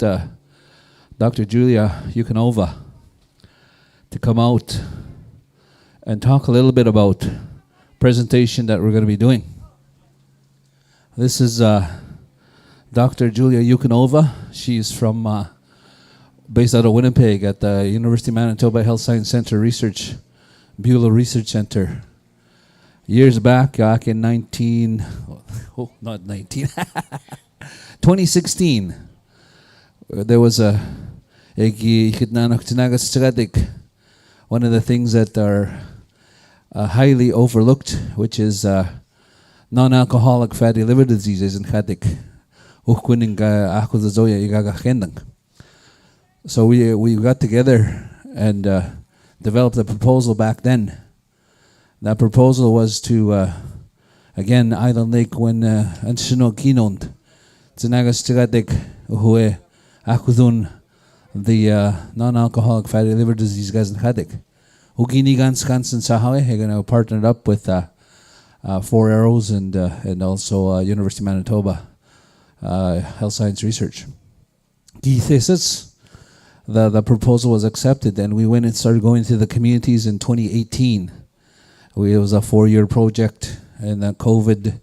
Dr. Julia Yukonova to come out and talk a little bit about presentation that we're going to be doing. This is Dr. Julia Yukonova. She's from based out of Winnipeg at the University of Manitoba Health Science Center Beulah Research Center. Years back in 2016, there was one of the things that are highly overlooked, which is non-alcoholic fatty liver diseases in Khadik. So we got together and developed a proposal back then. That proposal was to, again, Island Lake when Anisininew kinond, Tsinagas Tigadik Hue Akudun, the non-alcoholic fatty liver disease guys in Khadik. Uginigan Skansen Sahawe, they're going to partner up with 4 Arrows and also University of Manitoba Health Science Research. Key thesis. The proposal was accepted, and we went and started going to the communities in 2018. It was a 4-year project, and COVID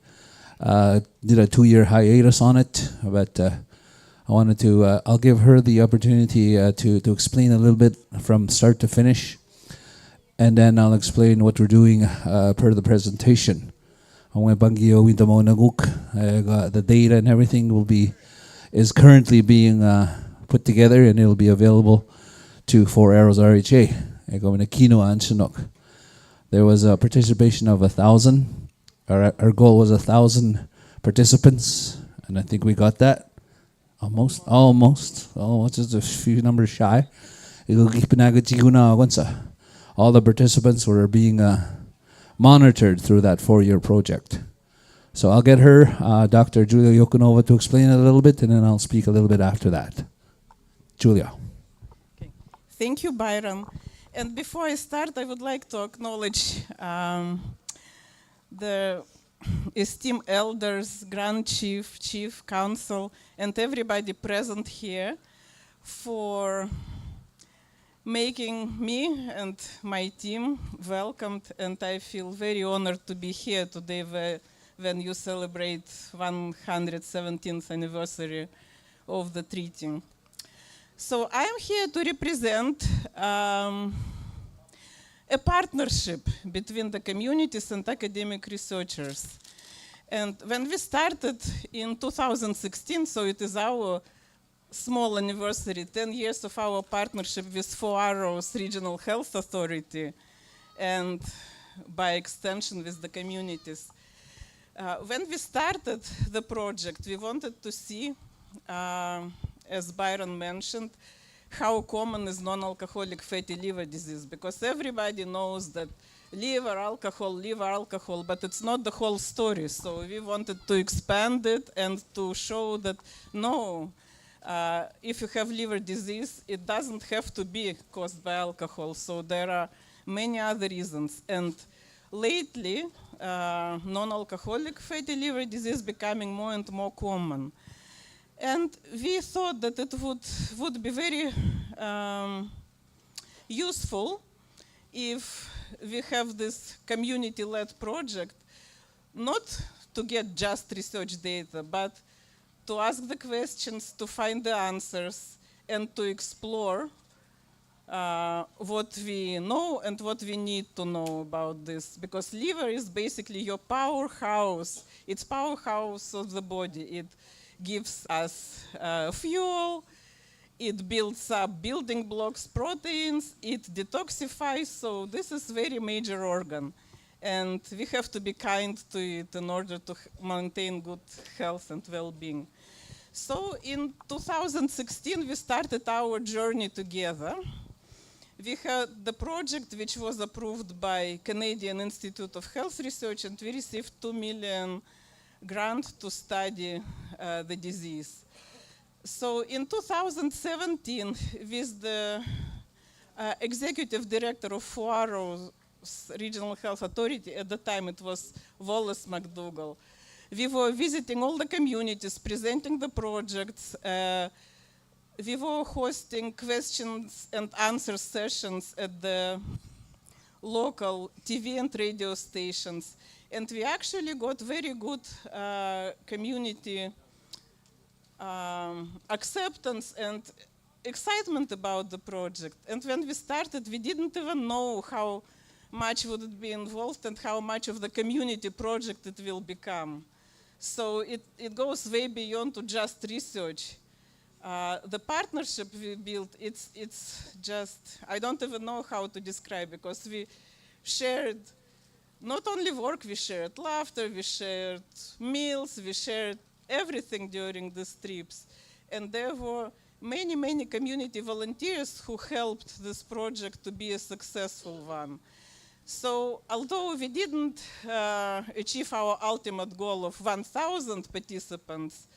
did a 2-year hiatus on it. But I wanted to, I'll give her the opportunity to explain a little bit from start to finish, and then I'll explain what we're doing per the presentation. The data and everything is currently being put together, and it'll be available to 4 Arrows RHA. There was a participation of 1,000. Our goal was 1,000 participants, and I think we got that. Almost, just a few numbers shy. All the participants were being monitored through that 4-year project. So I'll get her, Dr. Julia Yukonova, to explain it a little bit, and then I'll speak a little bit after that. Julia. Okay. Thank you, Byron. And before I start, I would like to acknowledge the esteemed elders, Grand Chief, Chief Council, and everybody present here for making me and my team welcomed, and I feel very honored to be here today when you celebrate 117th anniversary of the treaty. So I am here to represent a partnership between the communities and academic researchers. And when we started in 2016, so it is our small anniversary, 10 years of our partnership with 4 Arrows Regional Health Authority, and by extension with the communities. When we started the project, we wanted to see, as Byron mentioned, how common is non-alcoholic fatty liver disease, because everybody knows that liver alcohol, but it's not the whole story. So we wanted to expand it and to show that no, if you have liver disease, it doesn't have to be caused by alcohol. So there are many other reasons. And lately, non-alcoholic fatty liver disease becoming more and more common. And we thought that it would be very useful if we have this community-led project, not to get just research data, but to ask the questions, to find the answers, and to explore what we know and what we need to know about this. Because liver is basically your powerhouse. It's powerhouse of the body. It gives us fuel, it builds up building blocks, proteins, it detoxifies, so this is very major organ. And we have to be kind to it in order to maintain good health and well-being. So in 2016, we started our journey together. We had the project which was approved by Canadian Institute of Health Research, and we received $2 million grant to study the disease. So in 2017, with the executive director of 4 Arrows Regional Health Authority, at the time it was Wallace McDougall, we were visiting all the communities, presenting the projects, we were hosting questions and answer sessions at the local TV and radio stations. And we actually got very good community acceptance and excitement about the project. And when we started, we didn't even know how much would it be involved and how much of the community project it will become. So it goes way beyond to just research. The partnership we built, it's just, I don't even know how to describe, because we shared not only work, we shared laughter, we shared meals, we shared everything during these trips. And there were many, many community volunteers who helped this project to be a successful one. So although we didn't achieve our ultimate goal of 1,000 participants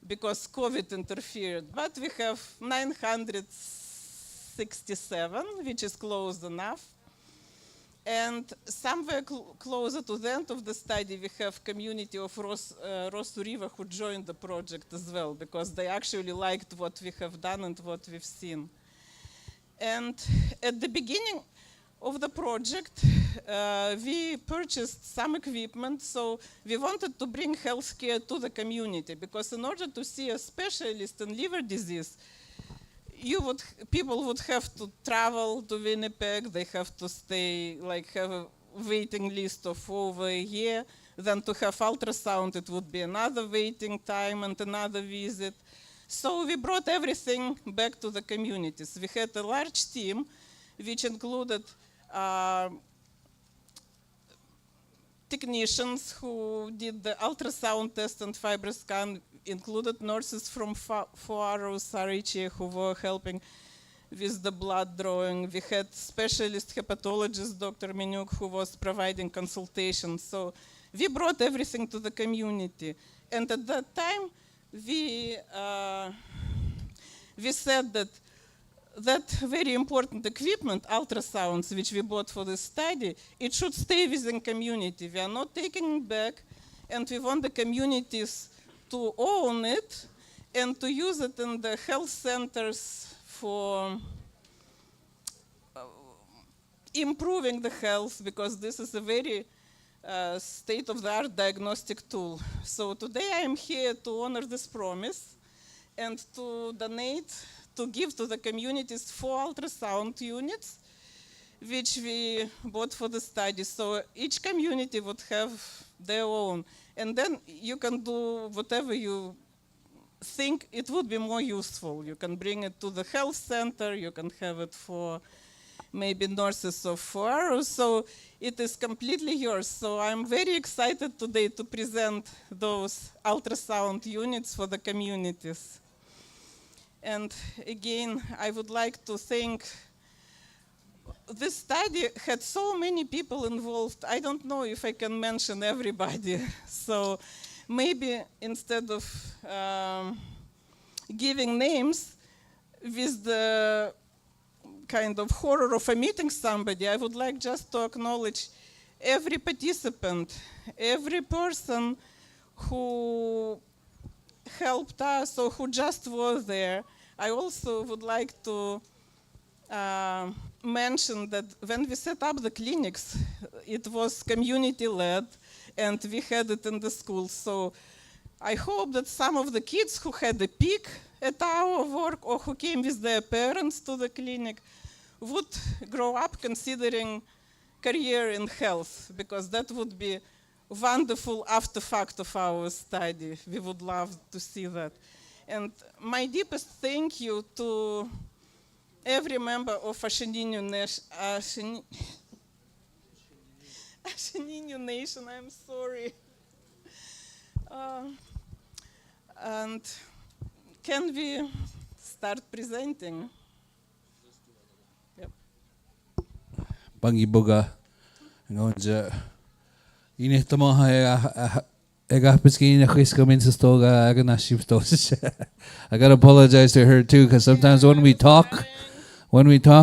because COVID interfered, but we have 967, which is close enough. And somewhere closer to the end of the study, we have community of Rosu River who joined the project as well, because they actually liked what we have done and what we've seen. And at the beginning of the project, we purchased some equipment, so we wanted to bring healthcare to the community, because in order to see a specialist in liver disease, people would have to travel to Winnipeg, they have to stay, have a waiting list of over a year. Then to have ultrasound, it would be another waiting time and another visit. So we brought everything back to the communities. We had a large team, which included technicians who did the ultrasound test and FibroScan, included nurses from Foaros, RHA, who were helping with the blood drawing. We had specialist hepatologist, Dr. Minuk, who was providing consultations. So we brought everything to the community. And at that time, we said that very important equipment, ultrasounds, which we bought for this study, it should stay within community. We are not taking it back, and we want the communities to own it and to use it in the health centers for improving the health, because this is a very state-of-the-art diagnostic tool. So today I am here to honor this promise and to donate, to give to the communities 4 ultrasound units, which we bought for the study. So each community would have their own. And then you can do whatever you think it would be more useful. You can bring it to the health center, you can have it for maybe nurses of 4 hours. So it is completely yours. So I'm very excited today to present those ultrasound units for the communities. And again, I would like to thank, this study had so many people involved. I don't know if I can mention everybody. So maybe instead of giving names, with the kind of horror of omitting somebody, I would like just to acknowledge every participant, every person who helped us or who just was there. I also would like to mention that when we set up the clinics, it was community-led, and we had it in the schools. So I hope that some of the kids who had a peek at our work or who came with their parents to the clinic would grow up considering career in health, because that would be wonderful after fact of our study. We would love to see that. And my deepest thank you to every member of Anisininew Nation, I'm sorry. And can we start presenting? Yep. Bangi boga, ngonja. Ini tamaha I gotta apologize to her too, because sometimes when we talk,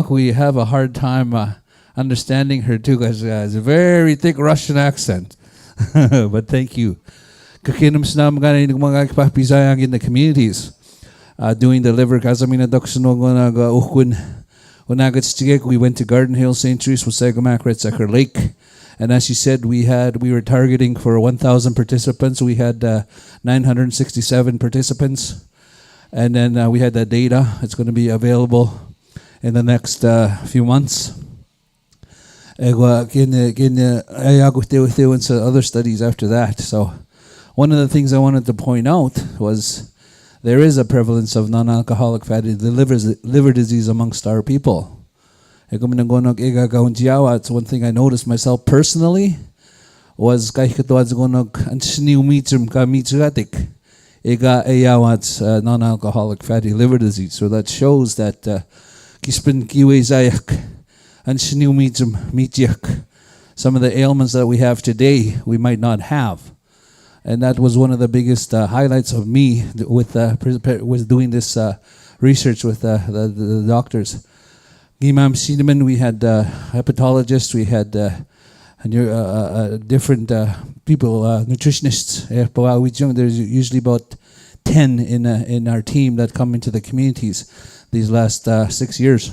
we have a hard time understanding her too, because it's a very thick Russian accent. But thank you. In the communities. doing the liver kasamina doksuno gonaga ukun unagat. We went to Garden Hill, St. Therese, Wasegamak, Retsaker Lake. And as she said, we were targeting for 1,000 participants. We had 967 participants. And then we had that data. It's going to be available in the next few months. And other studies after that. So one of the things I wanted to point out was there is a prevalence of non-alcoholic fatty liver disease amongst our people. It's one thing I noticed myself personally was non-alcoholic fatty liver disease. So that shows that some of the ailments that we have today we might not have. And that was one of the biggest highlights of me with doing this research with the doctors. Anisininew, we had hepatologists, we had different people, nutritionists. There's usually about 10 in our team that come into the communities these last 6 years.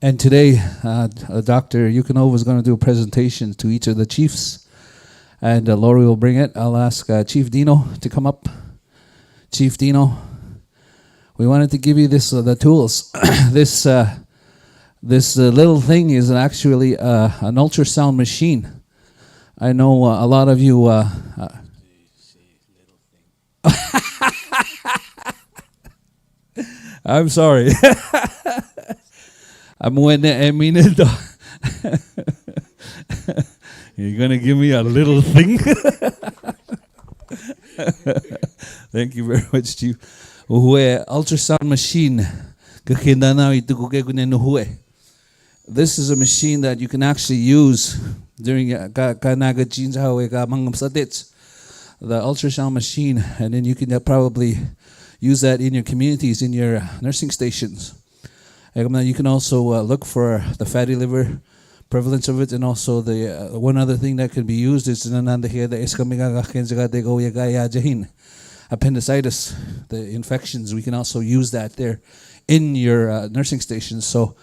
And today, Dr. Yukinova is going to do a presentation to each of the chiefs. And Lori will bring it. I'll ask Chief Dino to come up. Chief Dino, we wanted to give you the tools. This little thing is actually an ultrasound machine. I know a lot of you. I'm sorry. You're gonna give me a little thing. Thank you very much, Chief. Ultrasound machine. This is a machine that you can actually use during the ultrasound machine, and then you can probably use that in your communities, in your nursing stations. You can also look for the fatty liver prevalence of it, and also the one other thing that can be used is appendicitis, the infections. We can also use that there in your nursing stations. So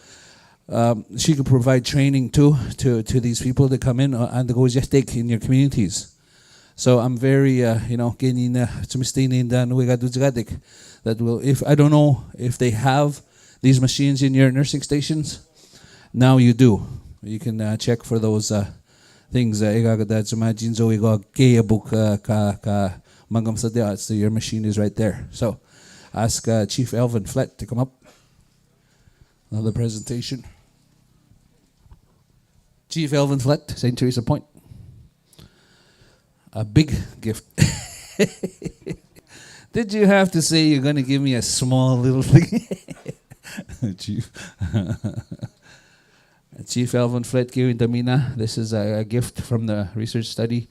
she could provide training to these people that come in and go in your communities. So I'm very that will, if I don't know if they have these machines in your nursing stations, now you do. You can check for those things. So your machine is right there. So ask Chief Elvin Flett to come up. Another presentation. Chief Elvin Flett, St. Teresa Point. A big gift. Did you have to say you're going to give me a small little thing? Chief. Chief Elvin Flett giving Damina. This is a gift from the research study,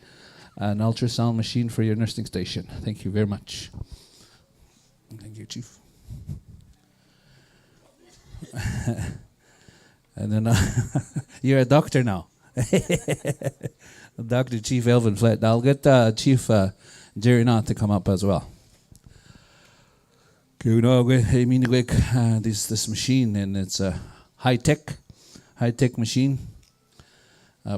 an ultrasound machine for your nursing station. Thank you very much. Thank you, Chief. And then you're a doctor now. Dr. Chief Elvin Flett. I'll get Chief Jerry Knott to come up as well. This machine, and it's a high-tech machine,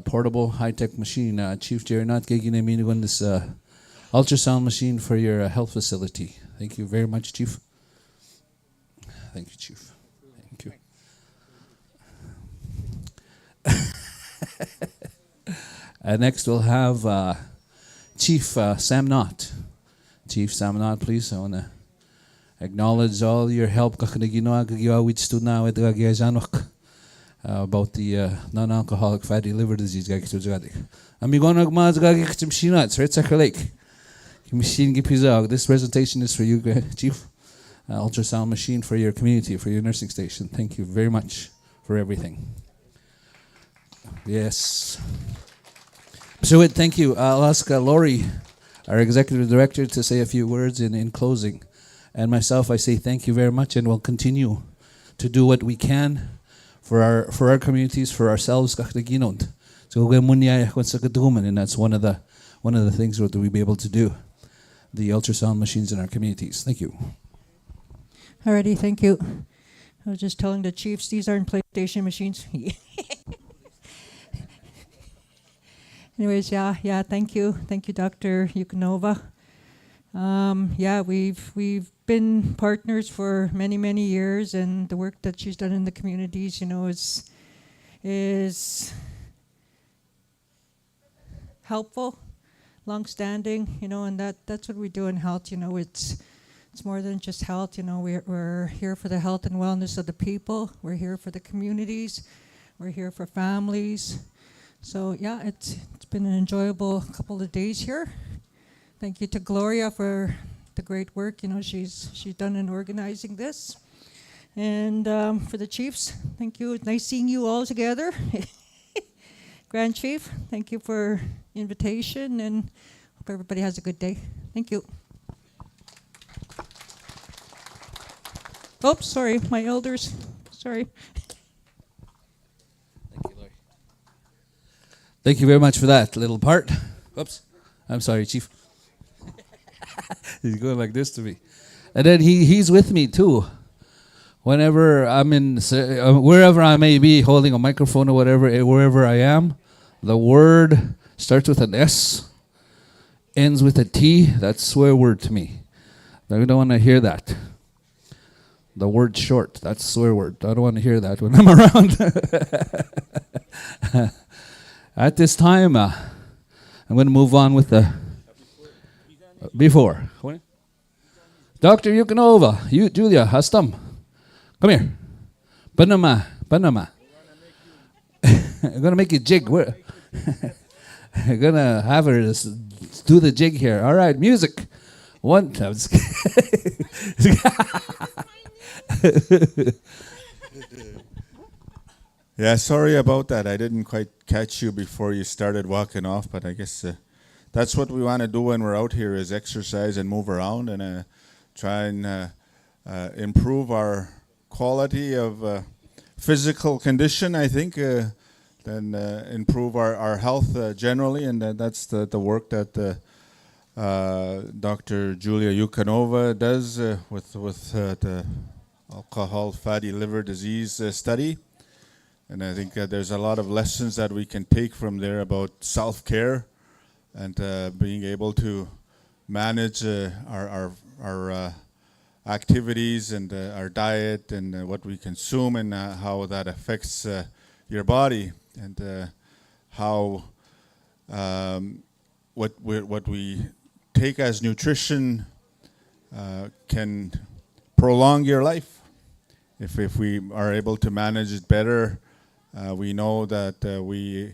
portable high-tech machine. Chief Jerry Knott giving this ultrasound machine for your health facility. Thank you very much, Chief. Thank you, Chief. Thank you. Next we'll have Chief Sam Knott. Chief Sam Knott, please. I want to acknowledge all your help about the non-alcoholic fatty liver disease. This presentation is for you, Chief. Ultrasound machine for your community, for your nursing station. Thank you very much for everything. Yes. So thank you. I'll ask Lori, our executive director, to say a few words in closing. And myself, I say thank you very much, and we'll continue to do what we can for our communities, for ourselves. And that's one of the things that we'll be able to do. The ultrasound machines in our communities. Thank you. Alrighty, thank you. I was just telling the chiefs these aren't PlayStation machines. Anyways, yeah, thank you, Dr. Yukonova. Yeah, we've been partners for many years, and the work that she's done in the communities, is helpful, long-standing, and that's what we do in health. It's more than just health. We're here for the health and wellness of the people. We're here for the communities. We're here for families. So yeah, it's been an enjoyable couple of days here. Thank you to Gloria for the great work she's done in organizing this, and for the chiefs, thank you. Nice seeing you all together. Grand Chief, thank you for invitation, and hope everybody has a good day. Thank you. Oops, sorry, my elders. Sorry. Thank you, Lori. Thank you very much for that little part. Oops, I'm sorry, Chief. He's going like this to me. And then he's with me too. Whenever I'm in, wherever I may be, holding a microphone or whatever, wherever I am, the word starts with an S, ends with a T. That's swear word to me. I don't want to hear that. The word short, that's swear word. I don't want to hear that when I'm around. At this time, I'm going to move on with the before. Dr. Yukonova, Julia, Hastam, come here. Panama. I'm going to make you jig. I'm going to have her do the jig here. All right, music. One. I'm just Yeah, sorry about that. I didn't quite catch you before you started walking off, but I guess that's what we want to do when we're out here is exercise and move around and try and improve our quality of physical condition, I think, and improve our health generally, and that's the work that Dr. Julia Yukonova does with the alcohol fatty liver disease study. And I think there's a lot of lessons that we can take from there about self-care and being able to manage our activities and our diet and what we consume and how that affects your body and how what we take as nutrition can prolong your life. If we are able to manage it better, we know that we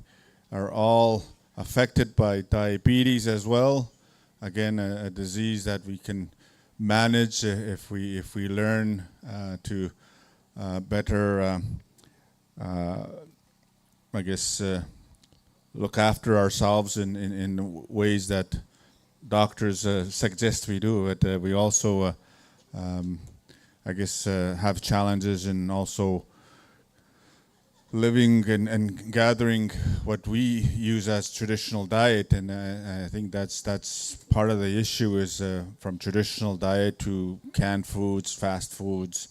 are all affected by diabetes as well. Again, a disease that we can manage if we learn to better, I guess, look after ourselves in ways that doctors suggest we do. But we also, I guess, have challenges in also living and gathering what we use as traditional diet, and I think that's part of the issue is from traditional diet to canned foods, fast foods,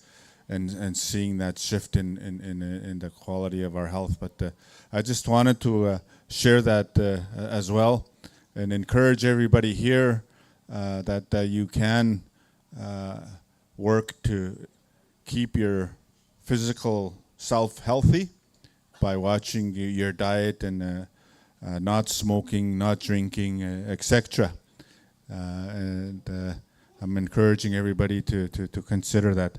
and seeing that shift in the quality of our health. But I just wanted to share that as well and encourage everybody here that you can work to keep your physical self healthy by watching your diet and not smoking, not drinking, etc. And I'm encouraging everybody to consider that.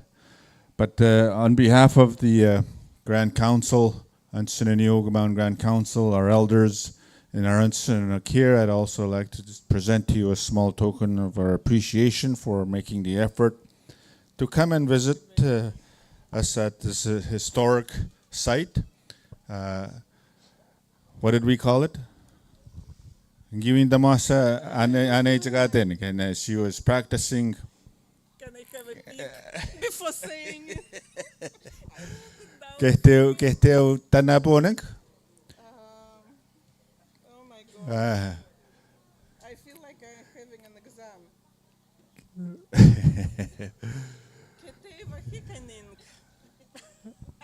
But on behalf of the Grand Council, Anisininew, Okimawin Grand Council, our elders in our Anisininew here, I'd also like to just present to you a small token of our appreciation for making the effort to come and visit us at this historic site. What did we call it? Giving the masa and she was practicing. Can I have a peek before saying it? Kehteu tana boneng? Oh my God. I feel like I'm having an exam. Keteva Hikaning.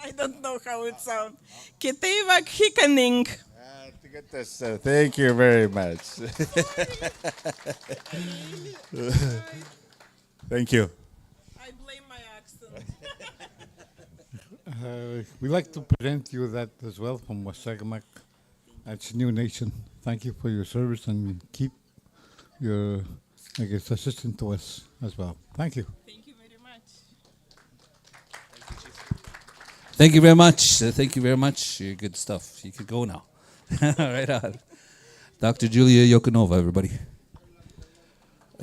I don't know how it sounds. Kitevak Hikaning. To get this, thank you very much. Thank you. I blame my accent. We'd like to present you that as well from Wasagamak. That's New Nation. Thank you for your service and keep your, I guess, assistant to us as well. Thank you. Thank you very much. Thank you very much. Thank you very much. Good stuff. You could go now. Right on. Dr. Julia Yokanova, everybody.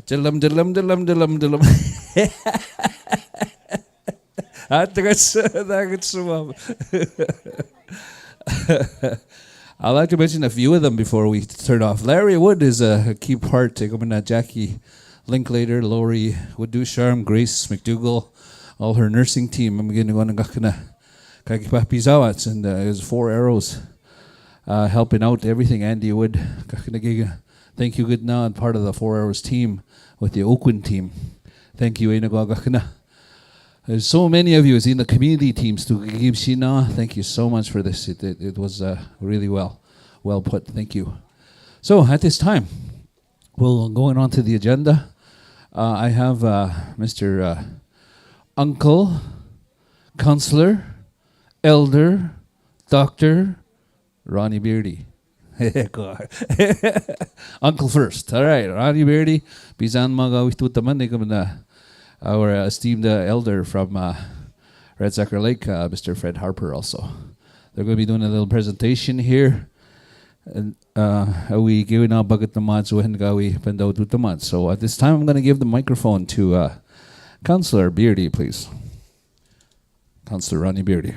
Diddlum, diddlum, diddlum, diddlum, diddlum. I'd like to mention a few of them before we turn off. Larry Wood is a key part. Jackie Linklater, Lori Wood-Ducharme, Grace McDougall, all her nursing team. I'm going to go and kakipapizawats, and it was 4 Arrows helping out everything. Andy Wood, thank you good now, and part of the 4 Arrows team with the Oakland team. Thank you. There's so many of you in the community teams to thank you so much for this. It was really well put. Thank you. So at this time, we'll going on to the agenda. I have Mr. Uncle, Counselor, Elder, Dr. Ronnie Beardy. Uncle first. All right, Ronnie Beardy. Bizan mga our esteemed elder from Red Sucker Lake, Mr. Fred Harper also. They're going to be doing a little presentation here. And we giving out bagat naman so gawi pandaw tutaman. So at this time I'm going to give the microphone to Councillor Beardy, please. Councillor Ronnie Beardy.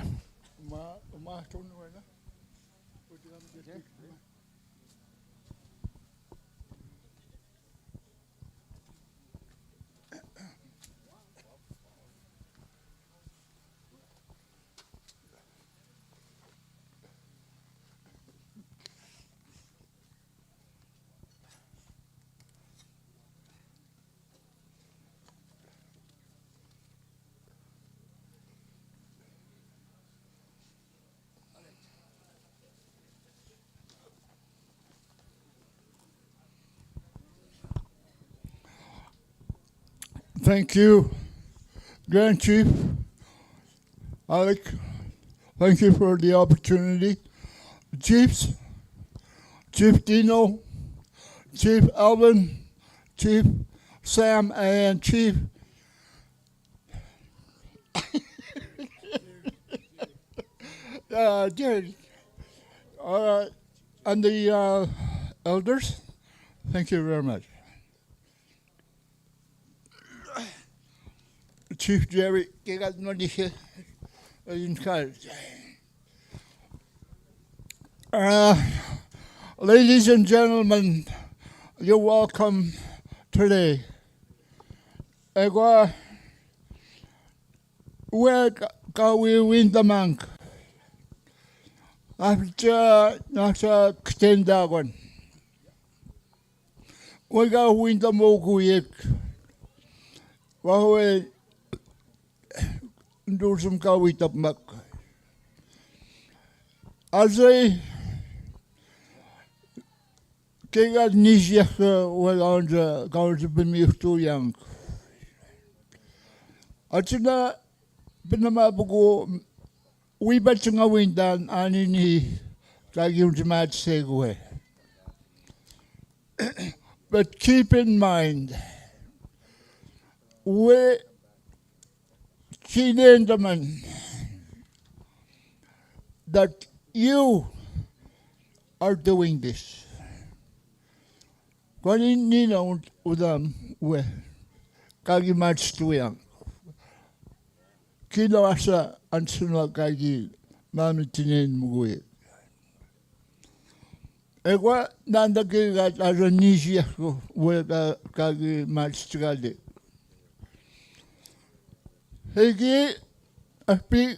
Thank you, Grand Chief Alec. Thank you for the opportunity. Chiefs, Chief Dino, Chief Alvin, Chief Sam, and Chief Jerry. And the elders, thank you very much. Chief Jerry, ladies and gentlemen, you're welcome today. Where can we win the monk? After nasa ktendagon. We got win the moguyek. Wawe Ndursum kawitap mak. Azay kega nisiak wala kaunsa bimiustu yang. Atsina pinamabugo wibat nga windan anini kagyum jamat segwe. But keep in mind, we gentlemen, that you are doing this. Kung nino udam we kagi match tuyang. Kino asa ansunwa kagi mamitinin mugui. Ewa nandakigat asa nisya ko we kagi match tuyali. Hegi api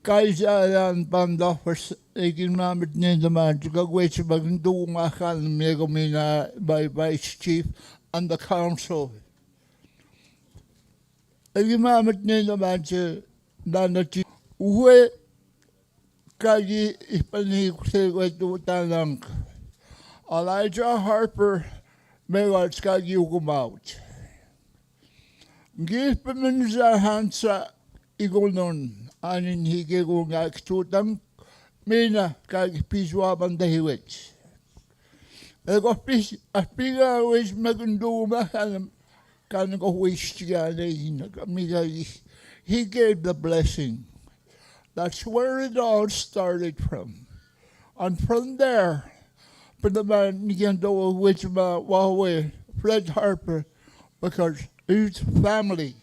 kaisayan pandofers egin mamit nindaman to go wait to do makan megomina by vice chief and the council. Gimamit niya naman siya nanati. Uwe kagi ipanikutan lang. Elijah Harper may what's kagi Okimawin. Gipamin sa hansa igunon anin hige ko nga ekstutang mina kagi piswa bandahiwit. Ego aspiga wis magunduma kan go wish he gave the blessing. That's where it all started from. And from there, but the man began to which Huawei, Fred Harper, because his family,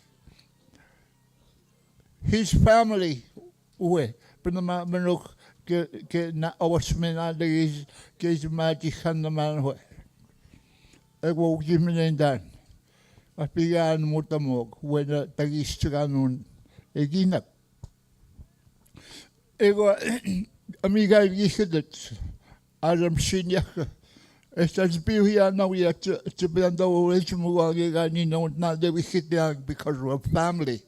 way, but the man look get na awasmin ada is magic and the man way. I will give me then done. I began mutamog when the tagistranon eginak. Ego amiga yihidet Adam Shinyaka. Estas biya now we are to be under Wichmuagi no not that we hit there because of family.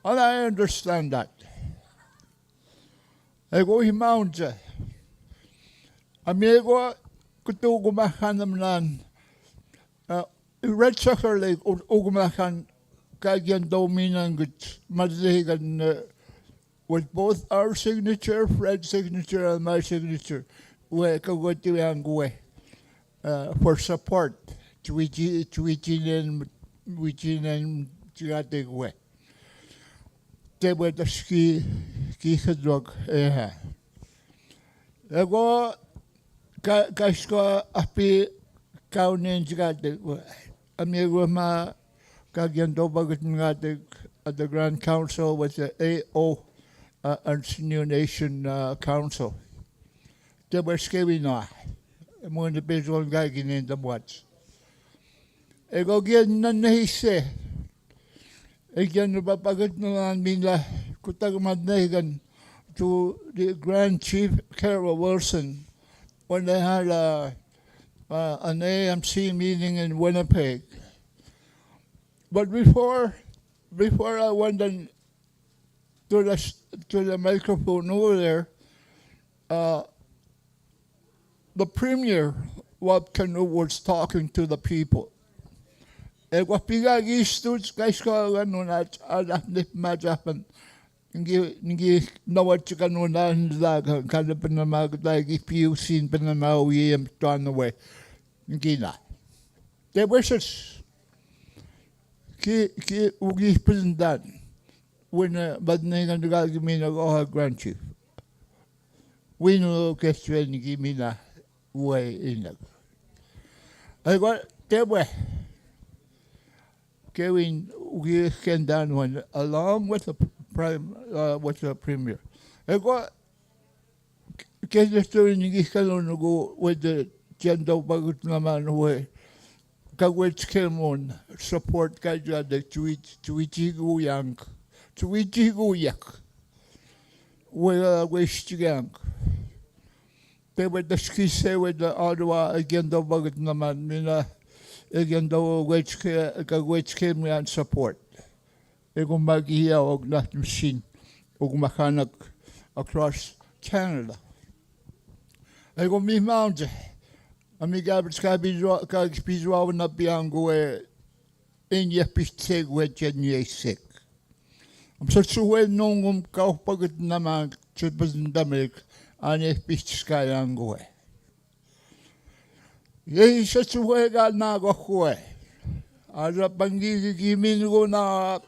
And I understand that. Ego himaunja. Amigo kutugumahanam nan Red Sucker Lake Ugumahan Kagan Dominan Mazigan with both our signature, Fred's signature, and my signature, for support to Wichin and Chigatic way. They were the ski dog. Ego Kashka Api Kaunin Chigatic way. Amigo ma Kagan Dobagat at the Grand Council with the AO. Anisininew Nation Council. They were scary now. I'm going to be one guy in the watch. I go get none he say. Again, the Babagat Milan Mila Kutagamadnegan to the Grand Chief Carol Wilson when they had an AMC meeting in Winnipeg. But before I went and to the microphone over there, the premier was talking to the people. E was pigagi studs kaiska nunat alaf majapan ngi nawat kanunan daga kada panamagdagi piusin panamawi am turn away ngina. There was ki ugi presentan when badningan dugagi mina go grand chief. We know question give me na way in the. I got there way. Kevin we came down one along with the premier. I got get the story in go with the gender bagut naman way. Kawit came on support kaya the tweety go yak. Wish to gang. They were the ski say with the Ottawa again the bagat naman mina again the which came and support. Ego magiya og not machine og mechanic across Canada. Ego mi mount. Ami gabs kag pizwa na biango in ye pisteg with ye sick. I'm such a well known kaupagit naman chipin damik. Ane pichka yangue. Ye such a way got nago way. As a bangi gimin go na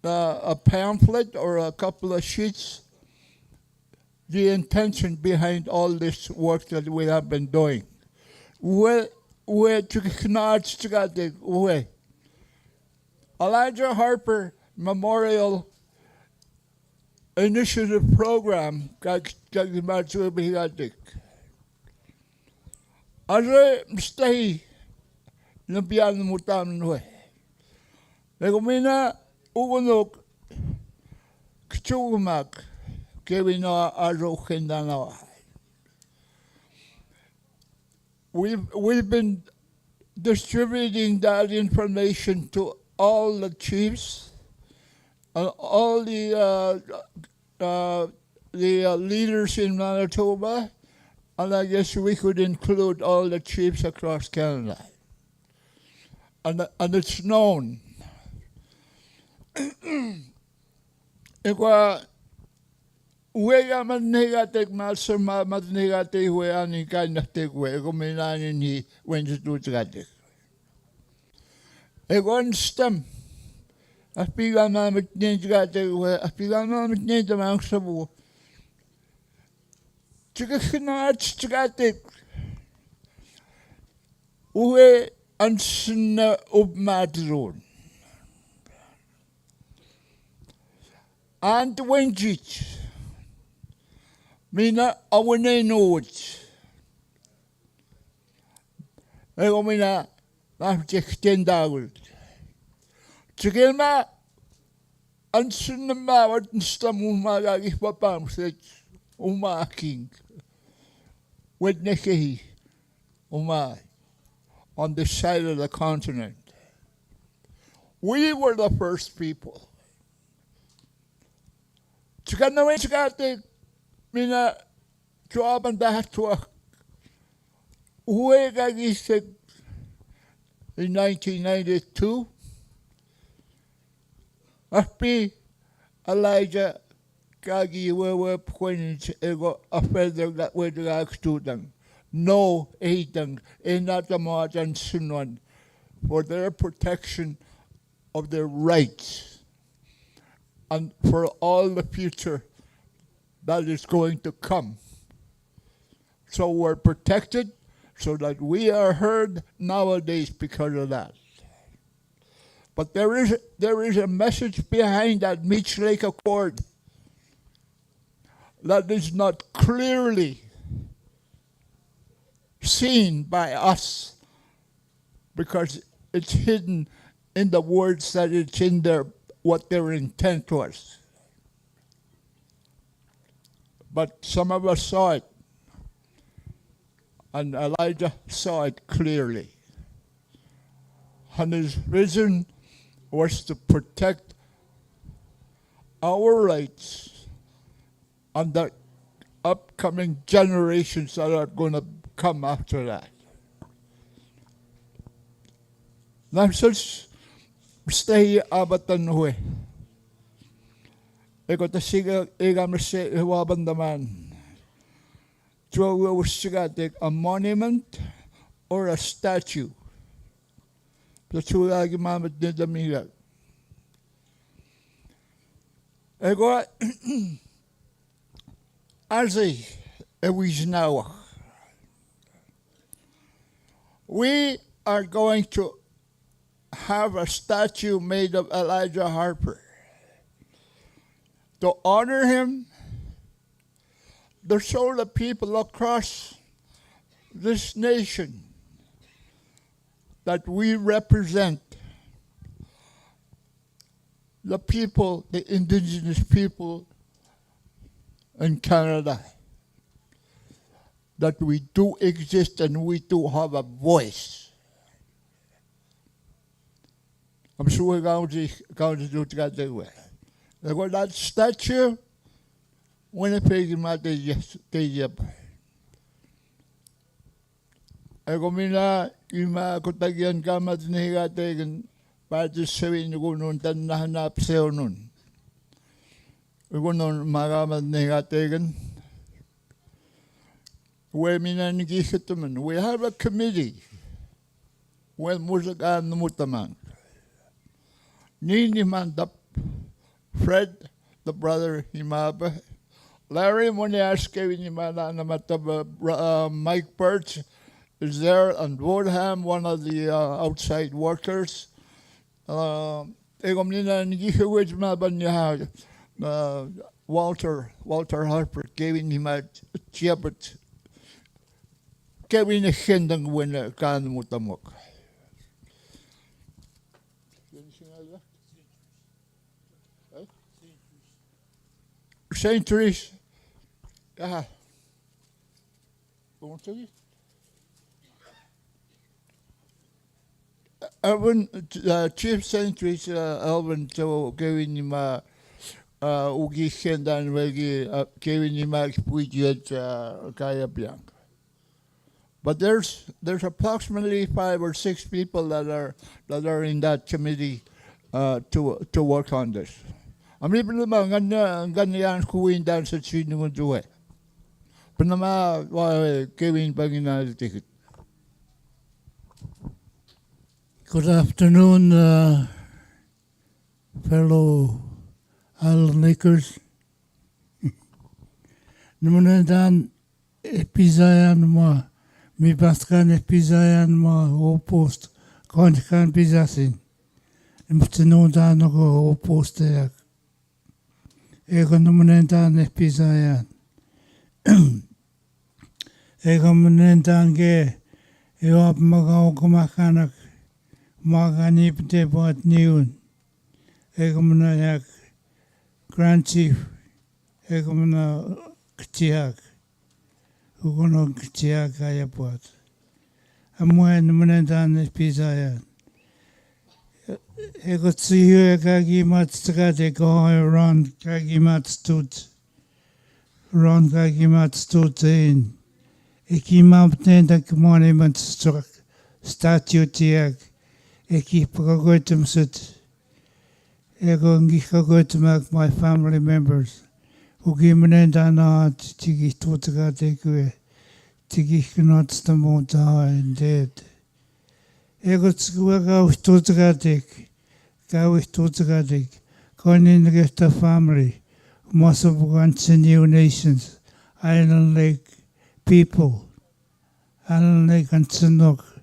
a pamphlet or a couple of sheets. The intention behind all this work that we have been doing. Where to knarch to get the way. Elijah Harper Memorial Initiative Program kag macho bihadik. Are stay na biyan mutam no. Legomina ugonok kchumak kevina aro kendana. We've been distributing that information to all the chiefs and all the leaders in Manitoba, and I guess we could include all the chiefs across Canada. And it's known. Ikwa wega man negatek master mat negatek we ani kanatek we kominani ni wenje tutgatek. Ikon stem. Aspiga mamit negatek we aspiga mamit negatek sabu. Chikakhinat chgatek. We ansna upmadron. And wenjit. Mina awene noot. Ego mina afjekten dagul. Tsigema ansna ma wat stamuma gagi papam set uma king. Wet nekehi uma on this side of the continent. We were the first people. Chikate mina job and that work. Uega said in 1992. Api Elijah Kagi were pointing ego a feather that way to ask student. No eating in that the modern Sunan for their protection of their rights and for all the future that is going to come. So we're protected so that we are heard nowadays because of that. But there is a message behind that Meech Lake Accord that is not clearly seen by us because it's hidden in the words that it's in there, what their intent was. But some of us saw it, and Elijah saw it clearly. And his vision was to protect our rights and the upcoming generations that are going to come after that. Now, since stay abatan huwe, eko ta siga egamse wabandaman. So we will take a monument or a statue. The two arguments did the middle. Ego Alzi now. We are going to have a statue made of Elijah Harper to honor him, to show the people across this nation that we represent the people, the indigenous people in Canada, that we do exist and we do have a voice. I'm sure we're going to do that. They got that statue, Winnipeg in my day. Ego mina ima kutagian kamat nihigategen para sabihin ko noon tan nahanap sa'yo noon. Ego noon magamat nihigategen. We mina nagikitaman. We have a committee. Well, musagaan namutaman. Nini mandap. Fred, the brother, Himaba. Larry, when he asked Kevin Himana namataba, Mike Birch is there, and Woodham, one of the outside workers. Walter Harper, Kevin Himat, Chiabat, Kevin Hindang when Kan Mutamok. St. Therese. Yeah. Alvin, Chief Sanctuary, Alvin, so gawin ni ma ugi sendan wagi gawin ni ma expuidiat kaya biang. But there's approximately 5 or 6 people that are in that committee to work on this. Ami pernah ganyan kuin dan setsini mendua. Pernah Kevin pagina tiket. Good afternoon, fellow Island Lakers. Numunan epizayan mo, mi baskan epizayan mo opost, kontikan pizasin. Numunan ako opost yak. Ego numunan epizayan. Ego numunan ke, eo ap magaw kumakanak. Magani pete buat niun. Ego muna yak Grand Chief. Ego muna ketiak. Ugono ketiak kaya buat. Amuan muna dan pizayan. Ego tsiyo kagi mat tsakate ko ron kagi mat stut. Ron kagi mat stut in. Eki mapten da kumane mat statue tiak. Eki pagagoitum sit. Ego ngi kagoitum my family members. Ugi menenda na tigi totaga tekue. Tigi cannot stammo and dead. Ego tskuwa gau totaga tek. Gau totaga tek. Koni ngeta family. Mosabugan Anisininew nations. Island Lake people. Island Lake and Sinok.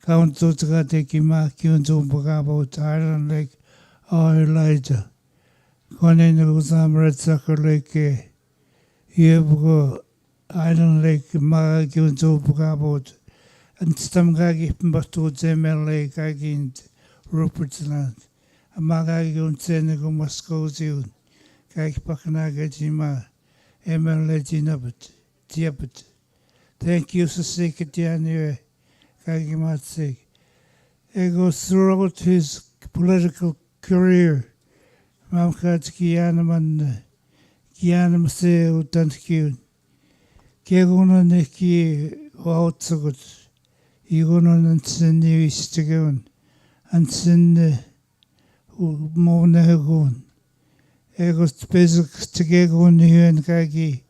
Count to take him back into Bagabo, Island Lake, or Elijah. Conin Rosam Red Sucker Lake, Yebugo, Island Lake, Magagun to Bagabo, and Stamgagi Mbatu Zemel Lake against Rupert's Land, a Magagun Senegal Moscow Zune, Kakpakanaga Jima, ML Jinabut, Diabut. Thank you, Secretary. Kagimatsik. Ego throughout his political career, Mamkat Kianaman, Kianam se utanskun. Keguna neki outsugut. Iguna Anisininew istigun. Ansin monagun. Ego basic stigegun here and Kagi.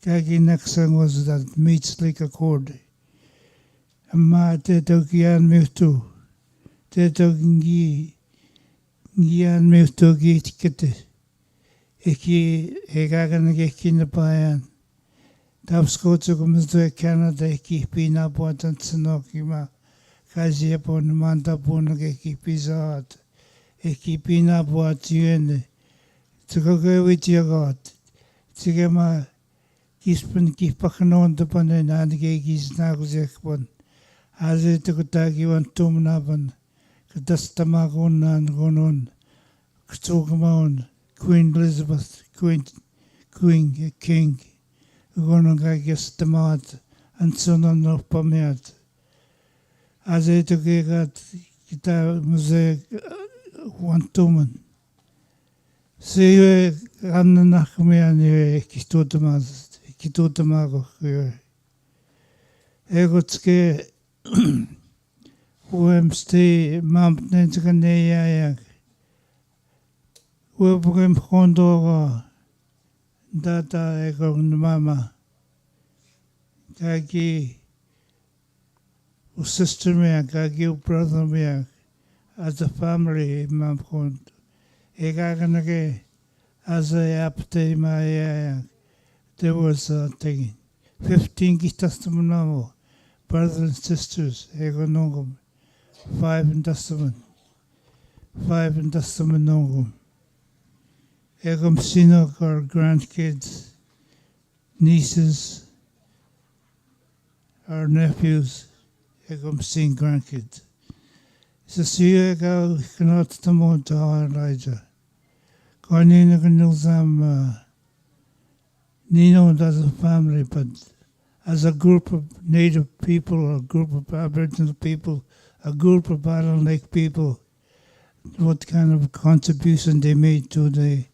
Kagi Naksang was that meets like a cord. Amma te tokian mewtu. Te toki gian mewtu ki tikete. Eki egagan eki na payan. Tapskotu kumsto Canada eki pina potan tsinoki ma. Kazi apon manta pona eki pizat. Eki pina poat yene. Tukoke witiagot. Tigema kispun kipakanon tapan na nage kisnaguzekpon. Aze tukutagi wan tumnaban, kadastamagunan gonon, Okimawin, Queen Elizabeth, Queen King, gonon gagistamat, and sonon of Pamiat. Aze tukigat kita muse wan tuman. Siwe annanakmian kitutamago. Egotske Wemste Mampnenskaneyak Webrim Hondora Data Egon Mama Kagi sister me, Kagi brother me, as a family Mampond Egaganage as a apte my there was a thing 15 Gitastamano. Brothers and sisters, Egonogum, 5 in Testament Nogum. Egom Sinok, our grandkids, nieces, our nephews, Egom Sin grandkids. So see ego cannot tamo to Elijah. Konina Ganilzam Nino does a family, but as a group of native people or a group of Aboriginal people, a group of Island Lake people, what kind of contribution they made to the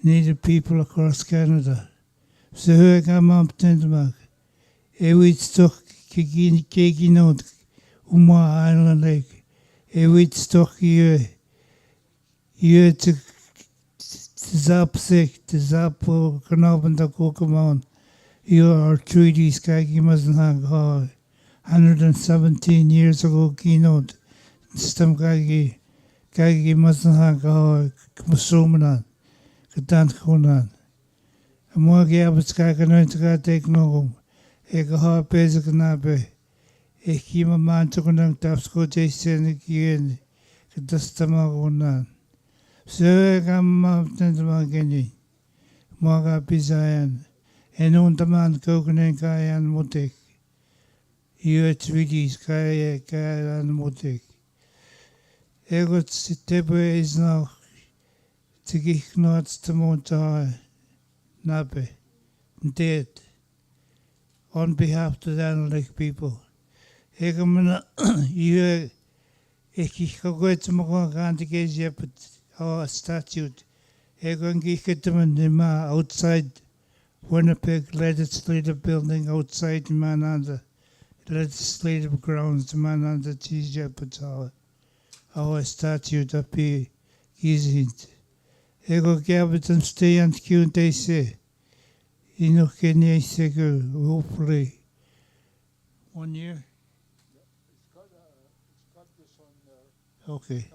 Native people across Canada. So I come up to them, we stuck kicking out Island Lake. We stuck here to zap sick, to zap Okimawin the Okimawin. You are treaties kaki masanag 117 years ago keynote. Stem kaki masanag kumasumanan, katan kunan. Mga gyabats kakanoy taka take no eka pesa kanabe. Kima manto ko ng taps ko jason kiyen katastama kunan. So kamamtan mga ganyan. Mga pisayan. En taman kokonen kayan mutik. Iyo treaties kayan mutik. Egot sitebe is now tigik nots tamonta nabe. Dead. On behalf of the Island Lake people. Egamana iyo ekikagoet mo kanti kezia our statute. Egon gikitaman outside Winnipeg Legislative Building outside Mananda, legislative grounds Mananda Tija Patala. Our statute up here isn't. Ego Gavitan stay and Q they say. Ino Kenya Sego, hopefully 1 year. Okay.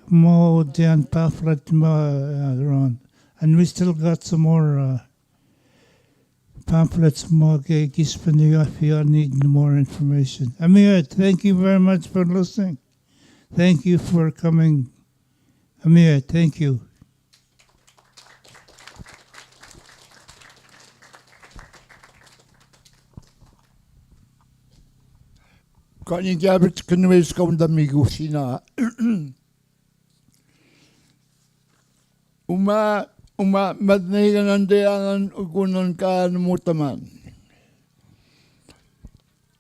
More than pamphlet around. And we still got some more pamphlets more given you if you need more information. Amir, thank you very much for listening. Thank you for coming. Amir, thank you. Kan je Gabriel kunnen we eens komen dat Migusina. Uma madnigan andean ugunan kan mutaman.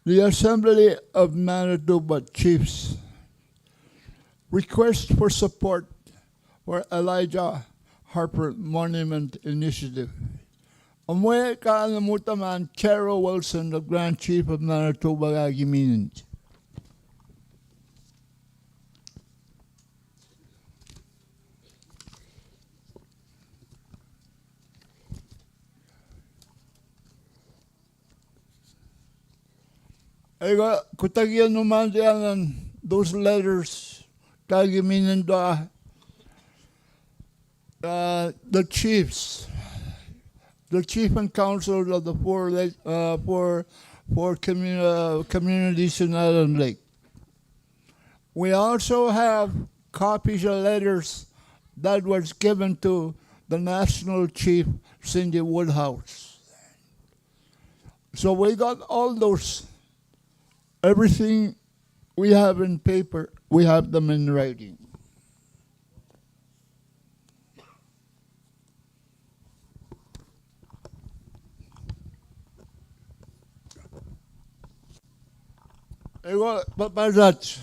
The Assembly of Manitoba Chiefs request for support for Elijah Harper Monument Initiative. Amwe kan mutaman Carol Wilson, the Grand Chief of Manitoba Okimawin. Ega kutagian naman diyan those letters Okimawin the chiefs, the chief and council of the four communities in Island Lake. We also have copies of letters that was given to the national chief, Cindy Woodhouse. So we got all those. Everything we have in paper, we have them in writing. Ego papazat.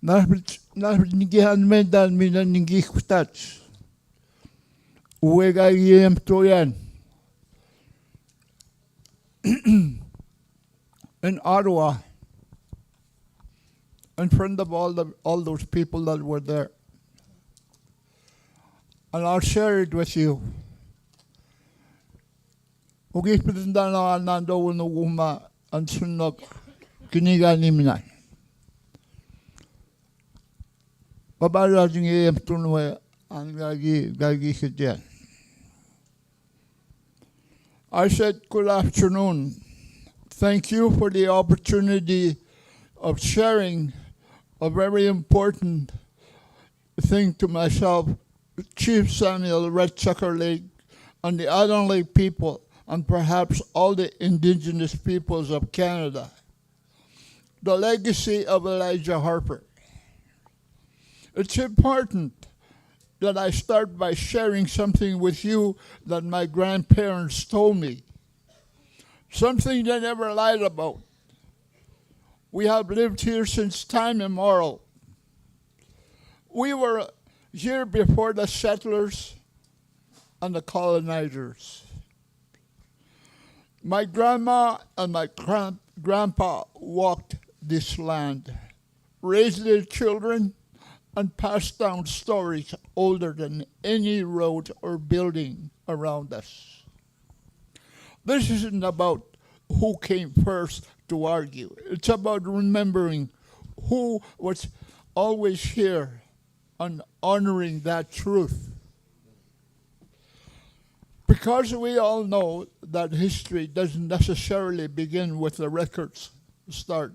Nahnigihan mendan minan ningikutats. Uwega yem toyan. In Ottawa, in front of all those people that were there. And I'll share it with you. Ugis pitindana nando unuguma ang sunog kiniganiman. Babala jing iyem tunwe ang gagi kityan. I said, good afternoon. Thank you for the opportunity of sharing a very important thing to myself, Chief Samuel Red Sucker Lake, and the Island Lake people, and perhaps all the indigenous peoples of Canada. The legacy of Elijah Harper. It's important that I start by sharing something with you that my grandparents told me. Something they never lied about. We have lived here since time immemorial. We were here before the settlers and the colonizers. My grandma and my grandpa walked this land, raised their children, and passed down stories older than any road or building around us. This isn't about who came first to argue. It's about remembering who was always here and honoring that truth. Because we all know that history doesn't necessarily begin with the records start.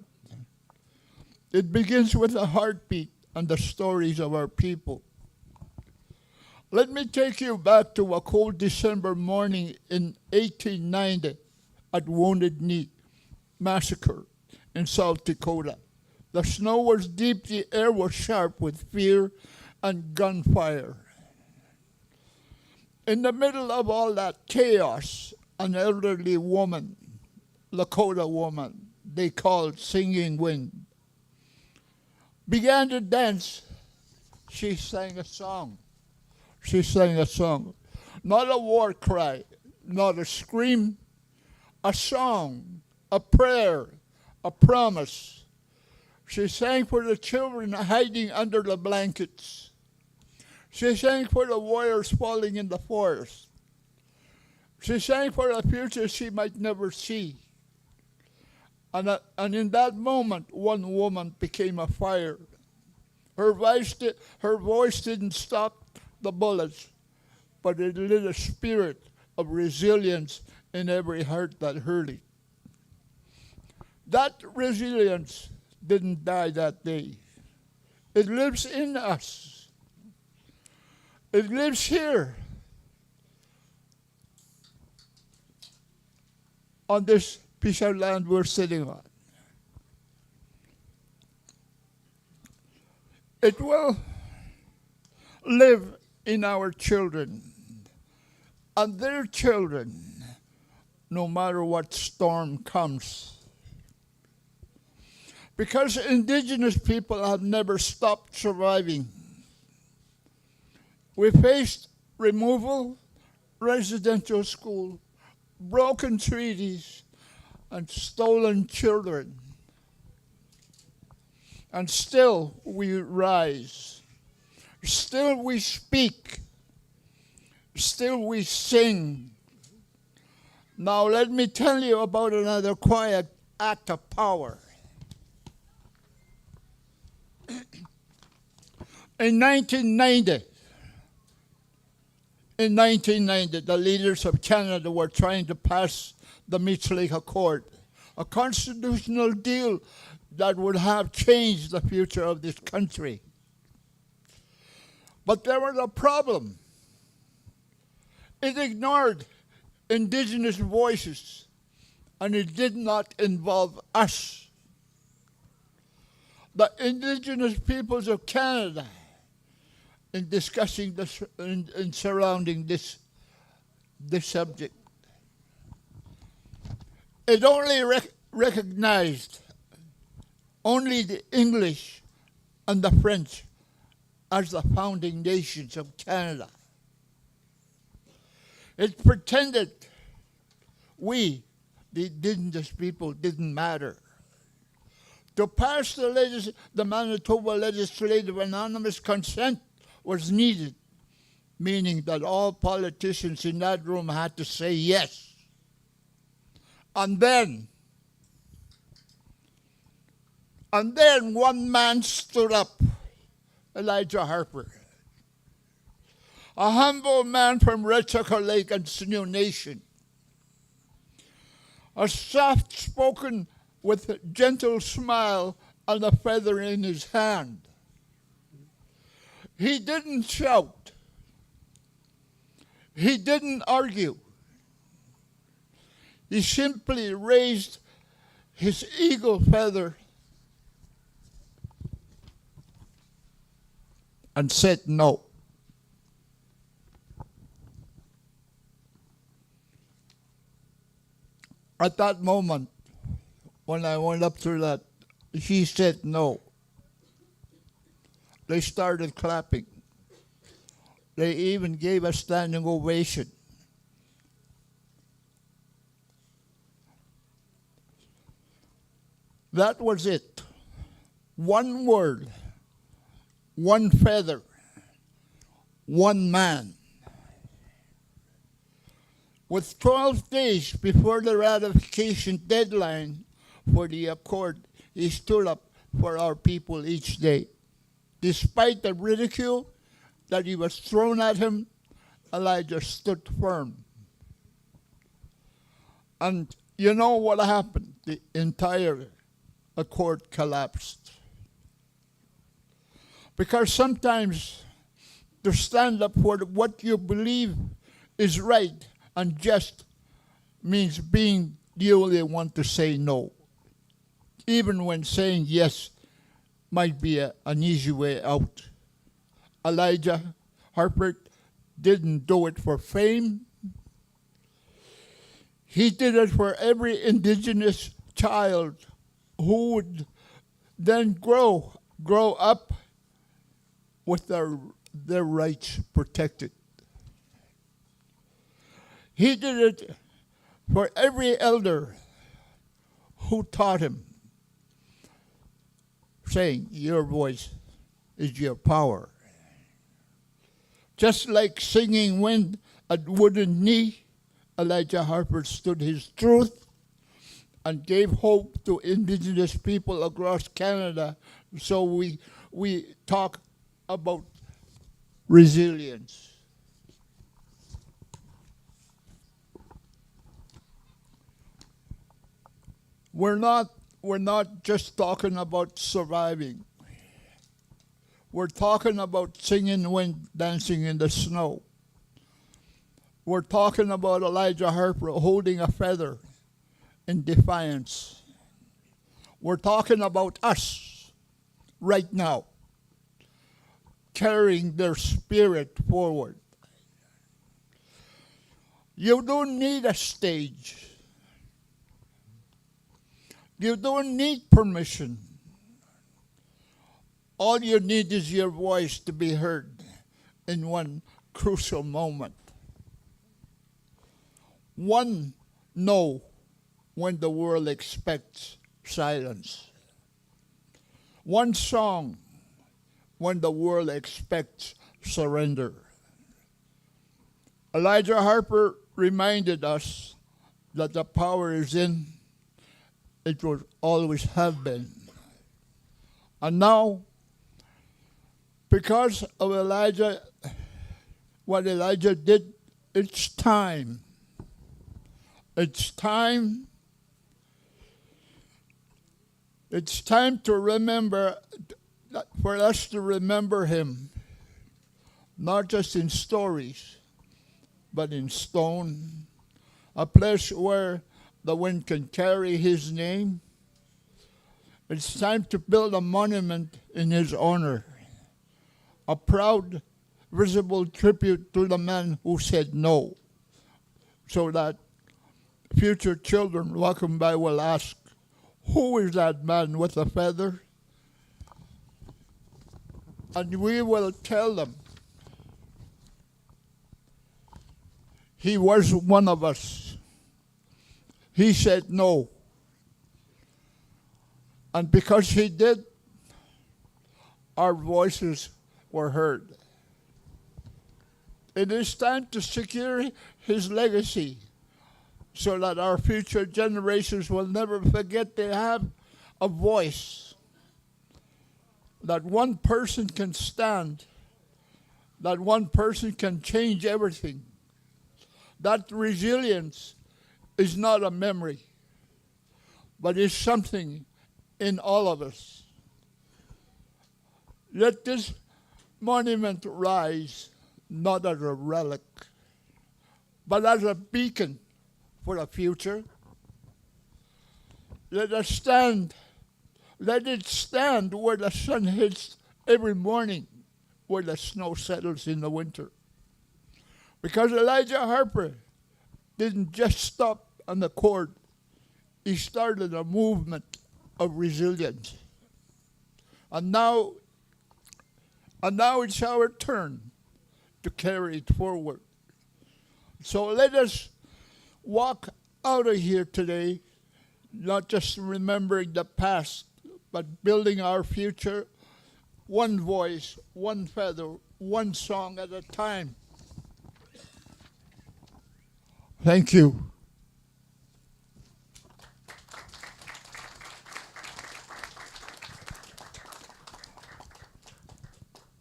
It begins with the heartbeat and the stories of our people. Let me take you back to a cold December morning in 1890 at Wounded Knee Massacre in South Dakota. The snow was deep, the air was sharp with fear and gunfire. In the middle of all that chaos, an elderly woman, Lakota woman, they called Singing Wind, began to dance. She sang a song. She sang a song. Not a war cry, not a scream, a song, a prayer, a promise. She sang for the children hiding under the blankets. She sang for the warriors falling in the forest. She sang for a future she might never see. And in that moment, one woman became a fire. Her voice didn't stop the bullets, but it lit a spirit of resilience in every heart that heard it. That resilience didn't die that day. It lives in us. It lives here on this piece of land we're sitting on. It will live in our children and their children, no matter what storm comes. Because indigenous people have never stopped surviving. We faced removal, residential school, broken treaties, and stolen children. And still we rise. Still we speak. Still we sing. Now let me tell you about another quiet act of power. In 1990, the leaders of Canada were trying to pass the Meech Lake Accord, a constitutional deal that would have changed the future of this country. But there was a problem. It ignored indigenous voices, and it did not involve us, the indigenous peoples of Canada, in discussing this, in surrounding this subject. It only recognized only the English and the French as the founding nations of Canada. It pretended we, the indigenous people, didn't matter. To pass the Manitoba Legislative Anonymous Consent was needed, meaning that all politicians in that room had to say yes. And then one man stood up, Elijah Harper, a humble man from Red Sucker Lake and Anisininew Nation, a soft-spoken with a gentle smile and a feather in his hand. He didn't shout. He didn't argue. He simply raised his eagle feather and said no. At that moment, when I went up to that he said no. They started clapping. They even gave a standing ovation. That was it. One word, one feather, one man. With 12 days before the ratification deadline for the accord, he stood up for our people each day. Despite the ridicule that he was thrown at him, Elijah stood firm. And you know what happened? The entire accord collapsed. Because sometimes to stand up for what you believe is right and just means being the only one to say no, even when saying yes might be an easy way out. Elijah Harper didn't do it for fame. He did it for every indigenous child who would then grow up with their rights protected. He did it for every elder who taught him, saying, your voice is your power. Just like singing wind at wooden knee, Elijah Harper stood his truth and gave hope to indigenous people across Canada. So we talk about resilience. We're not just talking about surviving. We're talking about singing wind, dancing in the snow. We're talking about Elijah Harper holding a feather in defiance. We're talking about us right now, carrying their spirit forward. You don't need a stage. You don't need permission. All you need is your voice to be heard in one crucial moment. One no when the world expects silence. One song when the world expects surrender. Elijah Harper reminded us that the power is in, it will always have been. And now, because of Elijah, what Elijah did, it's time. It's time. It's time to remember, for us to remember him, not just in stories, but in stone, a place where the wind can carry his name. It's time to build a monument in his honor, a proud, visible tribute to the man who said no, so that future children walking by will ask, who is that man with a feather? And we will tell them, he was one of us. He said no. And because he did, our voices were heard. It is time to secure his legacy so that our future generations will never forget they have a voice, that one person can stand, that one person can change everything. That resilience is not a memory, but is something in all of us. Let this monument rise not as a relic, but as a beacon for the future. Let it stand where the sun hits every morning, where the snow settles in the winter. Because Elijah Harper didn't just stop on the chord. He started a movement of resilience. And now it's our turn to carry it forward. So let us walk out of here today, not just remembering the past, but building our future, one voice, one feather, one song at a time. Thank you.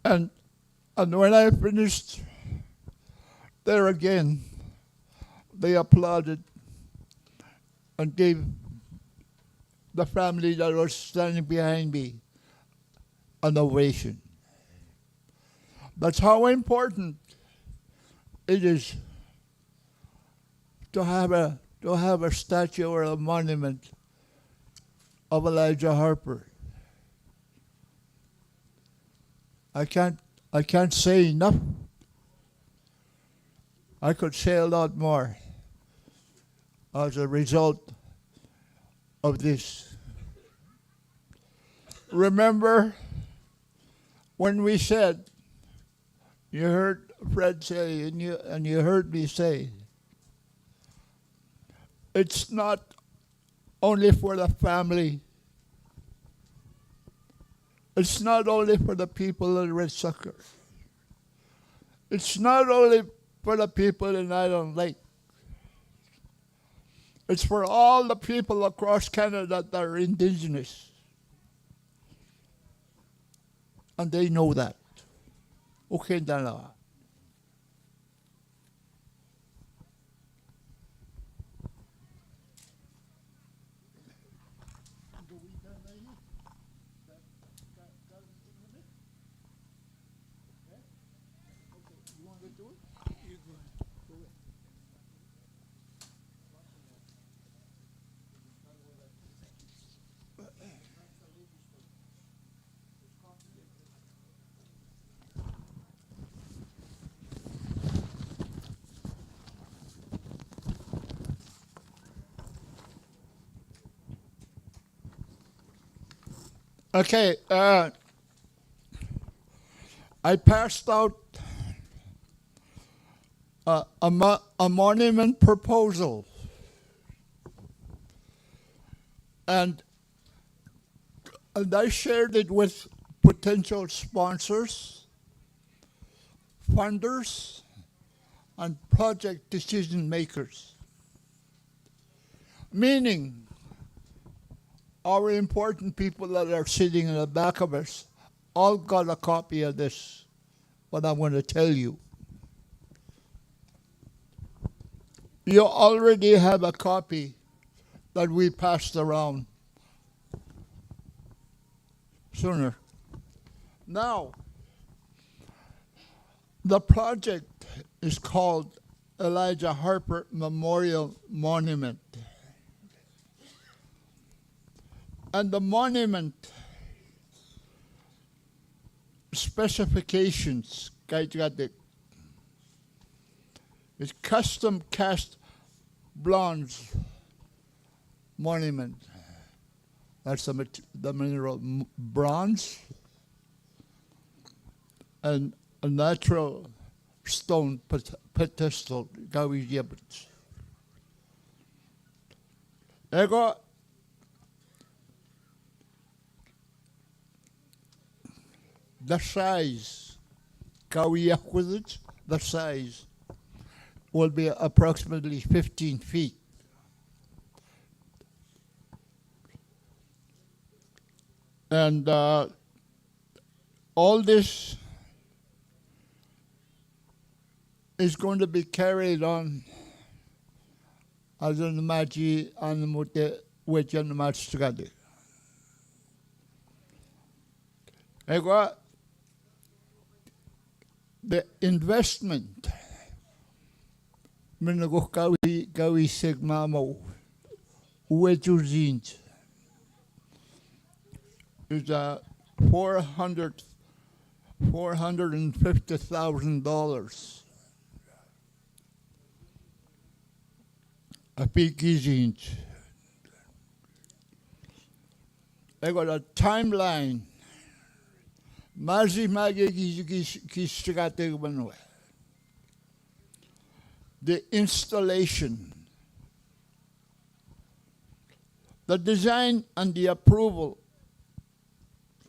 And when I finished there again, they applauded and gave the family that was standing behind me an ovation. That's how important it is to have a statue or a monument of Elijah Harper. I can't say enough. I could say a lot more as a result of this. Remember when we said, you heard Fred say and you heard me say, it's not only for the family. It's not only for the people in Red Sucker. It's not only for the people in Island Lake. It's for all the people across Canada that are Indigenous. And they know that. Okay, dalawa. Okay, I passed out a monument proposal, and I shared it with potential sponsors, funders, and project decision makers. Meaning, our important people that are sitting in the back of us all got a copy of this, what I'm going to tell you. You already have a copy that we passed around sooner. Now, the project is called Elijah Harper Memorial Monument. And the monument specifications, it's custom cast bronze monument. That's the mineral bronze, and a natural stone pedestal. Ego the size, the size will be approximately 15 feet. And all this is going to be carried on as an maji anamute with an matchgadi. The investment minago kawi sigmamo uwejujint is $450,000. A big inch. I got a timeline. Marzi magi kistrate banwe. The installation, the design and the approval,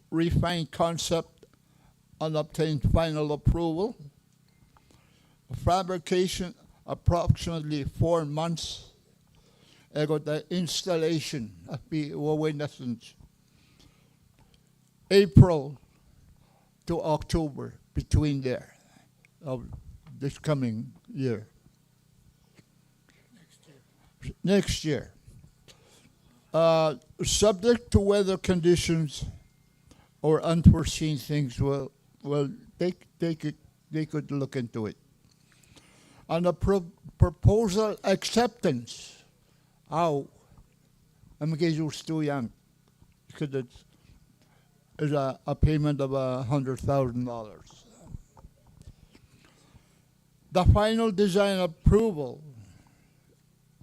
refined concept and obtained final approval. Fabrication, approximately 4 months. I got the installation of the essence. April to October, between there, of this coming year. Next year. Subject to weather conditions or unforeseen things, they could look into it. On the proposal acceptance, how? I'm too young, because it's a payment of $100,000. The final design approval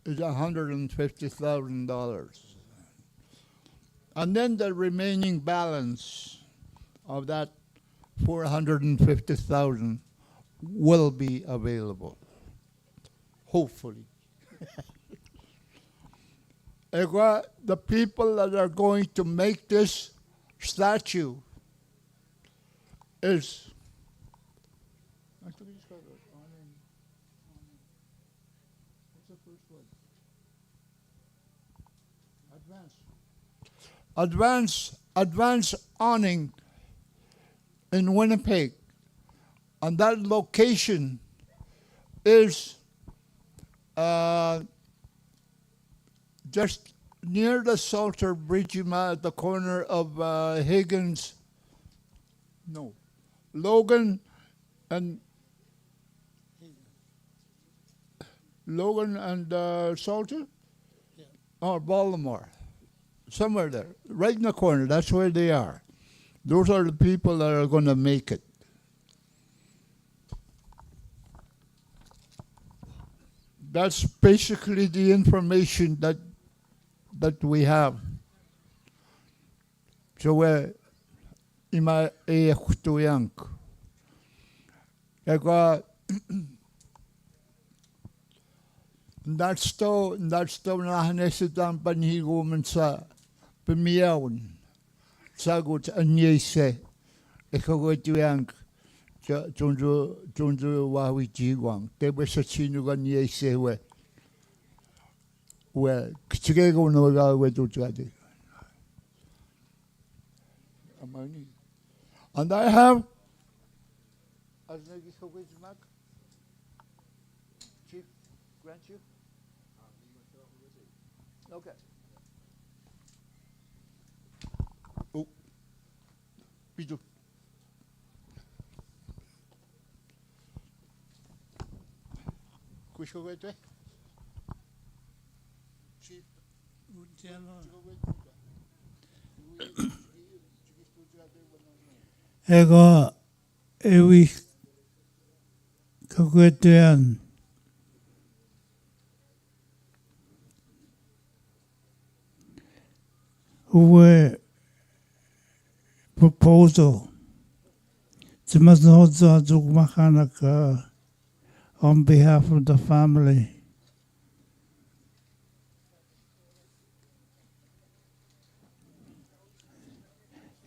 is $150,000. And then the remaining balance of that $450,000 will be available, hopefully. The people that are going to make this statue is Advance Awning in Winnipeg, and that location is just near the Salter Bridge at the corner of Logan and Salter? Yeah. Or Baltimore. Somewhere there, right in the corner, that's where they are. Those are the people that are going to make it. That's basically the information that we have. So we're ima young. That's the nahanesitan panhiguman sa pemiyawan. Sagot anyese. Ikagotyang Junju wawi jiguang. Tebe sa chinugan nyese we. Well, Kichigego no we do trade. And I have Chief, grant you? Okay. Oh, Pijo. Kusho wete? Chief. Ego ewi kagwetuyan. Uwe proposal. Zimaznodza zugmachanak on behalf of the family.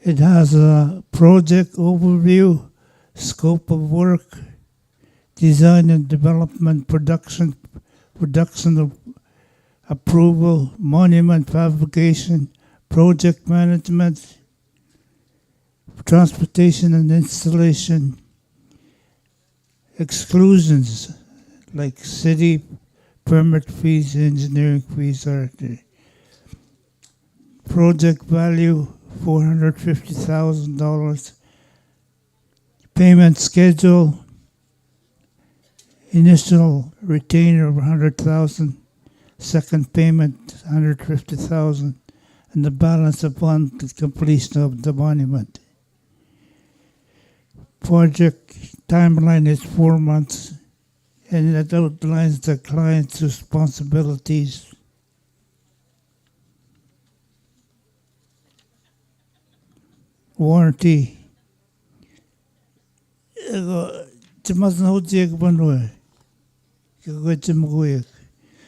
It has a project overview, scope of work, design and development, production of approval, monument fabrication, project management, transportation and installation, exclusions like city permit fees, engineering fees are there. Project value $450,000. Payment schedule, initial retainer of $100,000, second payment $150,000, and the balance upon the completion of the monument. Project timeline is 4 months, and it outlines the client's responsibilities. warranty.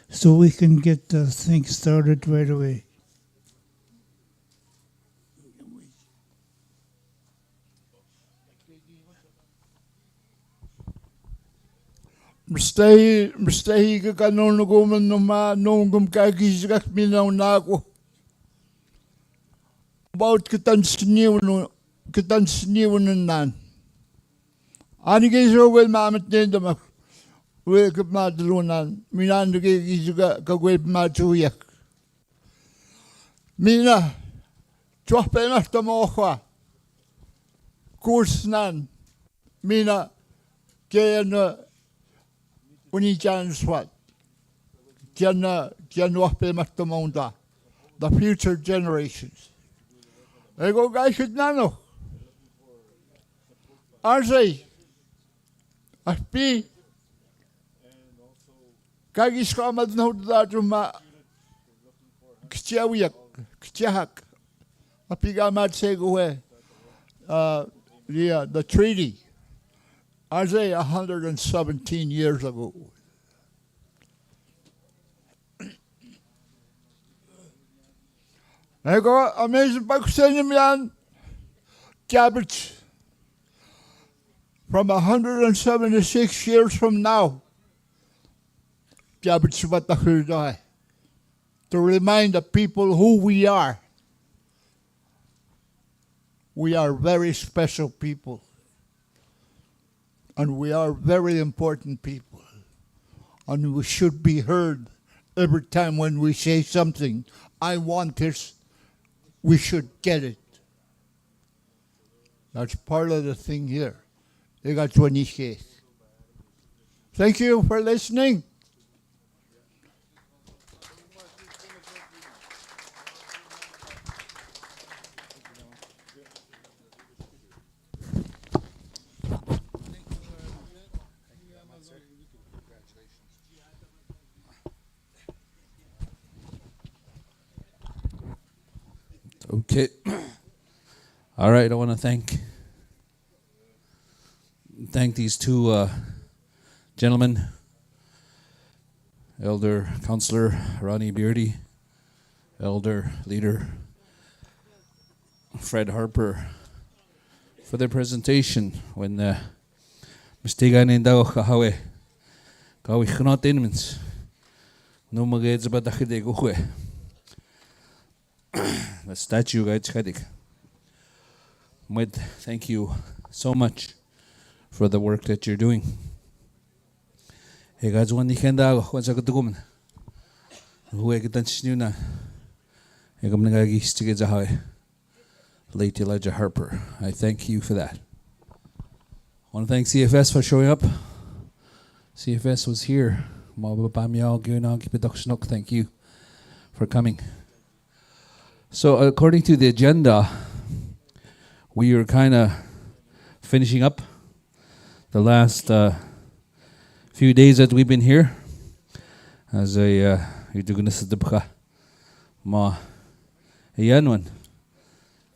So we can get the thing started right away. Mistake ka kanon guman no ma nongum kagizak minaw na ako. About kitan siniw nan. Ani gizo wel mamet nenda mak. Wel kap madlunan. Minan gizo ka wel machuyak. Mina chwa penas tamokhwa. Kurs nan. Mina kaya Uni jan swat. Jan wahpe matamaunda. The future generations. Ego guys should nano. Arsay. Aspi. Kagis kamad no daduma. Kchawiyak. Kchahak. Apigamad seguwe. The treaty. Isaiah 117 years ago. I got amazing Pakistani cabbage from 176 years from now. Cabbage to remind the people who we are. We are very special people. And we are very important people. And we should be heard every time when we say something. I want this. We should get it. That's part of the thing here. Thank you for listening. Okay. All right. I want to thank these two gentlemen, Elder Counselor Ronnie Beardy, Elder Leader Fred Harper, for their presentation. When mistigan daw kahawe kawi khnot inmens no magets ba dakhide go kwe. The statue guys Hadik. Thank you so much for the work that you're doing. Hey guys, one nikenda what's a good woman. Who I get new na. Hey come nagagi stige zahawe. Late Elijah Harper. I thank you for that. I want to thank CFS for showing up. CFS was here. Thank you for coming. So according to the agenda, we are kind of finishing up the last few days that we've been here. As a ma one.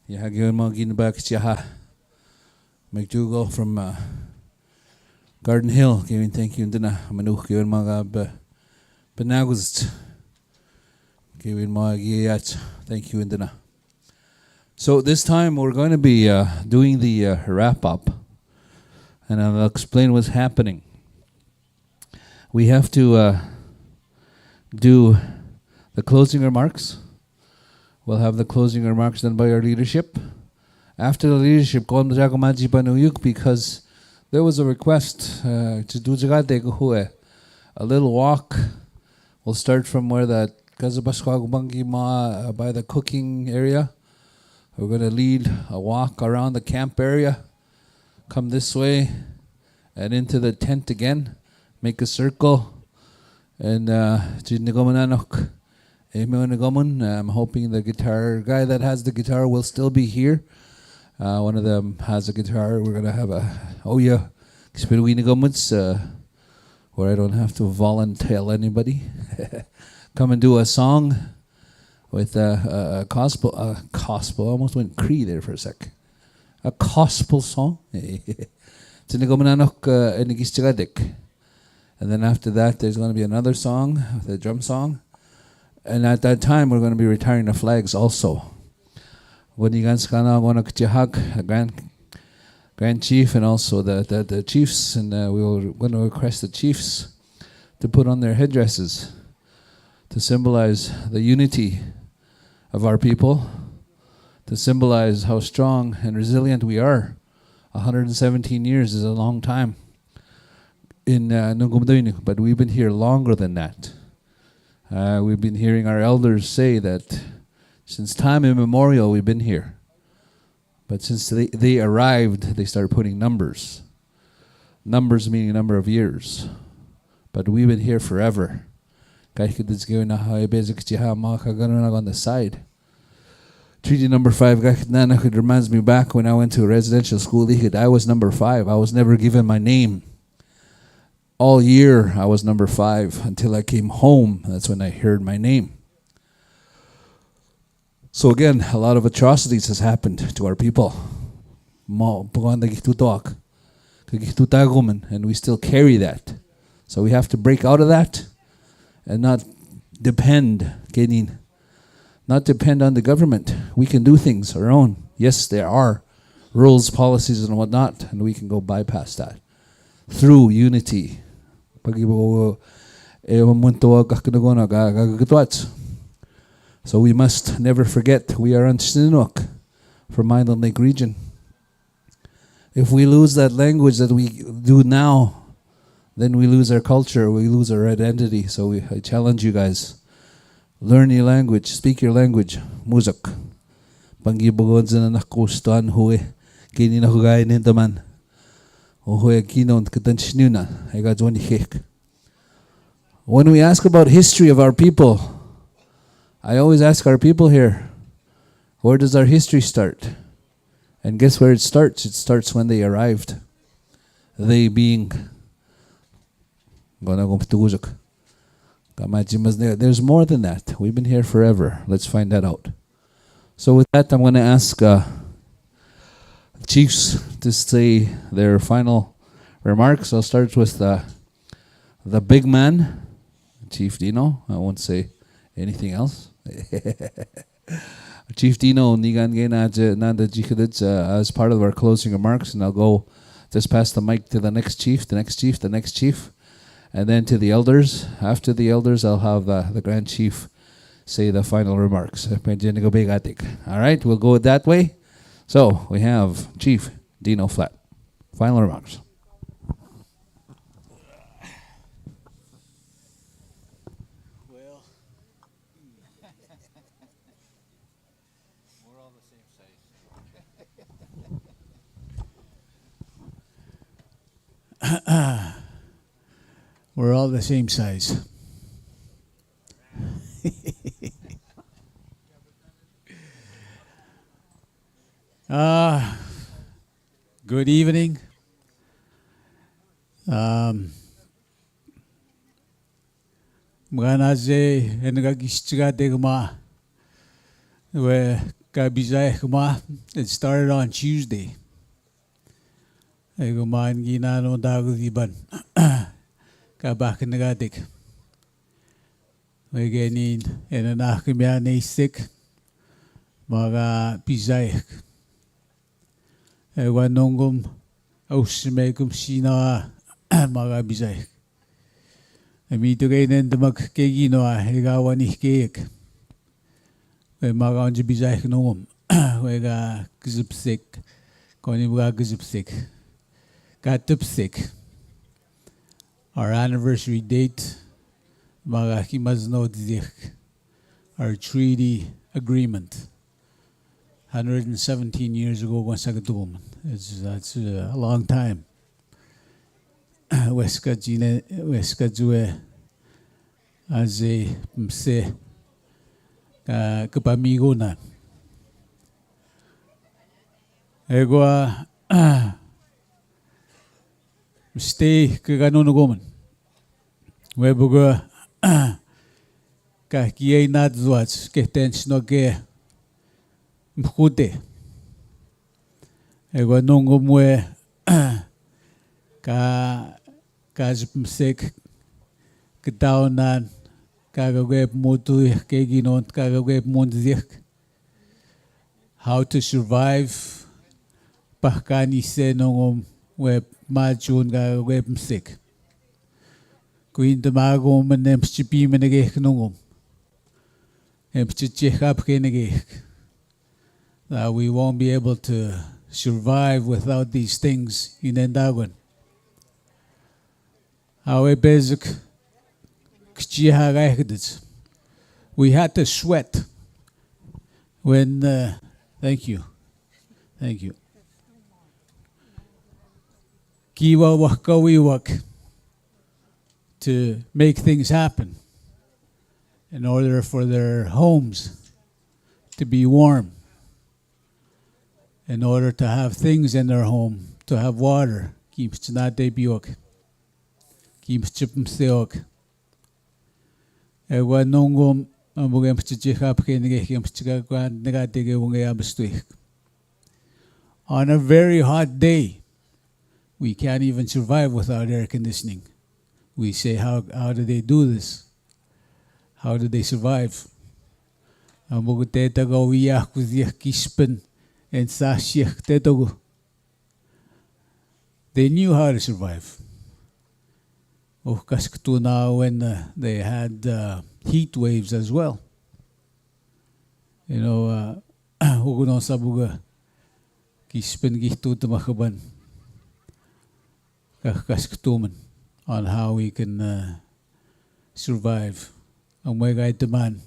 Yahagion ma ginbak siya McDougall from Garden Hill giving thank you ndina manuch gion mga benagust giving mga giyat thank you ndina. So this time we're going to be doing the wrap up, and I'll explain what's happening. We have to do the closing remarks. We'll have the closing remarks done by our leadership. After the leadership, because there was a request to do a little walk. We'll start from where that by the cooking area. We're going to lead a walk around the camp area, come this way, and into the tent again, make a circle, and I'm hoping the guitar guy that has the guitar will still be here. One of them has a guitar. We're going to have where I don't have to volunteer anybody. Come and do a song with a gospel. Almost went Cree there for a sec. a gospel song. And then after that, there's going to be another song, the drum song. And at that time, we're going to be retiring the flags also. When you guys going to Grand Chief and also the chiefs, and we were going to request the chiefs to put on their headdresses to symbolize the unity of our people, to symbolize how strong and resilient we are. 117 years is a long time in Nungumduinu, but we've been here longer than that. We've been hearing our elders say that since time immemorial we've been here. But since they arrived, they started putting numbers. Numbers meaning number of years. But we've been here forever. On the side. Treaty number 5 reminds me back when I went to a residential school. I was number 5. I was never given my name. All year I was number 5 until I came home. That's when I heard my name. So again, a lot of atrocities has happened to our people. And we still carry that. So we have to break out of that and not depend on the government. We can do things our own. Yes, there are rules, policies, and whatnot, and we can go bypass that through unity. So we must never forget we are Anisininew from Island Lake region. If we lose that language that we do now, then we lose our culture, we lose our identity. So I challenge you guys, learn your language, speak your language, Muzak. Pangibugon sa nakustan huwe, kini na hugay nintaman. When we ask about history of our people, I always ask our people here, where does our history start? And guess where it starts? It starts when they arrived. They being there's more than that. We've been here forever. Let's find that out. So with that, I'm going to ask chiefs to say their final remarks. I'll start with the big man, Chief Dino. I won't say anything else. Chief Dino, as part of our closing remarks, and I'll go just pass the mic to the next chief, and then to the elders. After the elders, I'll have the Grand Chief say the final remarks. All right, we'll go that way. So we have Chief Dino Flat. Final remarks. Well, we're all the same size. We're all the same size. Good evening. Mganaze engagistiga degma. It started on Tuesday. Eguma ginano dagudiban. Kabak negadik. We genin enanakimya neisik. Maga bizaik. Wanongum ausmegum sina maga bizaik. Amitugain the Makegino, Hegawani cake. We maganji bizaik noum. We got gzipsik. Konibuga gzipsik. Got tupsik. Our anniversary date, our treaty agreement, 117 years ago. That's a long time. Weskajue as a mse kapamigo na. Egwa stay kagano goman. Webuga kakiay nadzwats ketens no ke mkute. Ego nungo mwe ka zipmsek ketaunan kagaweb mutu keginon kagaweb mundik. How to survive pahkani se nungom web majun kagaweb msek. Kuin tamago manem chipi menegek nungom. That we won't be able to survive without these things in Endagon. We had to sweat when, thank you. Kiwa wakawiwak to make things happen in order for their homes to be warm, in order to have things in their home, to have water. Keeps not de biok. Keeps chipum seok. Ewa nongom ambugem chichihap kenegem chichagwan negatege wunge abstuik. On a very hot day, we can't even survive without air conditioning. We say, how do they do this? How do they survive? They knew how to survive. When they had heat waves as well. You know, on how we can survive. And we got the man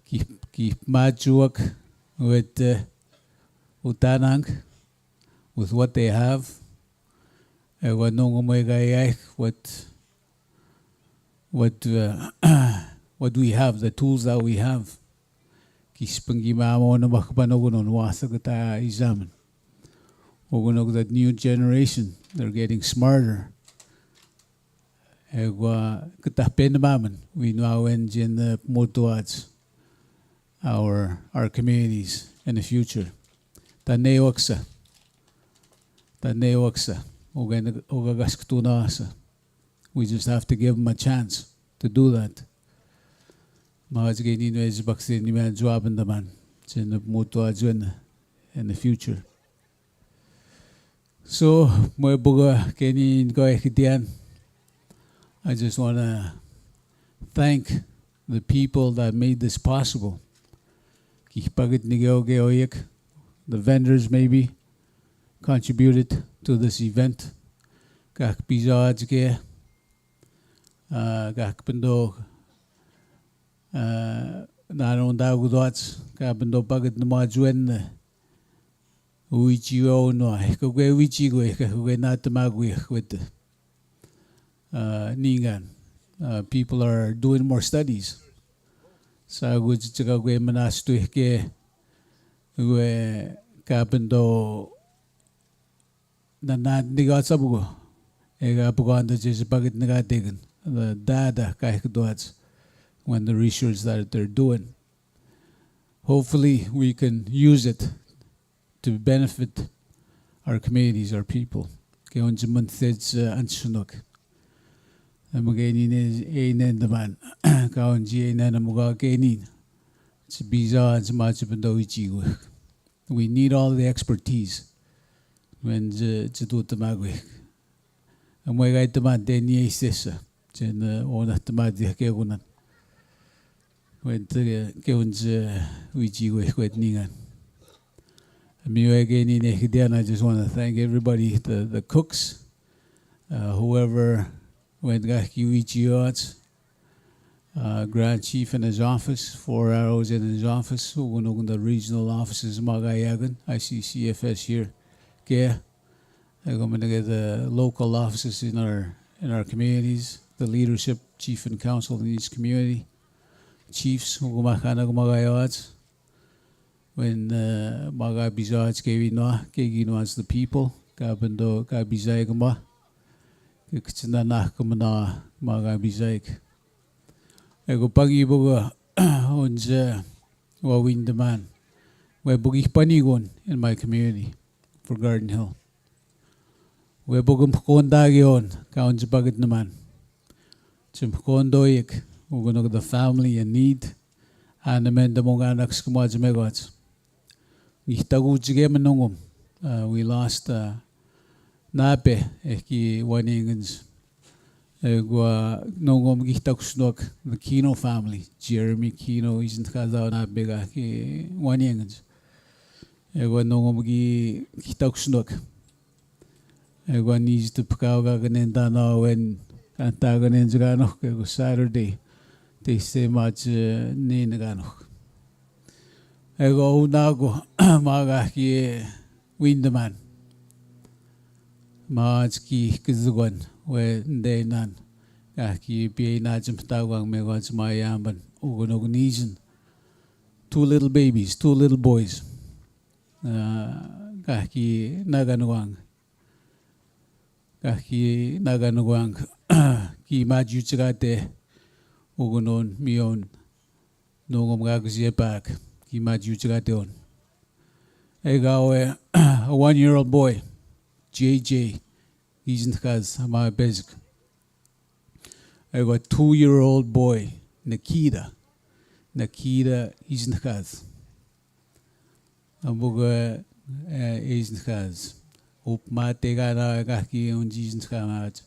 keep majuak with utanang, with what they have. What we have, the tools that we have. That new generation, they're getting smarter. We now engine more towards our communities in the future. We just have to give them a chance to do that. In the future. So, I just want to thank the people that made this possible. The vendors maybe contributed to this event. People are doing more studies. The data when the research that they're doing. Hopefully we can use it to benefit our communities, our people. We need all the expertise when and we got the man Deni Sessa, or not the Madiakegunan. When the Gowns Wiji with Ningan. I just want to thank everybody, the cooks, whoever went got Uichi Arts, Grand Chief in his office, 4 hours in his office, who went on the regional offices, Magayagan, ICCFS here, Care. I'm going to get the local offices in our communities, the leadership, chief and council in each community, chiefs who Magayards. When Maga Bizards gave the people, Gabendo Gabizagama, Kitsananakamana, Maga Bizaik. Ego Pagiboga on Wawin the man, where Boogie Panigon in my community. for Garden Hill. We bugum kondagion kaun bagit naman. Chim kondoik ugunog the family in need. Anamenda mong anak skumaj megots. Nihtaguchige manungum. We lost nape eki waningens. Gua nungum gihtakusnok the Kino family. Jeremy Kino isn't kazaw nape ga ki waningens. Gua nungum gihtakusnok. Gua needs to pakaw ganenda na when kantagan enjagano go Saturday. They say much ni nagano. Ego unago maga ki windaman. Maach ki kizugan we ndenan. Ki pi na jumtawang megons mayamban ugunogunizan. 2 little babies, 2 little boys. Ki naganwang. Ki naganwang ki majuchagate. Ugunon mion nongom gagzie back ki majuchagateon. Egawe a 1-year-old boy, JJ, he's in kaz my basic. I got 2-year-old boy, Nikita, he's in kaz. Ambuga is in kaz. Up matega na gaki on Jesus kamat,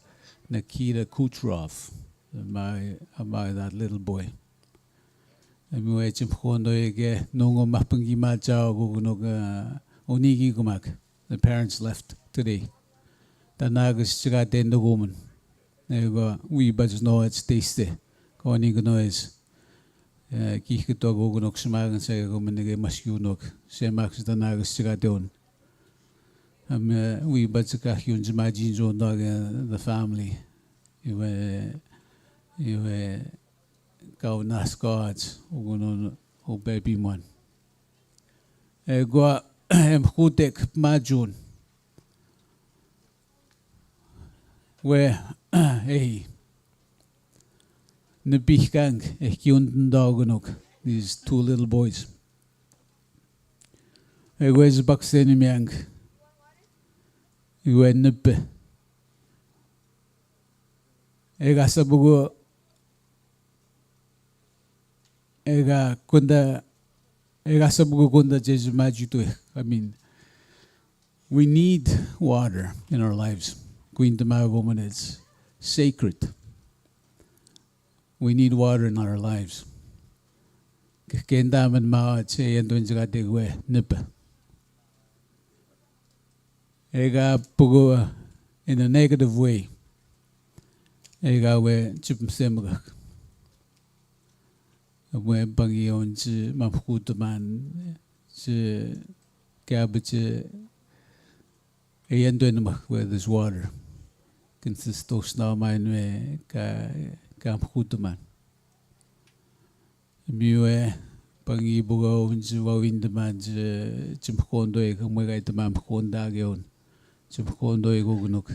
Nikita Kucherov. By that little boy. I'm waiting for no mapping maja onigi gumak. The parents left today. The nagas got in the woman. We but know it's tasty. Going noise. Kik dog ogunok smag and say gomenige maskunok. Say max the nagas got on. We but kahuns imagine on dog the family. You go nas gods o baby man. Go hutek majun. Where hey Nebihgang kyunden dogunok, these 2 little boys. Where's Baksenimiang? You went nippe. Egasabugo ega sabugo kunda jesu majutu. I mean, we need water in our lives. Woman, it's sacred. We need water in our lives. Kendaman ma che andun jagate we nipa. Ega pugo in a negative way. Ega we chipm semagak. We bangi on chi mapkutuman chi cabbage ayandun where there's water. Consist of snow mine we kapkutuman. Miwe bangi bugo unji wawindaman chimkondo e kumwega itamam konda geon. Chimkondo e gugunuk.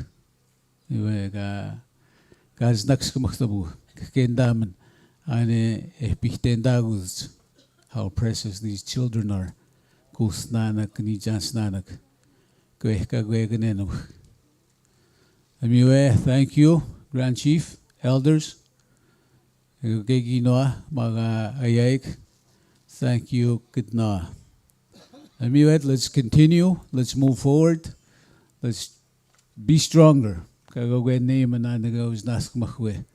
Miwe Guys, next kumachtabu kendaman ane epictendagus how precious these children are. Kusnanak ni jansnanak. Kweka gweganenum. Amiwe, thank you, Grand Chief, elders. Geginoa, maga ayaik. Thank you, Kitna. Amiwe, let's continue. Let's move forward. Let's be stronger. Kagwe name and anaga was nask mahwe.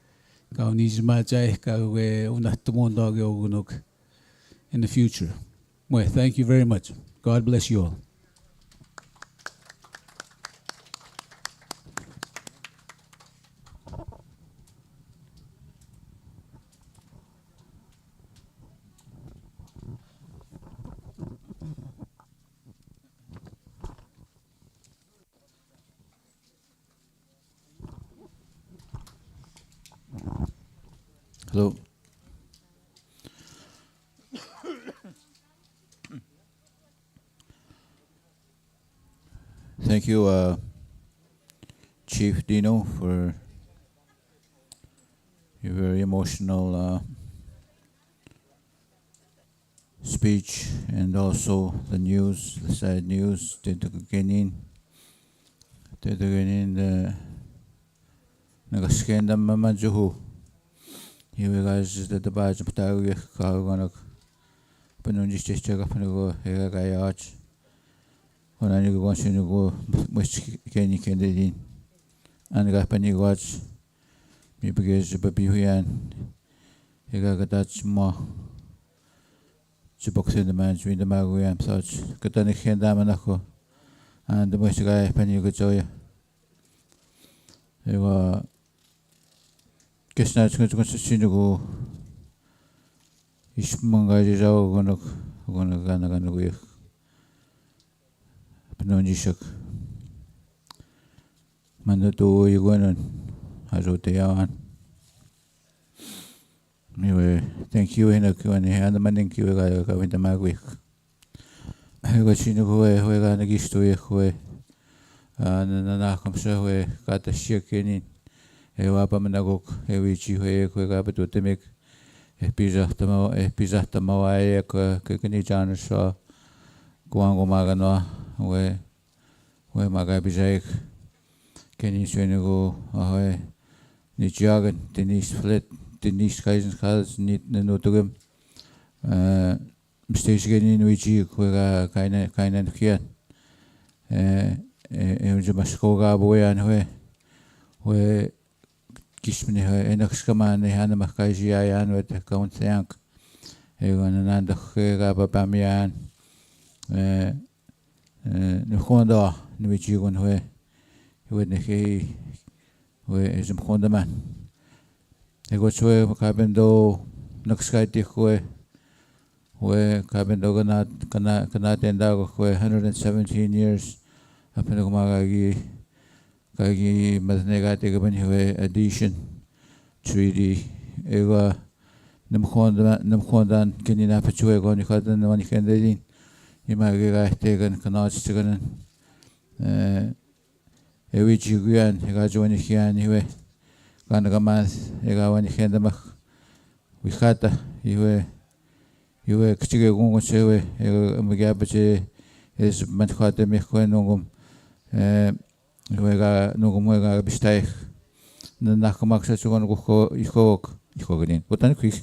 Kauniz majai, kagwe unatumondog ogunok in the future. Well, thank you very much. God bless you all. Hello. Thank you, Chief Dino, for your very emotional speech. speech and also the news, the sad news. Titukukenin the nagaskenda mamajuhu. Here guys the badge of Tawi Kagonak Panunji Chester Panago Hegayach. When I go to go, which can you can in and got penny watch. Me begins to be here. He got that more. She box in the man between the Maguiam such. Katani Hendamanako and the most guy penny good joy. They were Kisnach going to Sinago. Ishmanga is all gonna go. Panonjishak Mandato Yuguanan Azoteawan. Anyway, thank you in a Kuani and the Manding Kuga with the Magwik. I got Chinogue, who got a gish to Eque, and the Nakamsa, got the shaking in Ewapamanagok, Ewichi, Equega, but to make a pizza to Mawai, Kukani Janasha, Guango Maganoa. Where Magabizak, Kenny Swinigo, Ahoy, Nijagan, Denise Flit, Denise Kaisen Kals, Nit Notugum, Stage getting in which you kind of here. Jamaskoga boy and where Kishmini, Enoxkaman, Hanamakaji, and with the Count Yank, Egon and Hegabamian. Nukonda, which you went where you would he where is Mkonda man. I got to a cabin do Noxkai where cabin cannot end out where 117 years up in the Magagi Kagi Maznegati addition treaty. Eva Namkondan Keninapachu on the cotton one can day. You might get taken, cannot stick which you can, you got when you can anyway. Ganagamas, you got when you can the Mach. We had you were Chicago, say, Magabache is Manhata Mekonogum, you got Nogomoga Bistay, the Nakamax, you want to go, you what an quick.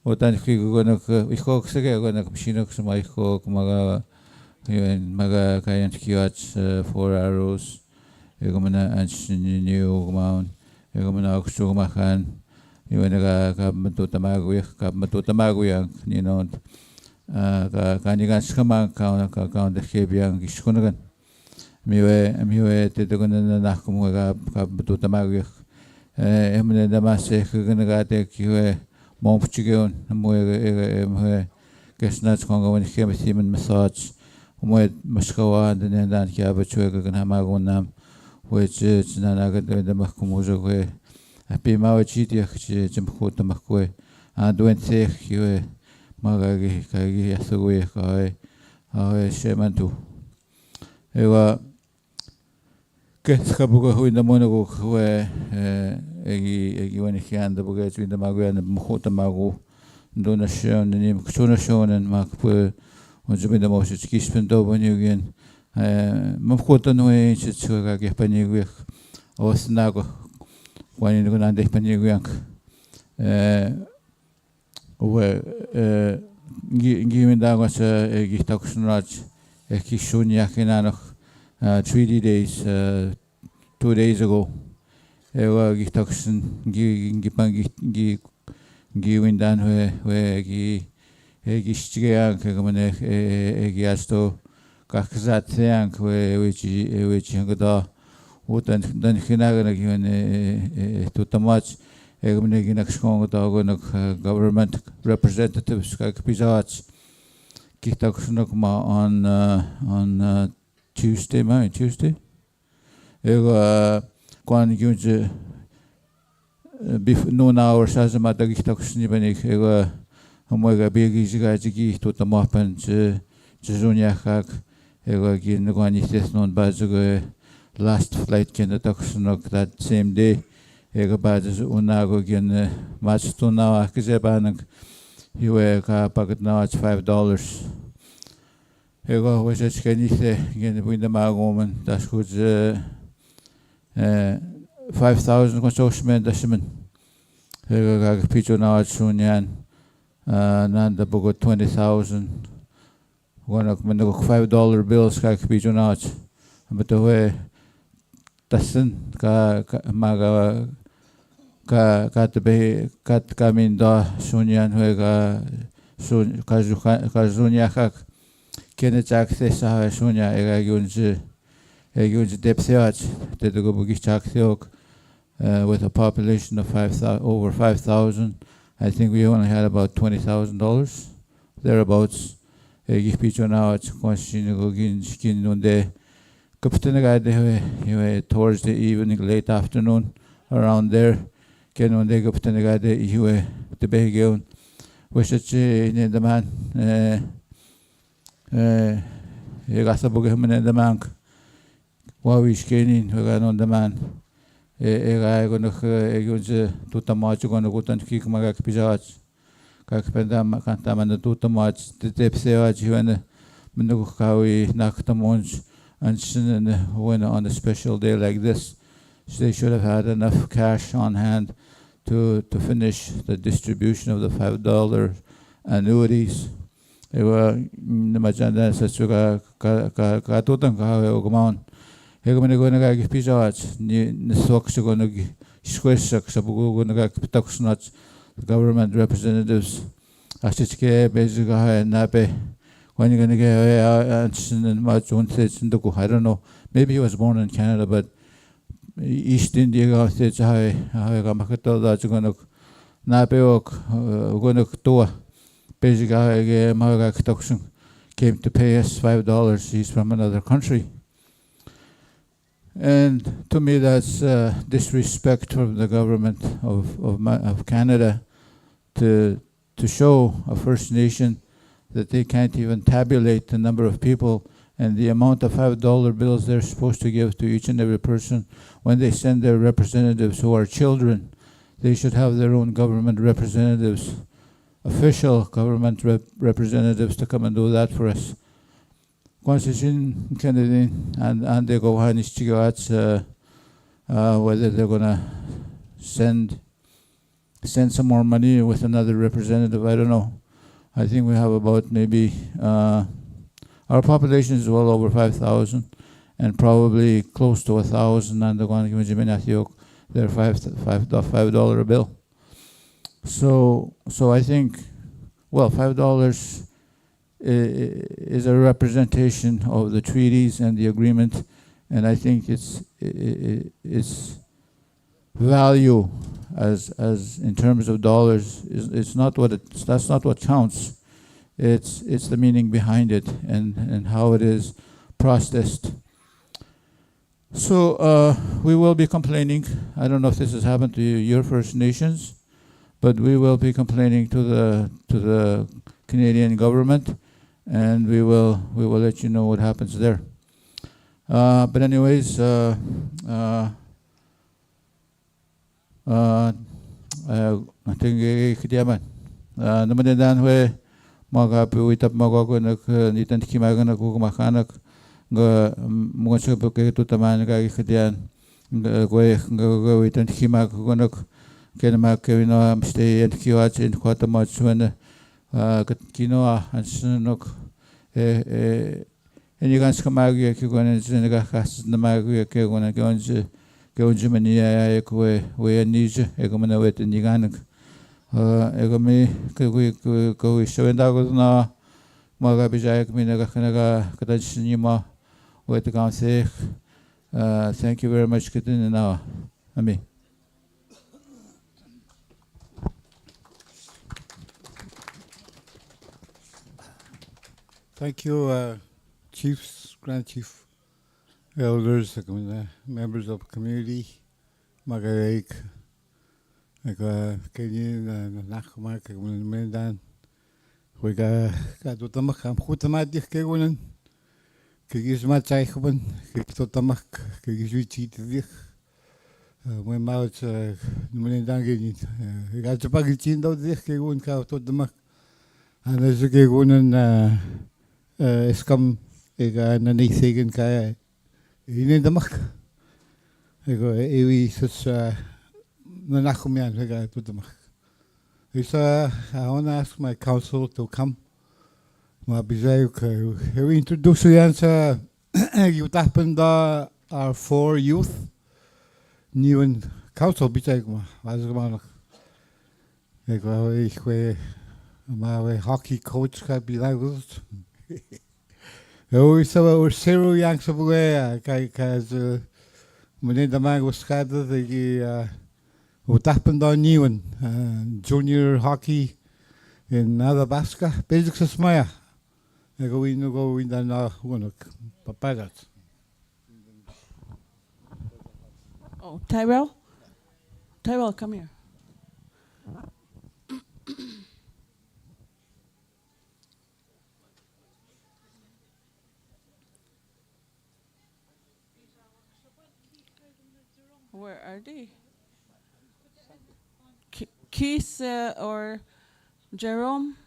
What I think we're going to we cook again, going to Shinox, my cook, Maga, Maga, Kayan Kiats, 4 arrows, Egomana Anisininew, Mount, Egomana Oxumahan, you and a Kabmatutamaguyak, you know, Kanigan Skaman count the Kabian Gishkunagan. Miwe, Titagun Nakumaga, Kabmatutamaguyak, Emily Damase, Kuganagate, you. Momchigon, Moe, Gesnats Congo when he came with him in massage, Moed Moscow, and then Kiabachuga and Hamagonam, which is Nanaga the Makumuzo way. A Pimao Chitia, Jimkota Makwe, and when say you Magagi, Kagi, Yasaway, Shemantu. Ewa Kabuga in the Monago, where when he had the Bugats with the Magu and the Mohota Magu, Dona Shon, the name Sona Shon and Mark Pur, was the most Kispin Doban again. Mokota no age, it's a Paniguik, or Snago, when in the Gunande Paniguiak. Giving Dagos a Gitaxon Raj, a Kishuniak in Anok, 3 days, 2 days ago. Ewa Gitaxon giving down where Gistiak, Giasto, Kakazat, which Hangada, what and then Hinagan given to Tamach, Egminax government representatives, Kakpizats, Gitaxonokma on Tuesday. Ewa Quan gives noon hours as a matter of Gitaxonibanik, Ewa Homoga Bigis Gajiki to the Mopan, Juniak, Ewa Gin the Guanis non Bazago, last flight can the Toxonok that same day, Ega Bazas Unago Gin, Match to now Akizabanak, hiwe ka pagat na it's $5. Ego was it kenite again with the magoman that's good 5,000 consosmen dasman. Ego ka picho na at sunyan nanda bugo 20,000. One $5 bills ka picho na at but the way tasin ka maga ka tabe kat kamin da sunyan huega sun ka zunya ka kene chakse sa sunya ega yunji depthach the go bugi chakseok with a population of over 5,000. I think we only had about $20,000 thereabouts. Egi picho now at conshin go gin skin nunde towards the evening, late afternoon, around there. Ken one day Guptanagade, you the Begion, wish it in the man, Gasabugaman and the monk. While we scanning, we got on the man. I gonna use Tutamachu gonna go and kick Magak Pizach, Kakpendam, Kantam and the Tutamach, the Tepseach, you and Menukawi, Naktamonch. And when on a special day like this, they should have had enough cash on hand to finish the distribution of the $5 annuities. They were the Majanda Satsuga Katutan Okimawin. Hegamani going to give Pizach, Nisox going to squish Sabugo going to Pitaxnuts, the government representatives, Ashitke, Bezuga, and Nape. When you're going to get and much one states in the I don't know. Maybe he was born in Canada, but East India states I got that's going to Napeok, going to Toa. Basically, came to pay us $5. He's from another country. And to me, that's disrespect from the government of Canada to show a First Nation that they can't even tabulate the number of people and the amount of $5 bills they're supposed to give to each and every person when they send their representatives who are children. They should have their own government representatives, official government representatives to come and do that for us. Constitution Kennedy and they go whether they're gonna send some more money with another representative, I don't know. I think we have about maybe, our population is well over 5,000 and probably close to 1,000 and they're going to give their $5 bill. So I think, well, $5 is a representation of the treaties and the agreement, and I think its value as in terms of dollars it's not what that's not what counts. It's the meaning behind it and how it is processed. So we will be complaining. I don't know if this has happened to your First Nations, but we will be complaining to the Canadian government, and we will let you know what happens there. But anyways, I think kidiaman. Naman dan we mga piwitap magago nitan kimagan ako kumakanak ga mga sabi ko tutaman ga kidian ga witan kimag ko kaya makawino stay and kiwatch in kwata matsuan kinoa and sunok any guns kamagi kiguan sinagakas na magi kiguan kionje Mania we nije egomana wet niganak egomi ko shwendago na maga bijak minaga kanaga kadashnima wet gamse. Thank you very much kitin now. Ami. Thank you, Chiefs, Grand Chief. Elders, members of the community, Magaik, Kenyan, Nakmak, Mendan, we got Utamak, Hutamadik Kegunan, Kigis Matchaikman, Kiktotamak, Kigiswitch, when Mouth Mendan, got the Pagichin, though, this Kegun cow to the Mak, Ana zuge gunan iskam ega nanisigan kaya inin damak. Ego ewi sus nanakumian ega to damak. I want to ask my council to come. Ma bizay we introduce you answer you tappen da our 4 youth new and council bizay ma was ma ik my hockey coach can be like this. We saw our 0 youngs of way cause when the man was scattered the we tappen da new and junior hockey in Athabasca basics is maya. I go in the na papagat. Oh, Tyrell, come here. Where are they? Keith or Jerome?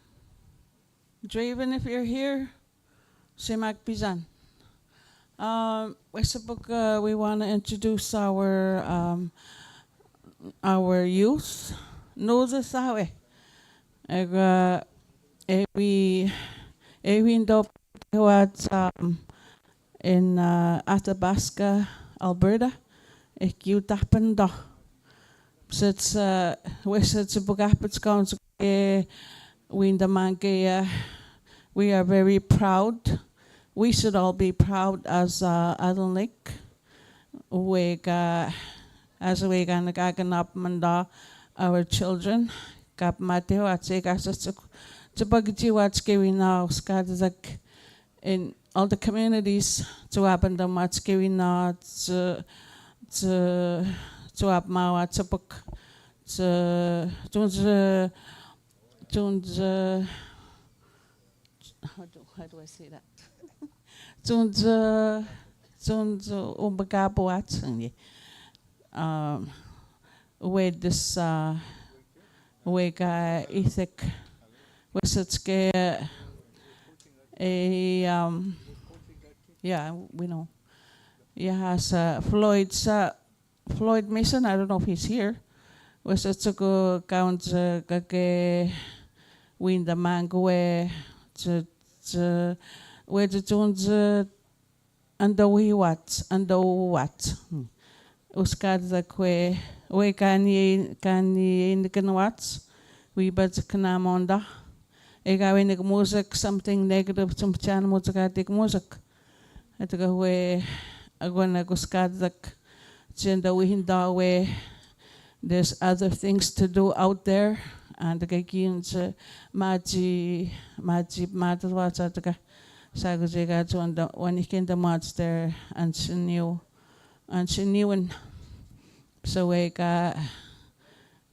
Draven, if you're here, Semak Pizan. We want to introduce our youth. Noza sawe. We in Athabasca, Alberta. Ik you tappen da. Sits we sits a book up it's gone we are very proud. We should all be proud as Adon Lake. As we can gagan up manda our children. Kap Mateo at Segas to buggy what's giving now Skadzak in all the communities to happen the much giving now to up Mawa to book to how do I say that? With this wega ethic was it yeah, we know. Has Floyd Mason, I don't know if he's here. Was it to go count win the mango where the Jones and the wee what and the what. Uskad the que we can ye in the canwats. We but kanamonda. Egawin music, something negative, some channel music. At the way I'm gonna go skadak gender we hinda way there's other things to do out there and the gagins maji matwas at the sagajega to when he came the mats there and she knew and so we got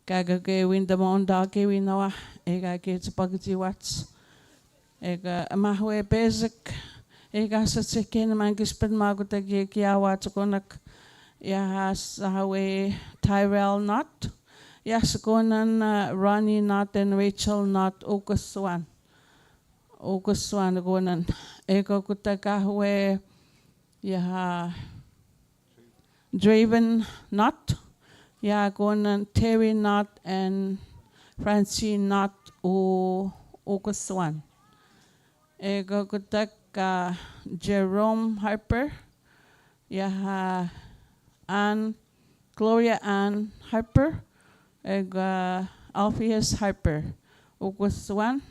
gagage win the monda ke we know ega gets pagati wats ega mahwe basic ega sa chicken mangisped maguta ki awat konak yahas hawe Tyrell not yes gonan Ronnie not and Rachel not August one gonan ego kutaka hawe yaha Draven not ya gonan Terry not and Francine not August one ego kutaka Jerome Harper yaha Gloria Ann Harper, Alpheus Harper, August 1,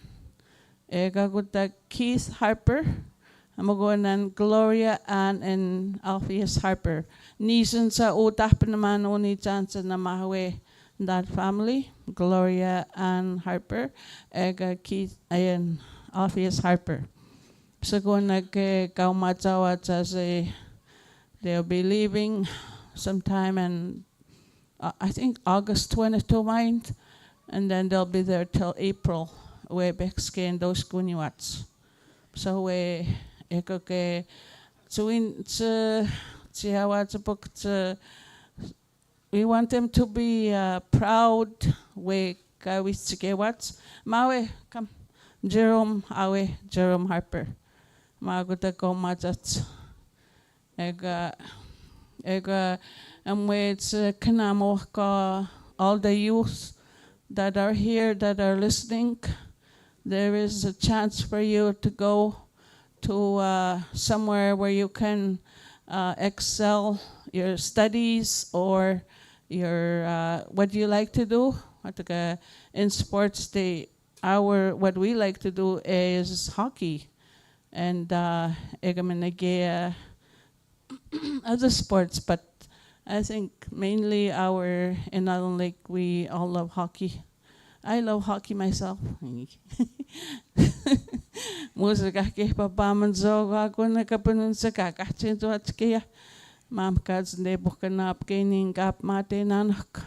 Keith Harper, I'm Gloria Ann and Alpheus Harper. Nisan sa utap naman oni chance na mahawe that family, Gloria Ann Harper, Keith and Alpheus Harper. So kaumatawat as they'll be leaving sometime in I think August 22 mind, and then they'll be there till April. We bekskin those kuniwats. So we ekoke we want them to be proud. We kawitsike wats. Mawe come Jerome Awe, Jerome Harper. Maguta ko matat. Ega amwits kanamo ka all the youth that are here, that are listening. There is a chance for you to go to somewhere where you can excel your studies or your what do you like to do? In sports, what we like to do is hockey, and other sports, but I think mainly in Island Lake we all love hockey. I love hockey myself. Música que papaman zoga kuna kapunun sa kakachin to at kaya mam kads ne bukanap gaining gap mate nanak.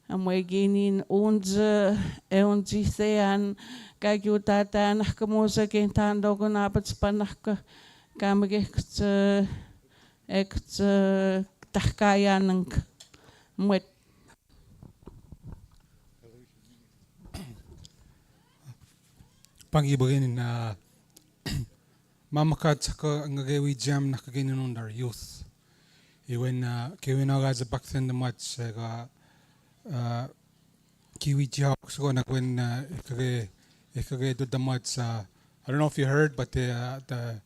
Amwe ginin unze thean kagyutatan kamusa kintan dogunapat spanaka kamage tahkaya ng mwet. Pangibagin na mamakat sa ngagawi jam na kagainin on our youth. Iwen kiwin aga sa bakten na match ga kiwi jihok so na when ikagay do the match. I don't know if you heard, but the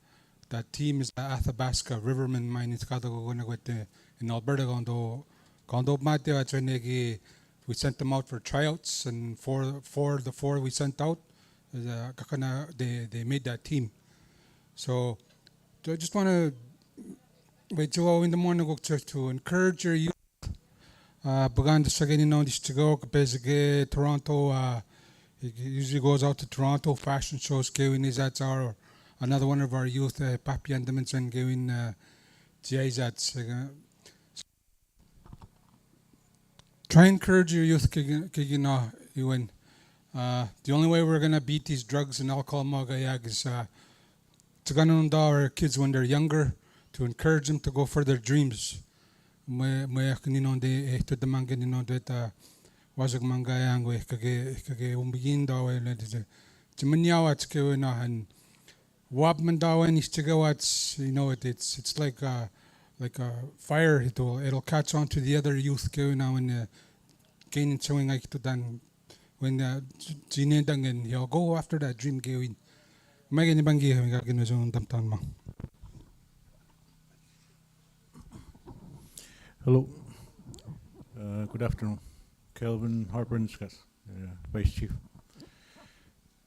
team is Athabasca Riverman mine is kada go na in Alberta kondo mate at we sent them out for tryouts, and the four we sent out they made that team. So I just want to wait till in the morning to encourage your youth. Bagan sa ganyan to go kapag Toronto. He usually goes out to Toronto fashion shows. Gawin is that's our another one of our youth. Papi and Dimension gawin that's try and encourage your youth. Ewan. The only way we're gonna beat these drugs and alcohol magayag is to ganun our kids when they're younger, to encourage them to go for their dreams. May kanino de to the manga nino that wasag mangayang we kage umbigin daw le de timanyawa tske na and wab man daw and istigawats it's like a fire. It'll catch on to the other youth go now and gain showing like to dan when ginendang and he'll go after that dream gawin. May ganibang gawin gagawin so tamtan mo. Hello. Good afternoon. Kelvin Harper and Scott, Vice Chief.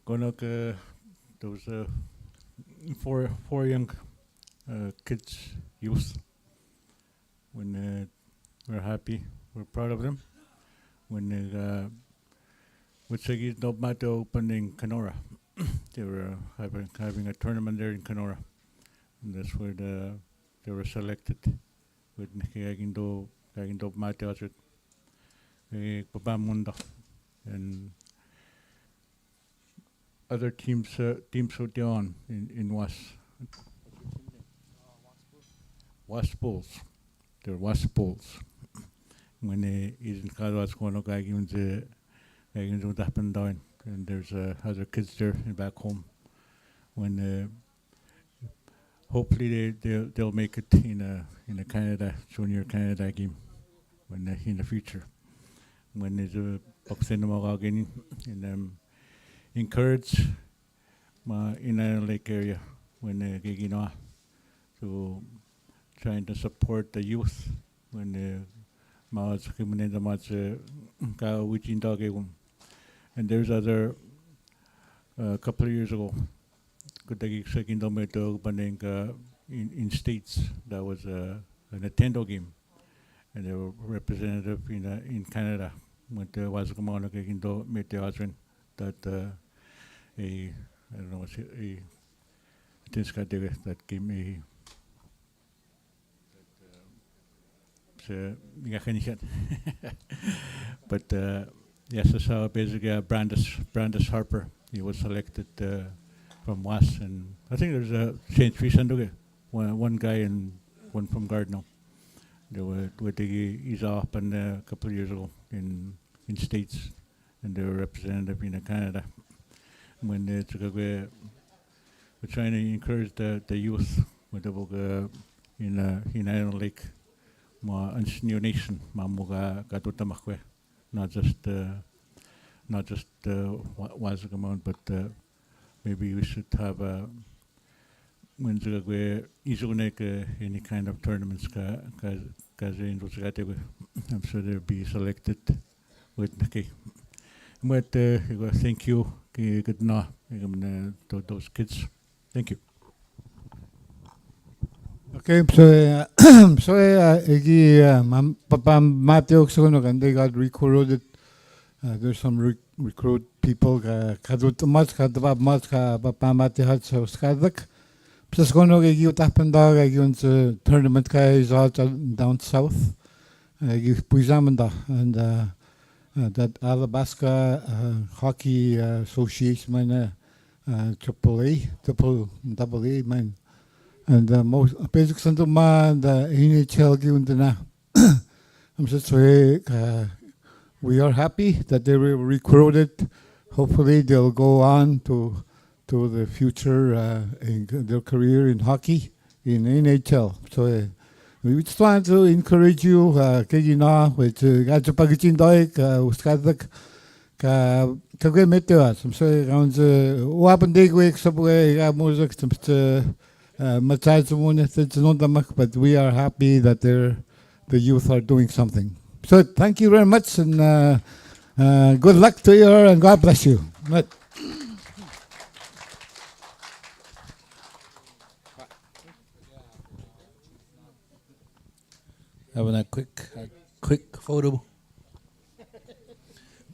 There was four young kids, youth. When we're happy, we're proud of them. When Witsegi Dobmato opened in Kenora, they were having a tournament there in Kenora, and that's where they were selected. With Kagindo Mate Babamunda and other teams who on in Wasp Bulls. They're Wasp Bulls. When they in Kawas Kono Gagins up and down, and there's other kids there back home. When hopefully they'll make it in a Canada junior Canada game when in the future. When there's a boxing again and encourage in Island Lake area when gigino to trying to support the youth when mas kimunenda mas ka wichin dogegum. And there's other a couple of years ago in States, that was a Nintendo game, and they were representative in Canada. Went to Wasakamana Gindo Meteoadrin that I don't know what's a that gave me but yes, I saw basically Brandis Harper. He was selected from WAS, and I think there's a change recently. One guy and one from Gardner. They were with the up and a couple of years ago in States, and they were representative in Canada. when we're trying to encourage the youth with the book in Iron Lake, ma Anisininew Nation, ma muga gatutamachwe, not just Wazagamount, but maybe we should have when we any kind of tournaments, I'm sure they'll be selected with the. But thank you, good na, to those kids. Thank you. Okay, so Papa Mateo and they got recruited. There's some recruit people. Kadut mas kadabab mas Papa Mateo had so skadak. Plus gono you tapanda you tournament guys out down south. You puizamanda and that Alabaska Hockey Association man double A man. And most basic center man the NHL given na. I'm just saying we are happy that they were recruited. Hopefully they'll go on to the future in their career in hockey in NHL. So we just want to encourage you, Kegina, with Gajapagichin Doik, Uskadak, Kagwe Meteas. I'm sorry, around the Wapan Digwik, Subway, Music, but we are happy that the youth are doing something. So thank you very much and good luck to you and God bless you. Having a quick photo.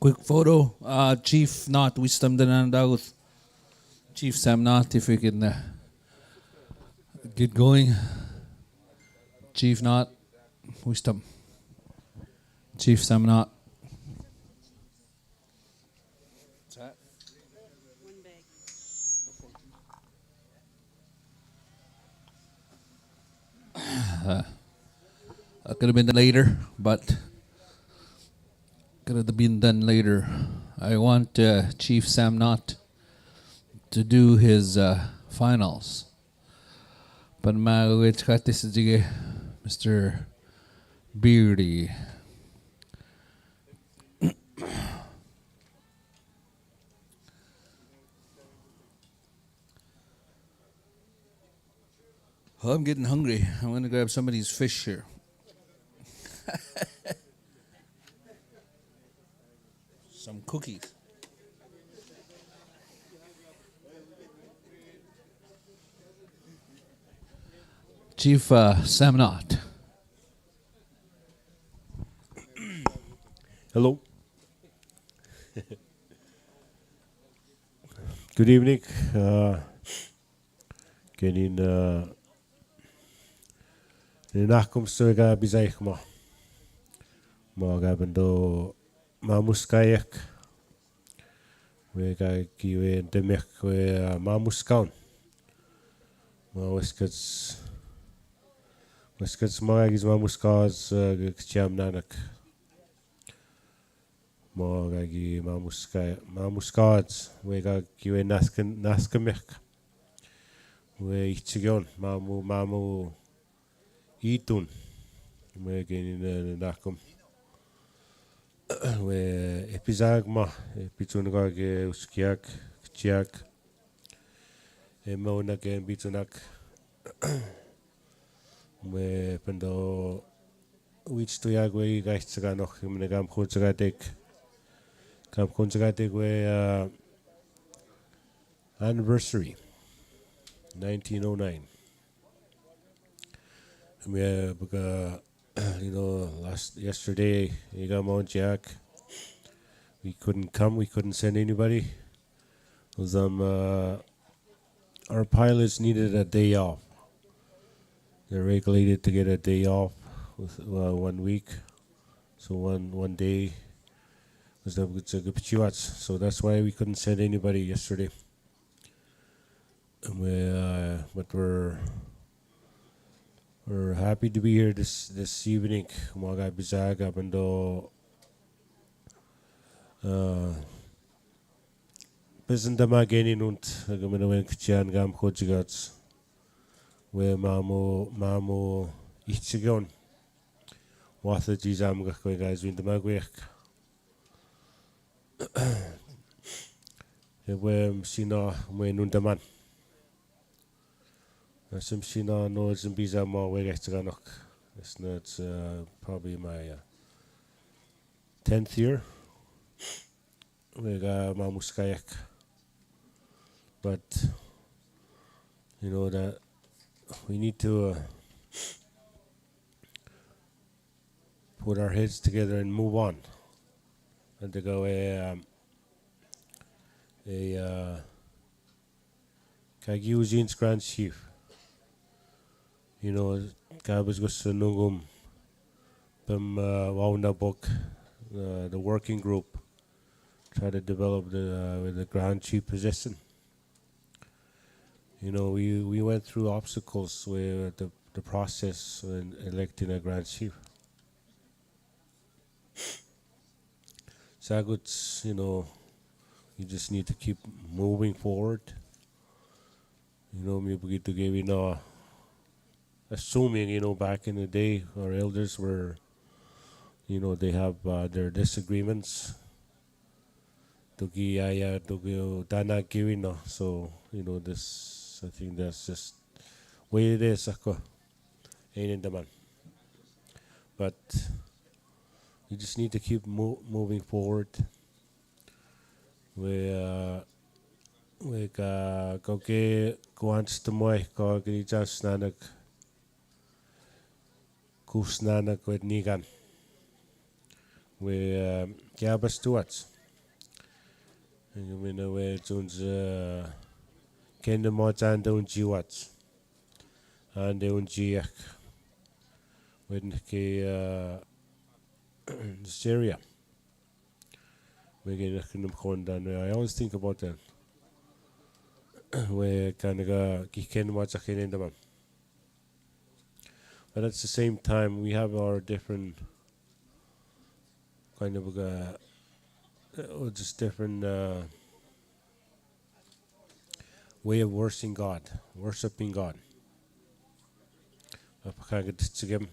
Quick photo. Chief Knott, wisdom dinandagot. Chief Sam Knott, if we can get going. Chief Knott, wisdom. Chief Sam Knott. Could have been later, but could have been done later. I want Chief Sam Knott to do his finals. But Mr. Beardy. Oh, I'm getting hungry. I'm going to grab somebody's fish here. Some cookies. Chief Sam Knott. Hello. Good evening. Genin nachkomstuga bizaikma. Maga bendo mamuskayak. We ga kiwe demek we mamuskaun. Ma weskats magis mamuskas gcham nanak. Ma gagi mamuskats we ga kiwe naskamek. We ichigon mamu itun. We genin nakom. We epizagma epitunaga ge uskiak kchiak emona ge bitunak we pendo which to yagwe gaichtsaga noch im negam khutsagadek kam khutsagadek we anniversary 1909 we buga yesterday, Mount Jack. We couldn't come. We couldn't send anybody. Our pilots needed a day off. They're regulated to get a day off with 1 week. So one day was the Gupchiwats. So that's why we couldn't send anybody yesterday. And but we're happy to be here this evening. Mga bisag abando Bisendama genin und gemena kchian gam khojigats we mamo ichigon watha jizam ga ko guys win dama gwek we sina we nundaman sim sina no zimbiza mo we gachganok it's probably my 10th year we ga mamuskayak. But you know that we need to put our heads together and move on, and to go Kagiuzin's Grand Chief. You know, Kabas Gusanungum, Wauna book, the working group, try to develop the Grand Chief position. You know, we went through obstacles with the process in electing a Grand Chief. Saguts, you know, you just need to keep moving forward. You know, maybe to give assuming, you know, back in the day, our elders were, you know, they have their disagreements. So, you know, this. I think that's just way it is. Ain't in the man. But you just need to keep moving forward. We go wants to moy go just nanak kusnanak with nigan. We gabas to us. And you know where it's Kende Motan don't jiwats and they don't jiak when Syria. We're getting them. I always think about that. Where kind of Kende Motsakin in the man. But at the same time, we have our different kind of just different. Way of worshiping God. Apakagam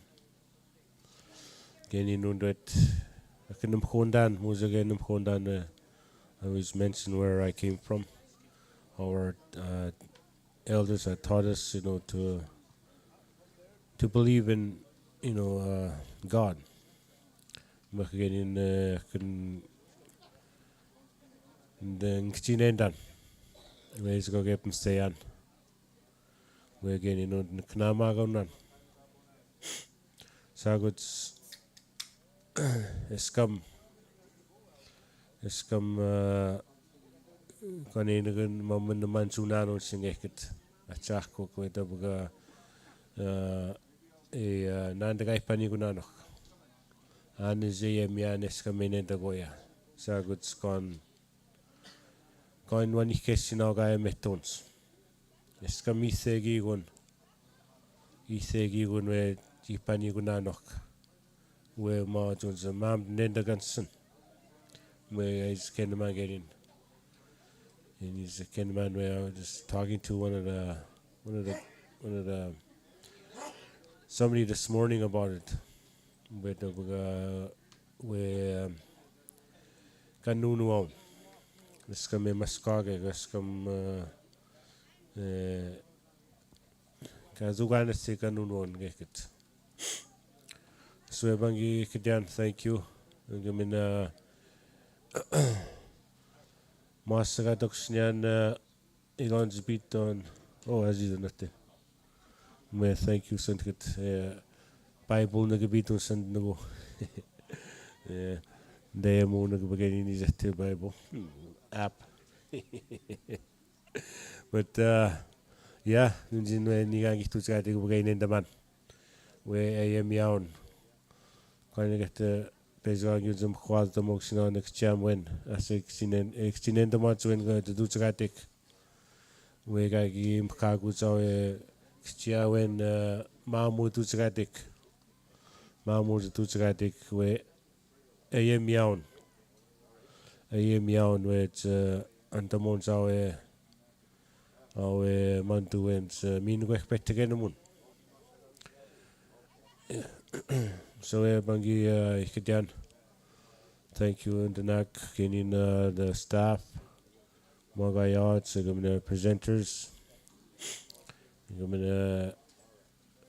Geni Nundet Akanum Hondan, Muzaganum Hondan. I was mentioned where I came from. Our elders had taught us, you know, to believe in, you know, God. Makagan in the Wees go get him stay on. We're getting on the Knamagonan. Saguts Escum Kaninagan Maman the Mansunano singekit a chako with a Nandagai Panigunano. And is a mian escamin the Goya. Saguts gone. Going one question now, guy metons. Escam Isegigun where Jipanigunanok, where Marjones and Mam Nendaganson, where is Kenman getting. And he's a Kenman where I was just talking to one of the somebody this morning about it. Where Kanunuon. This come Maskage, this come Kazugana Sekanun Gekit. So Bangi Kidan, thank you. Gamina Masagadoksnian Elon's beat on. Oh, as you know, may thank you, Sankit. Bible Nagabiton Sandno. They are more beginning is a Bible app. But yeah, Nigang to Scotty again in the man. Where I am yawn. Kind of get the Bezog use them quad the motion on next jam win. As extending the months when going to do Scotty. We got him Kagus or Xia when Mamu to Scotty. Mamu to Scotty where I am yawn. With antamon awe mantuens minwek pettegenemun. So bangi ikedian. Thank you and Danak getting the staff, Magayats, the presenters.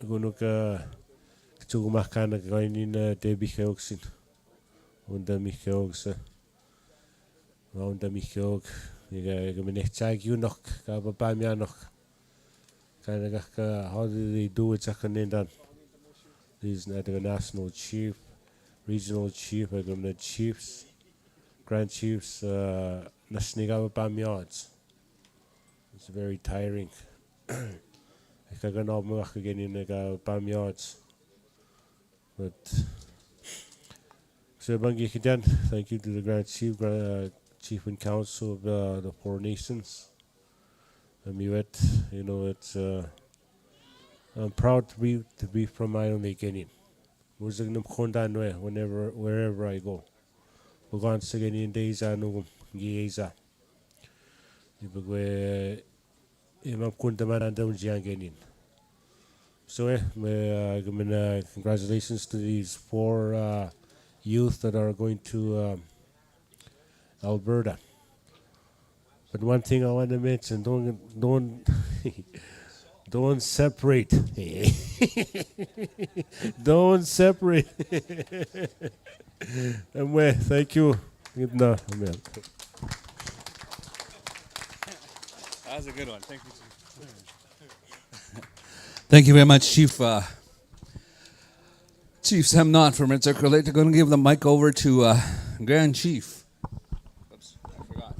Gunuka Tugumakana gainin Debbie Helgsin. Unda Michels, Unda Michel, Gaminechag Unok, Gabamianok. How do they do it? Zakanindan. These national chief, regional chief, the chiefs, grand chiefs, Nashnigaba Bamyards. It's very tiring. I can not move again in the Bamyards. But so Bangi Kidan, thank you to the Grand Chief, Chief and Council of the Four Nations. It's I'm proud to be from Island Lake Indian. Wherever I go. Bugan Sagani days I know Giza. Imam Kundaman and Jianganian. So congratulations to these 4 youth that are going to Alberta. But one thing I want to mention, don't separate. Don't separate. Thank you. No, amen. That was a good one. Thank you, Chief. Thank you very much, Chief. Chief Samnot from Red Circle Lake. They're going to give the mic over to Grand Chief. Oops, I forgot.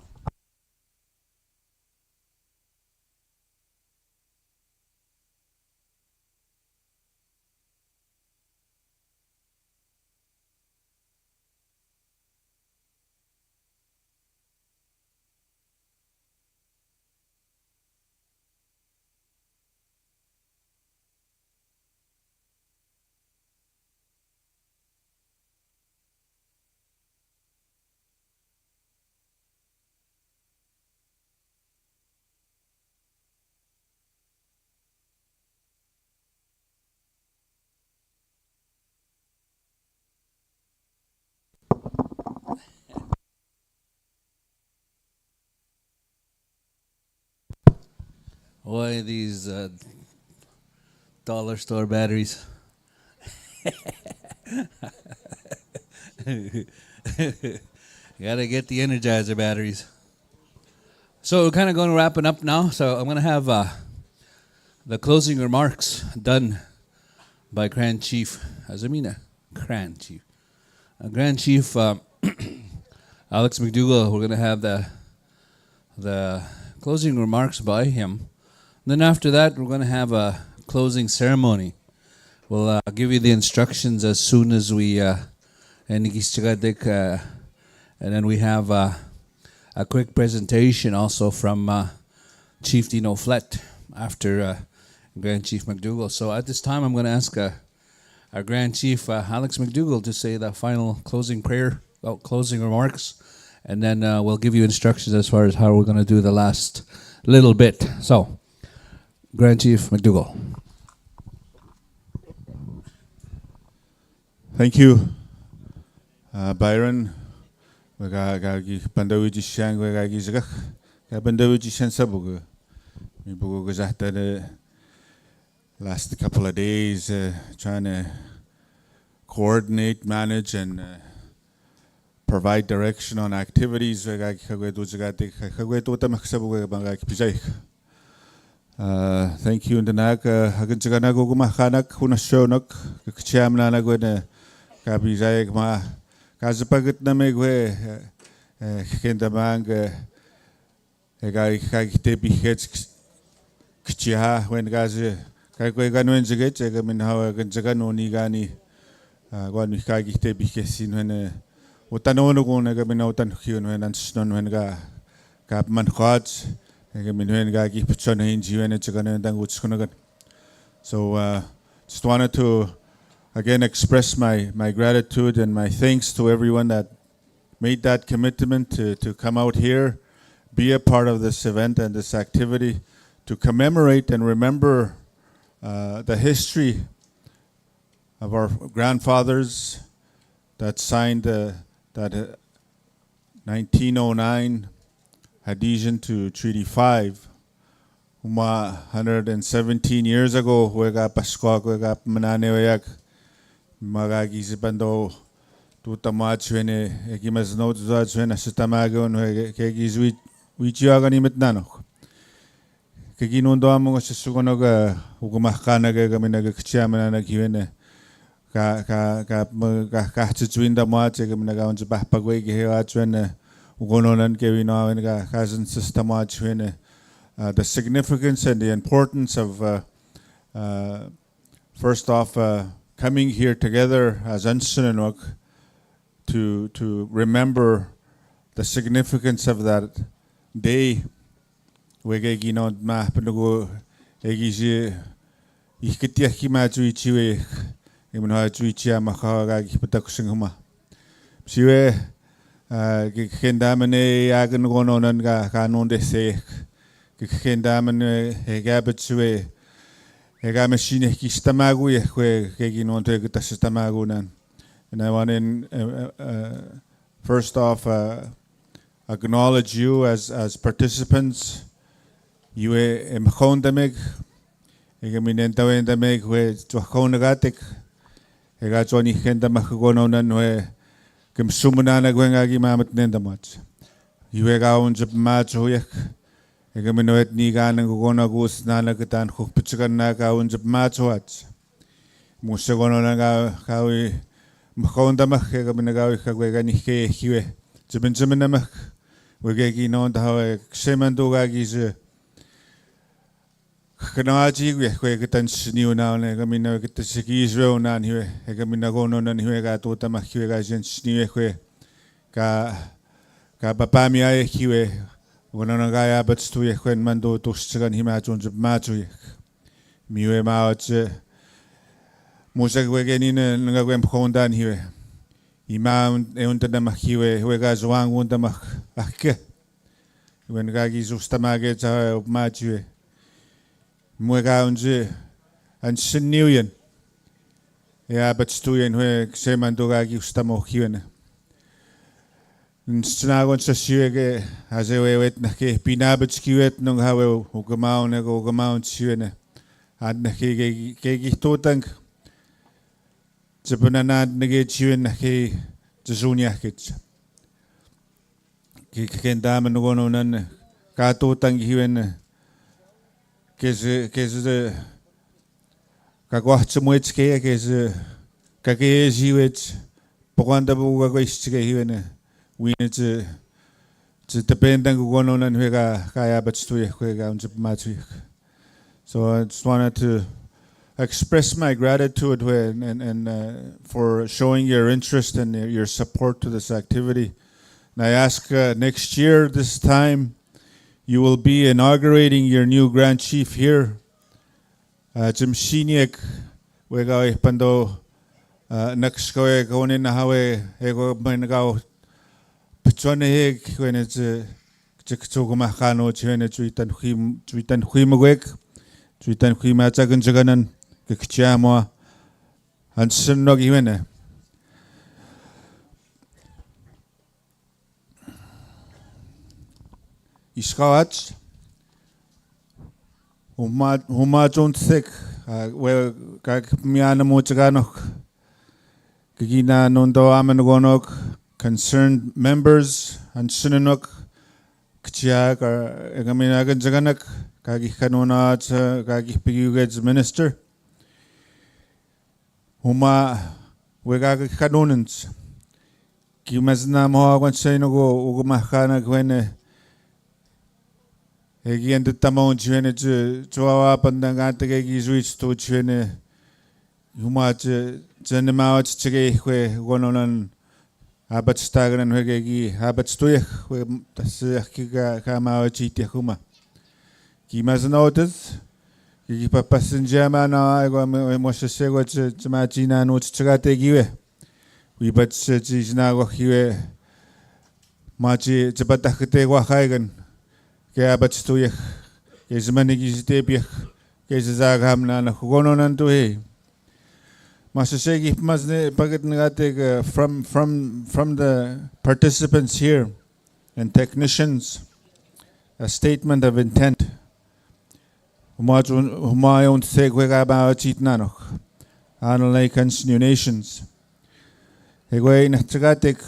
Boy, these dollar store batteries. Gotta get the Energizer batteries. So we're kind of going to wrap it up now. So I'm going to have the closing remarks done by Grand Chief Azamina. Grand Chief. Grand Chief Alex McDougall. We're going to have the closing remarks by him. Then after that, we're going to have a closing ceremony. We'll give you the instructions as soon as we and then we have a quick presentation also from Chief Dino Flett after Grand Chief McDougall. So at this time, I'm going to ask our Grand Chief Alex McDougall to say the final closing prayer, closing remarks, and then we'll give you instructions as far as how we're going to do the last little bit. So, Grand Chief McDougall. Thank you, Byron. Gagi Pandawiji Shang, Gagi Zagak, Pandawiji Shansabugu. Mibugu Gazata the last couple of days trying to coordinate, manage, and provide direction on activities. Thank you, Ndanag. Haganjaganago Mahanak, Hunashonok, Chamnanagwena, Kabizayag Ma, Kazapagat Namegwe, Kendamang, Egagitebi Heads Kchiha, when Gazi, Kagweganwenjaget, Egaminhawa, Ganjagano Nigani, Guanmikagitebi Kesin, when Utanonogun, Egabinotan Hune, and Snon, when Capman Hots. So just wanted to again express my gratitude and my thanks to everyone that made that commitment to come out here, be a part of this event and this activity to commemorate and remember the history of our grandfathers that signed that 1909 adhesion to Treaty 5. 117 years ago, huega Pasqua, huega Mananewayak, Magagizipando, Tutamachwene, Ekimas Notzwena, Sitamagon, Kegizuit, Wichiaganimit Nanok. Keginondo among Sugonoga, Ugumakanaga, Gaminaga Chamana, Kiwene, Kahtwinda Mate, Gaminagans Bapagway, Heachwene, Ugononan, Kevino, and Kazan Sistamachwene. The significance and the importance of, first off, coming here together as Anisininew to remember the significance of that day. Kikendamen hegabetsue hegamashine kistamagu yehwe keginonte gutastamagunan. And I want to first off acknowledge you as participants. You emkhondameg hegaminentawendameg we twakhonagatik hegatoni hendamagononan we kimsumunana gwengagi mamat nendamach. You hegaun jabmatsoyek Egaminoet Nigan Gona Gus Nana Gatan Hupchanaga Unjab Matwats Musagonaga Kawi Mahondamach Egaminaga Kagwegani Hue Jibinjaminamach Wegagi non how Xemandogagis Kanaji Wegatan Snew now Egamina get the Sikis Nan Hue Egaminagonon and Huega Totamach Huegajan Snewe Kapapamia Hue. Wanangaya but stuye when mando to stigan him at on the matui. Mue mouth Musagweganin and Nagwem Hondan here. Imam Euntanamakiwe, Wegas Wang Wundamach Ake. When Gagis Ustamagets of Matue Muegaunje and Sinuyan. Yeah, but stuyen where Semandogagi Ustamokian. Snagon sa siwege hazewet na ke pinabetskiwet nung hawe ugamaw na ugamaw siwene ad na ke gitutang zepunanad na ke siwen na ke zesunya kits ke kendam no gononan katutang hiwen ke ze kagwachtmuet ke ze kage siwet poganda buga goistike hiwen we need to depend on Gonon and Hega Kaya but Stuya and Matri. So I just wanted to express my gratitude and for showing your interest and your support to this activity. And I ask next year, this time, you will be inaugurating your new Grand Chief here. Jim Shiniek, Wega Pando, Nakskoe, Gonin Hawe, Ego Benagao. Pachoneheg when it's Chictogomachano, Chene, Chuitan Huimawek, Chuitan Huimachagan Jaganan, Kikchama, and Sunogimene. Iskawats Huma don't thick, well, Kakmiana Mochaganok, Kigina Nondo Amanagonok. Concerned members and Sinanuk Kchiak or Egaminagan Jaganak, Kagi Kanonat, Kagi Pigugets minister, Huma Wegag Kanonans, Kimazna Mohagan Sainogo, Ugumahana Gwene, Again the Tamon Chene to our Pandangantagis reached to Chene, Huma Jennemouch Chige, Gononan. Abat stagan hegegi abat stuich we kiga kama chiti huma kimas notice ki passenger mana ego mo sego chmachina no chagate giwe we but chizna go hiwe machi chapata khite go khaigan kaya batstuya kaysa manigizitebya kaysa zagham na kugonon he. Masasegi masne pagat nagatig from the participants here and technicians a statement of intent. Humayon segwega ba chitnanok. Anal Anisininew nations. Egway natagatik.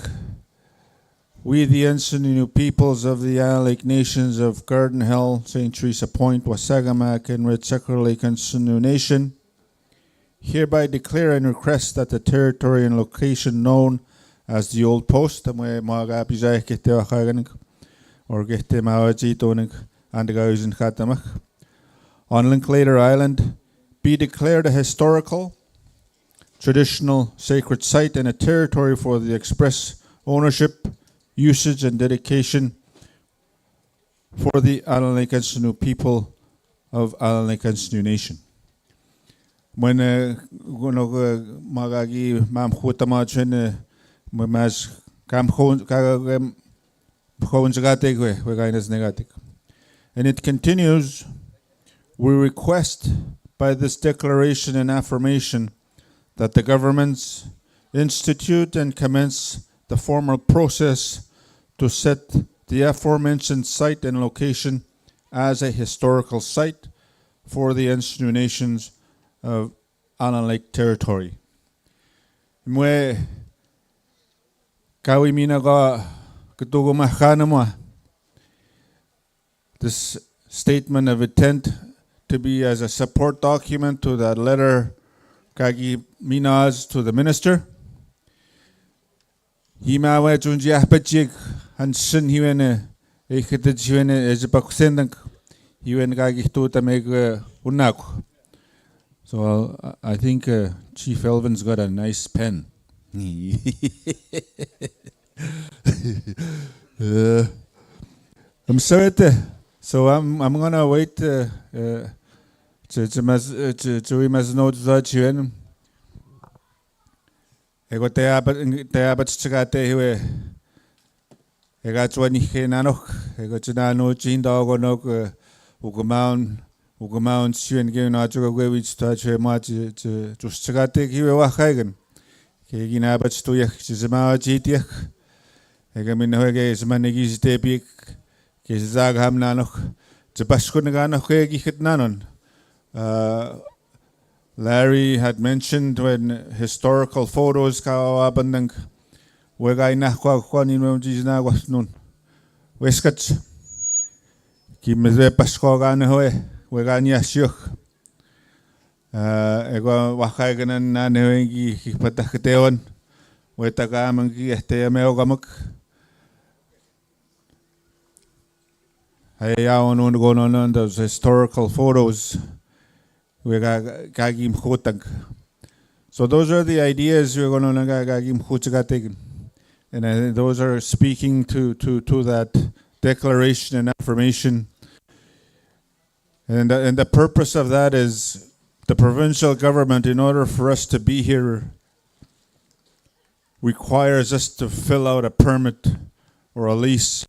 We the Anisininew peoples of the Isle Lake nations of Garden Hill, St. Teresa Point, Wasagamak, and Red Sucker Lake Anisininew nation hereby declare and request that the territory and location known as the Old Post, or on Linklater Island, be declared a historical, traditional, sacred site and a territory for the express ownership, usage, and dedication for the Anisininew people of Anisininew nation. When magagi mam khutama mas kam and it continues, we request by this declaration and affirmation that the governments institute and commence the formal process to set the aforementioned site and location as a historical site for the Anisininew nations of Allen Lake territory. Mwe kawi mina ga kutugo mahkanama. This statement of intent to be as a support document to that letter kagi minas to the minister. Himawe junji ahpachik hansin hiwene ekhetid hiwene ezipakusendang hiwene kagi tuta meg unak. So I think Chief Elvin's got a nice pen. I'm sorry. So I'm gonna wait to we must know that you ego te abat chigate hiwe ega chwani henanok ego chinano chindago nok Okimawin suen ge na chuga ge wich ta che ma che chustigate hiwe wa khaigen ke gina abat stu yak chizma chitiak ega min hoge ismanegi stepik ke zag ham nanok chpaskun ga na khegi hitnanon. Larry had mentioned when historical photos kawabandang wegay na kwanin mo jizna wasnun weskats kimezwe pasko ga na hoe weganya syuk ego wakay ganan na newengi hipataketeon wetaga mangi meogamak ayaon on those historical photos. So those are the ideas we're going to and those are speaking to that declaration and affirmation. And the purpose of that is the provincial government, in order for us to be here, requires us to fill out a permit or a lease.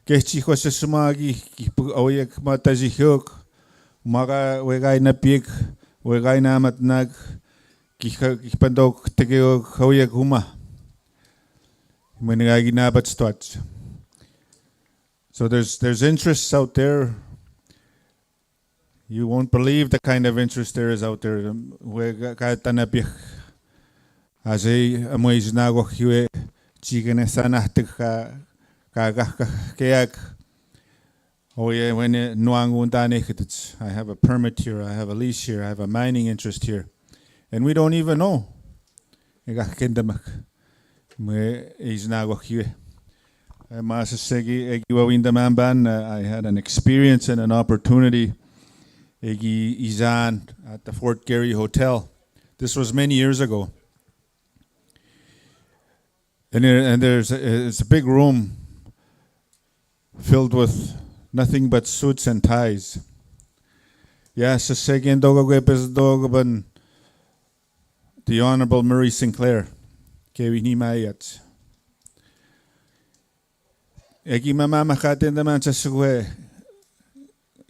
Kechi kose sumagi oyek matazihok maga wegay na pik wegay na matnag kipandok tegeo oyek huma menagagi na bat stots. So there's interests out there. You won't believe the kind of interest there is out there. Wegay tanapik azay amoy znago hiwe chigene sanahtik I have a permit here, I have a lease here, I have a mining interest here. And we don't even know. I had an experience and an opportunity at the Fort Garry Hotel. This was many years ago. And it's a big room filled with nothing but suits and ties. Yes, second the Honorable Murray Sinclair. And Egi mama makaten da man chasugwe.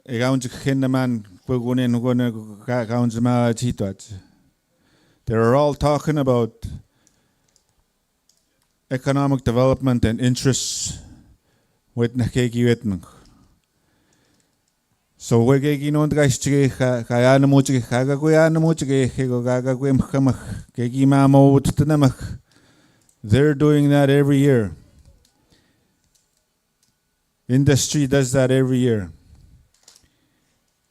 Egaunj kenda man kugunen ugone gaunj ma chitwat. They're all talking about economic development and interests with nakeki wetnung. So we kegi non gaistige kaya na muchige kaga kuya na muchige kego gaga kuem kamach kegi mamo uttanamach. They're doing that every year. Industry does that every year.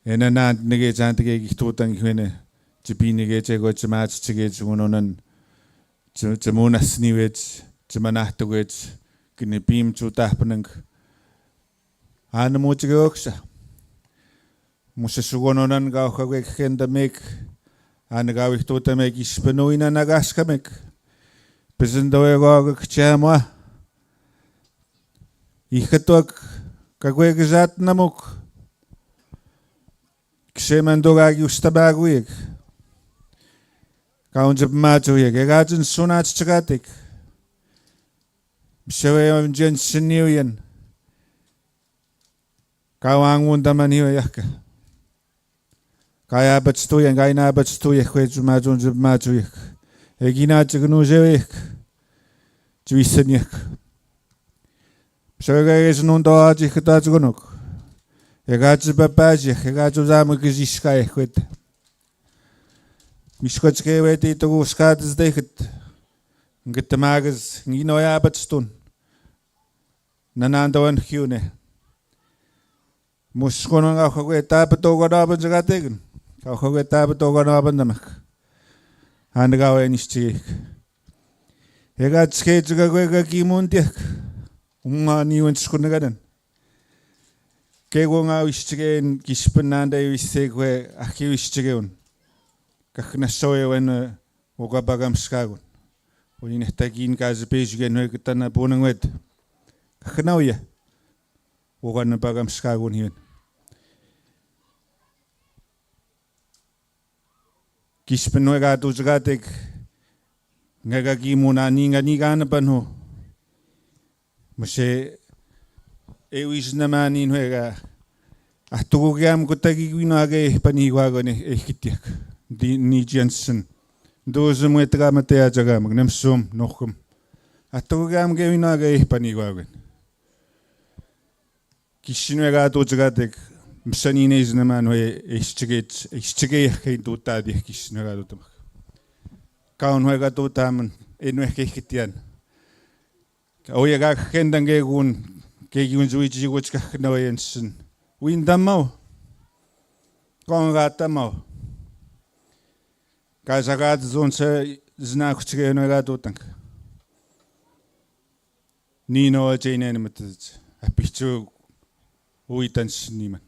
And then not negate antige gitutan kwene jipinige chego chamach chige chunonan chamunas niwech chamanahtuwech kinipim chutahpanang. Ana muchige oksa. Musasugononan gauchawek hendamek anagawik totamek ispanoina nagaskamek. Pesendoegog chamwa. Ichatuak kagwegazat namuk. Ksemandogagi ustabagwig. Kaunjab matuig. Egajin sunat chagatik. Bsewe Anisininew. Kawangun damaniwa yakka. Kaya batstuyen, gaina batstuyek, kwejumajun jubmajuyek. Egina chignujewek. Juisanyek. Pshagayes nundoaji kitajugunuk. Egaj babajek, egaj zamukizishkay kwet. Mishkochke weti to skades deket. Ngitamagas, nginoya batstun. Nanandoan hyune. Muskonon gauchwe tapetogonaban jagategen. Gauchwe tapetogonaban damak. Handgawe nishchik. Egaj skejugagwega kimuntiak. Niwen skunagadan. Kegonga wishchigen gispenanda wisegwe aki wishchigen. Kaknasoe when ogabagam skagun. When tagin gazbejigen wegtana bonangwed. Kaknauya. Oganabagam skagun here. Kispenwega duzgatek ngagagi muna ninga nigana panho. Mose ewis namani nwega atugam kutagi winage panigwagone ekitiak ni Jensen doze muetra matea jagam nemsum nochum atugam ge winage panigwagen Kishinwega duzgatek msanine is naman we ischige kein tuta di kishinwega dutam kaunwega tutam enwege kitian Oye ga kendange gun kegiun zuichi gochka noyensen. Windamau. Kongatamau. Kazagat zonse znakuchge noga tutank. Nino jenen met a pichu uitans niman.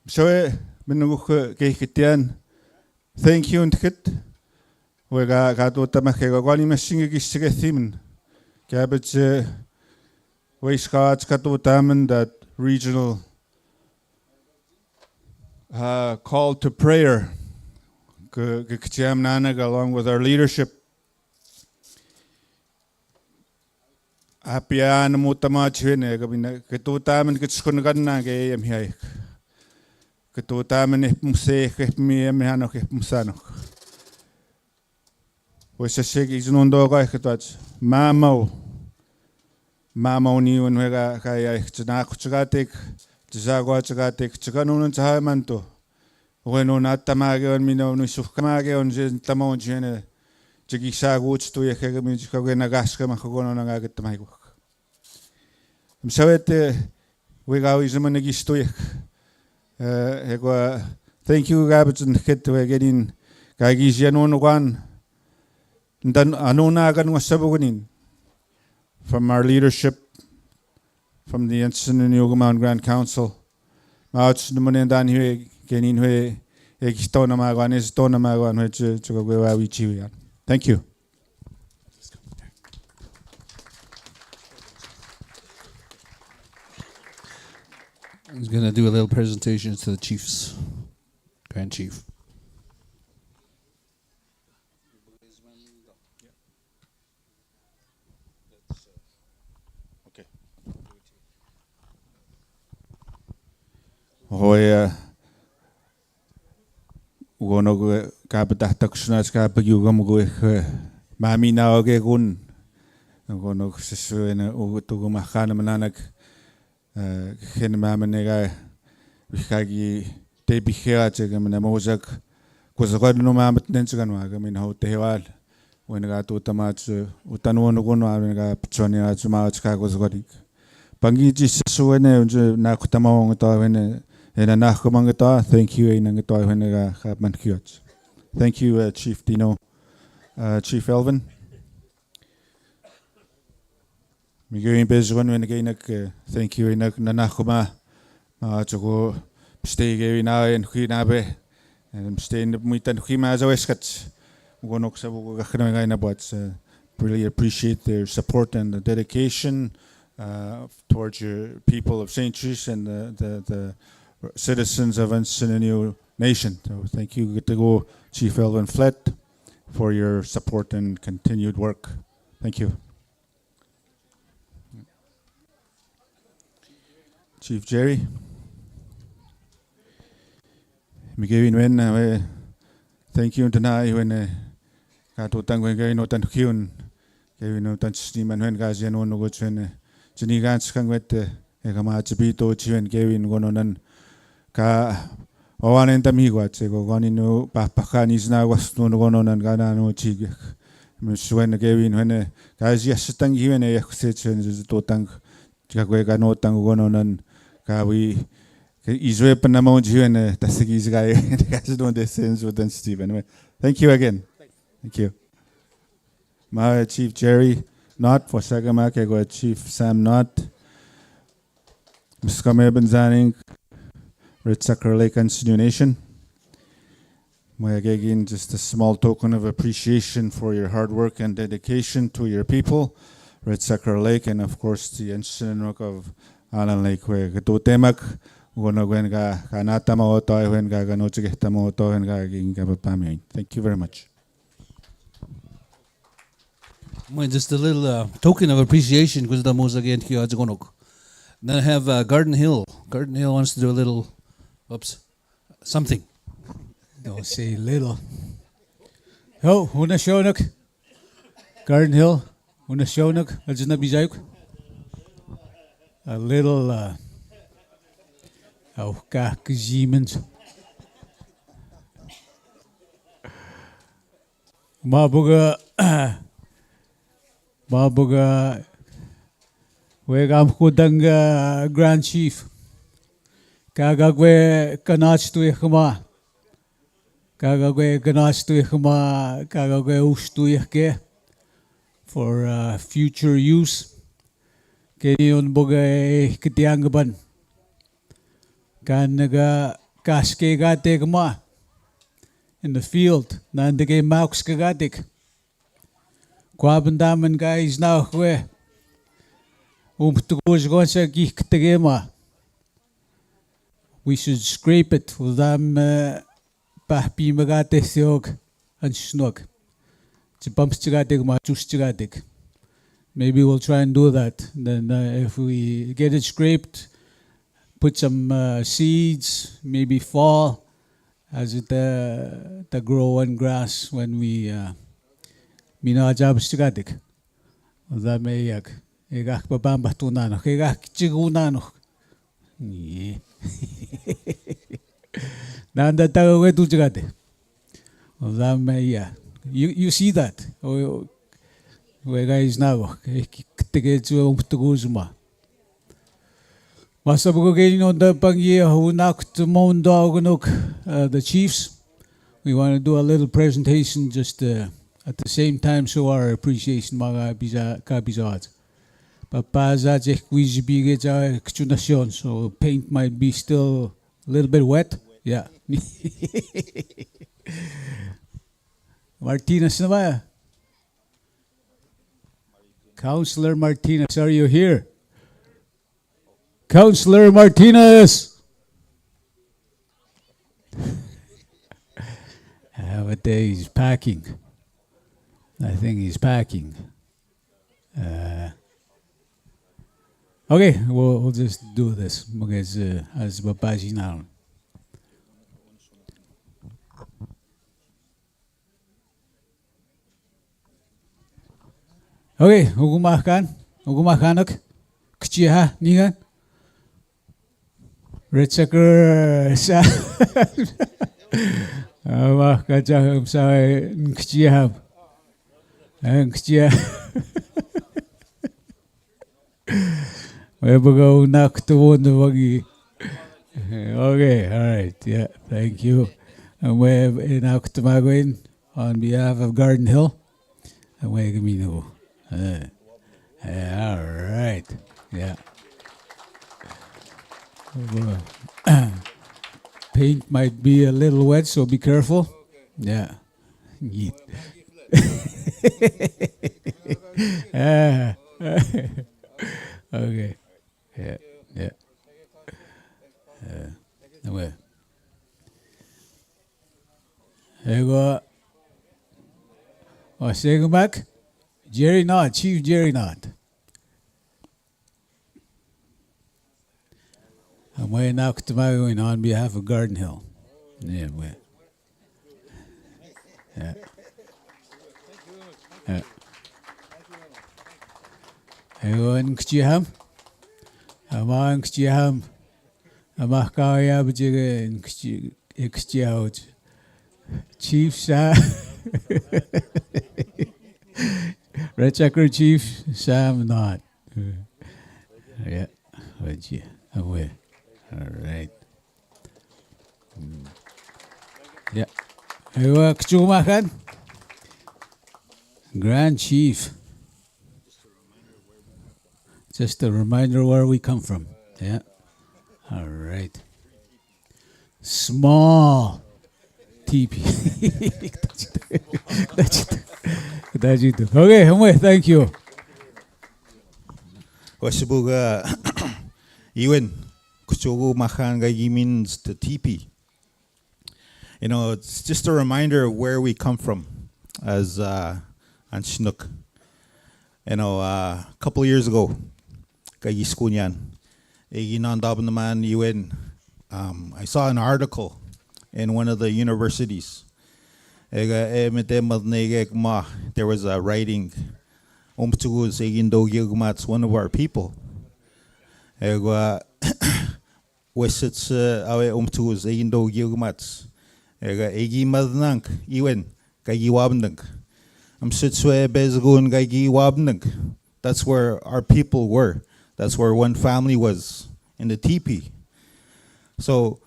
So menuch kekitian. Thank you and kit. We got what the Mahegawani machine is to get him. Cabbage waste cards got to that regional call to prayer. Along with our leadership. Happy Anamutamachi, Katutam and Kitskunagana gay Mhiak. Katutam and Muse, me and Mihano Musano. We say is no dog I could touch. Mamo ni when we got Chinakuchagatic, Chagwachagatic, Chiganun and Chamanto. When on Atamage and Mino Nusufkamage on Tamonjene, Chigisa woods to a Hegamich Mahogon and I get my work. I'm sorry we got his money stoic. Thank you, Gabbage and Kit to getting Gagizian one. Dan anunagan wasabugunin from our leadership, from the Anisininew Okimawin Grand Council. Mauts numunin dan hue kenin hue ekistona magwan estona magwan hue chugagwewa wichiwian. Thank you. He's going to do a little presentation to the chiefs, Grand Chief. Hoya Wono Kapataksnas Kapagugam Mami Naoge Gun Wono Sisuena Ugutugumahana Mananak Henmamanega Vikagi Tepiheategam Mozak was a god no mammoth Nensaganwagam in Hotel when I got to Tamats Utanuanuguno and got Pchonia Chumachka was godik. Pangiji Suene Nakutamong when in a Nakamangata, thank you, Inangatoy when I have Mankiot. Thank you, Chief Dino, Chief Elvin. Miguel Bezwan when again, thank you, Nanakuma, to stay here now in Huinabe, and staying the Muitan Hima as a Weskat. Really appreciate their support and the dedication towards your people of St. Tris and the citizens of Anisininew Nation. So thank you, Chief Elvin Flett, for your support and continued work. Thank you. Chief Jerry. Miguel thank you tonight when Katutang when Gay no tan Hyun, Gay no tan Steeman when Gazian on the woods when Jenigans can wet Egamachibito, Chiven Gavin Gononan. Ka Owan and Tamiguat, go Gonino, Papacanis now was no gonon and Ganano Chig. Miss when Gavin when Gazia Stang given a section is to tank Jagwega no tangonon and Gawi is weapon among you and Tassigis guy has no sense with Stephen. Thank you again. Thank you. My Chief Jerry, not for Sagamak, I got Chief Sam Not, Ms. Kameh Benzaning. Red Sucker Lake Anisininew Nation. Again, just a small token of appreciation for your hard work and dedication to your people, Red Sucker Lake, and of course the Anisininew of Alan Lake. Temak, thank you very much. Just a little token of appreciation because the most again here. Then I have Garden Hill. Garden Hill wants to do a little. Oops, something. Don't say little. Oh, una shonuk. Garden Hill, una shonuk. Ajna bijauk. A little. Oh, kakziemens. Mabuga. Wegam kudanga Grand Chief. Kagagwe kanach tu ikhma. Kagagwe kanach tu ikhma. Kagagwe ushtu ikhke. For future use. Kenion boga kitiangban. Kanaga kaske gatek ma. In the field. Nandage maux kagatik. Kwabandaman guys now kwe. Tugoos gonsa giktegema. We should scrape it with them pahpi magate theog and snog. Maybe we'll try and do that. Then if we get it scraped, put some seeds, maybe fall as it grow on grass when we minajab stigadik. That may yak. Egak babamba tunano. Egak chigunano. Yeah. Nanda tagawe tu jagate. You see that? Wega is now. Tigetsu umtuguzma. Masabugo getting on the pangia who knocked Mon Doganuk, the chiefs. We want to do a little presentation just at the same time, show our appreciation maga kabizat. Papaza so paint might be still a little bit wet. Yeah. Martinez na. Councillor Martinez, are you here? Councillor Martinez. But he's packing. I think he's packing. Okay, we'll just do this because as Babaji now. Okay, Ugumakanok, Kchiha, Nigan. Ritzaker, Sa. Kachahum, Sa, Kchiha. And Kchiha. We go knock to one the wagi. Okay, all right, yeah, thank you. And we have in Okimawin on behalf of Garden Hill. And we give me no. All right, yeah. Paint might be a little wet, so be careful. Yeah. Okay. Yeah. Yeah. Anyway. Here we go. Oh, say go back. Jerry Knott, Chief Jerry Knott. I'm way now Okimawin on behalf of Garden Hill. Yeah, we. Yeah. Yeah. Ewan Kchiham. Amang Kchiham. Amakaya Bjigan Kchihout. Chief Sam. Red Checker Chief Sam Knott. Yeah. Away. All right. Yeah. Ewan Kchumakan. Grand Chief. Just a reminder where we come from. Yeah. All right. Small teepee. That's it. Okay, Hamwe, thank you. Wasibuga Ewan Kuchogo Mahanga means the teepee. You know, it's just a reminder of where we come from as Anisininew. You know, a couple of years ago, I saw an article in one of the universities. There was a writing, one of our people. That's where our people were. That's where one family was, in the teepee. So,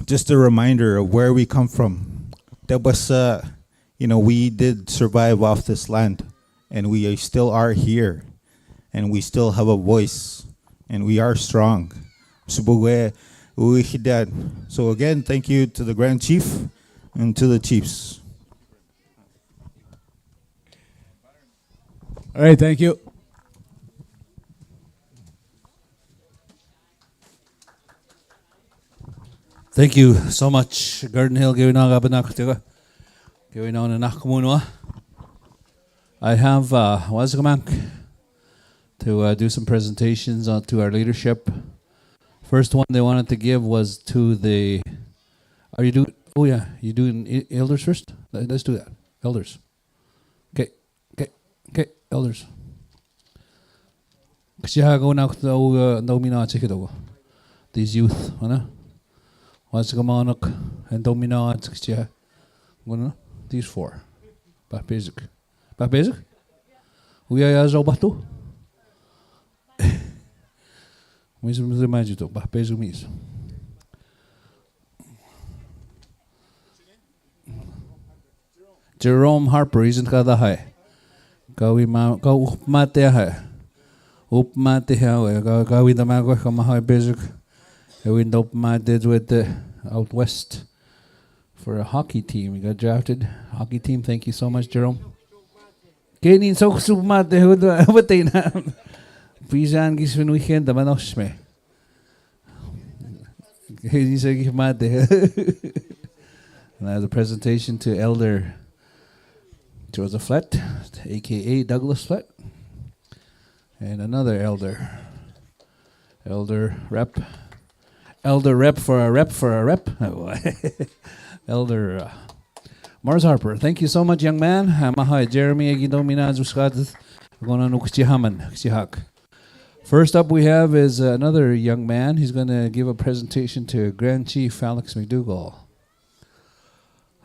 just a reminder of where we come from. That was, you know, we did survive off this land, and we still are here, and we still have a voice, and we are strong. So again, thank you to the Grand Chief and to the Chiefs. All right, thank you. Thank you so much, Garden Hill. Going on in Nakamunwa. I have Wazigamak to do some presentations to our leadership. First one they wanted to give was to the. Are you doing? Oh yeah, you doing elders first? Let's do that. Elders. Okay. Elders. These youth, and these four. Basic. We are Zobatu. Basic. Jerome Harper isn't kada high. Go mate high. Up mate high. Go with the mago come high basic. We up did with the out west for a hockey team. We got drafted. Hockey team. Thank you so much, Jerome. Kainin so super mate who what they now. Pisan gis when weekend the manos me. He said give mate. And I have a presentation to Elder Joseph Flett, aka Douglas Flett, and another elder rep for a rep. Elder Mars Harper, thank you so much, young man. Mahai Jeremy Agidomina Zuskath. First up, we have is another young man. He's going to give a presentation to Grand Chief Alex McDougall.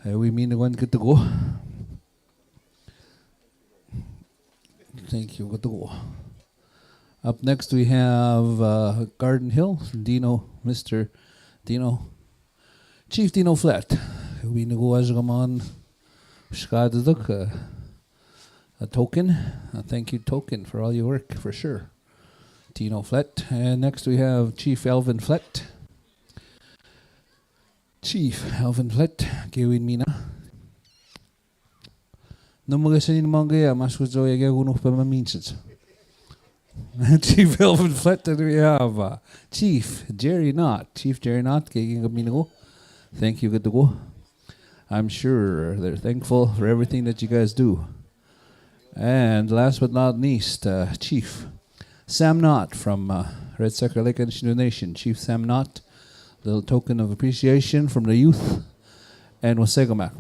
We mean the one good to go. Thank you. Good to go. Up next, we have Garden Hill, Dino, Mr. Dino, Chief Dino Flat. We go as a token, a thank you token for all your work, for sure. Dino Flat. And next we have Chief Alvin Flat. Chief Alvin Flat, Gewin Mina. No magasin manga, Maskuzo Yaguno Pamaminches. Chief Alvin Flat, and we have Chief Jerry Knott. Chief Jerry Knott, Gaging. Thank you, good to go. I'm sure they're thankful for everything that you guys do. And last but not least, Chief Sam Knott from Red Sucker Lake Anisininew Nation. Chief Sam Knott, little token of appreciation from the youth and Wasegamak.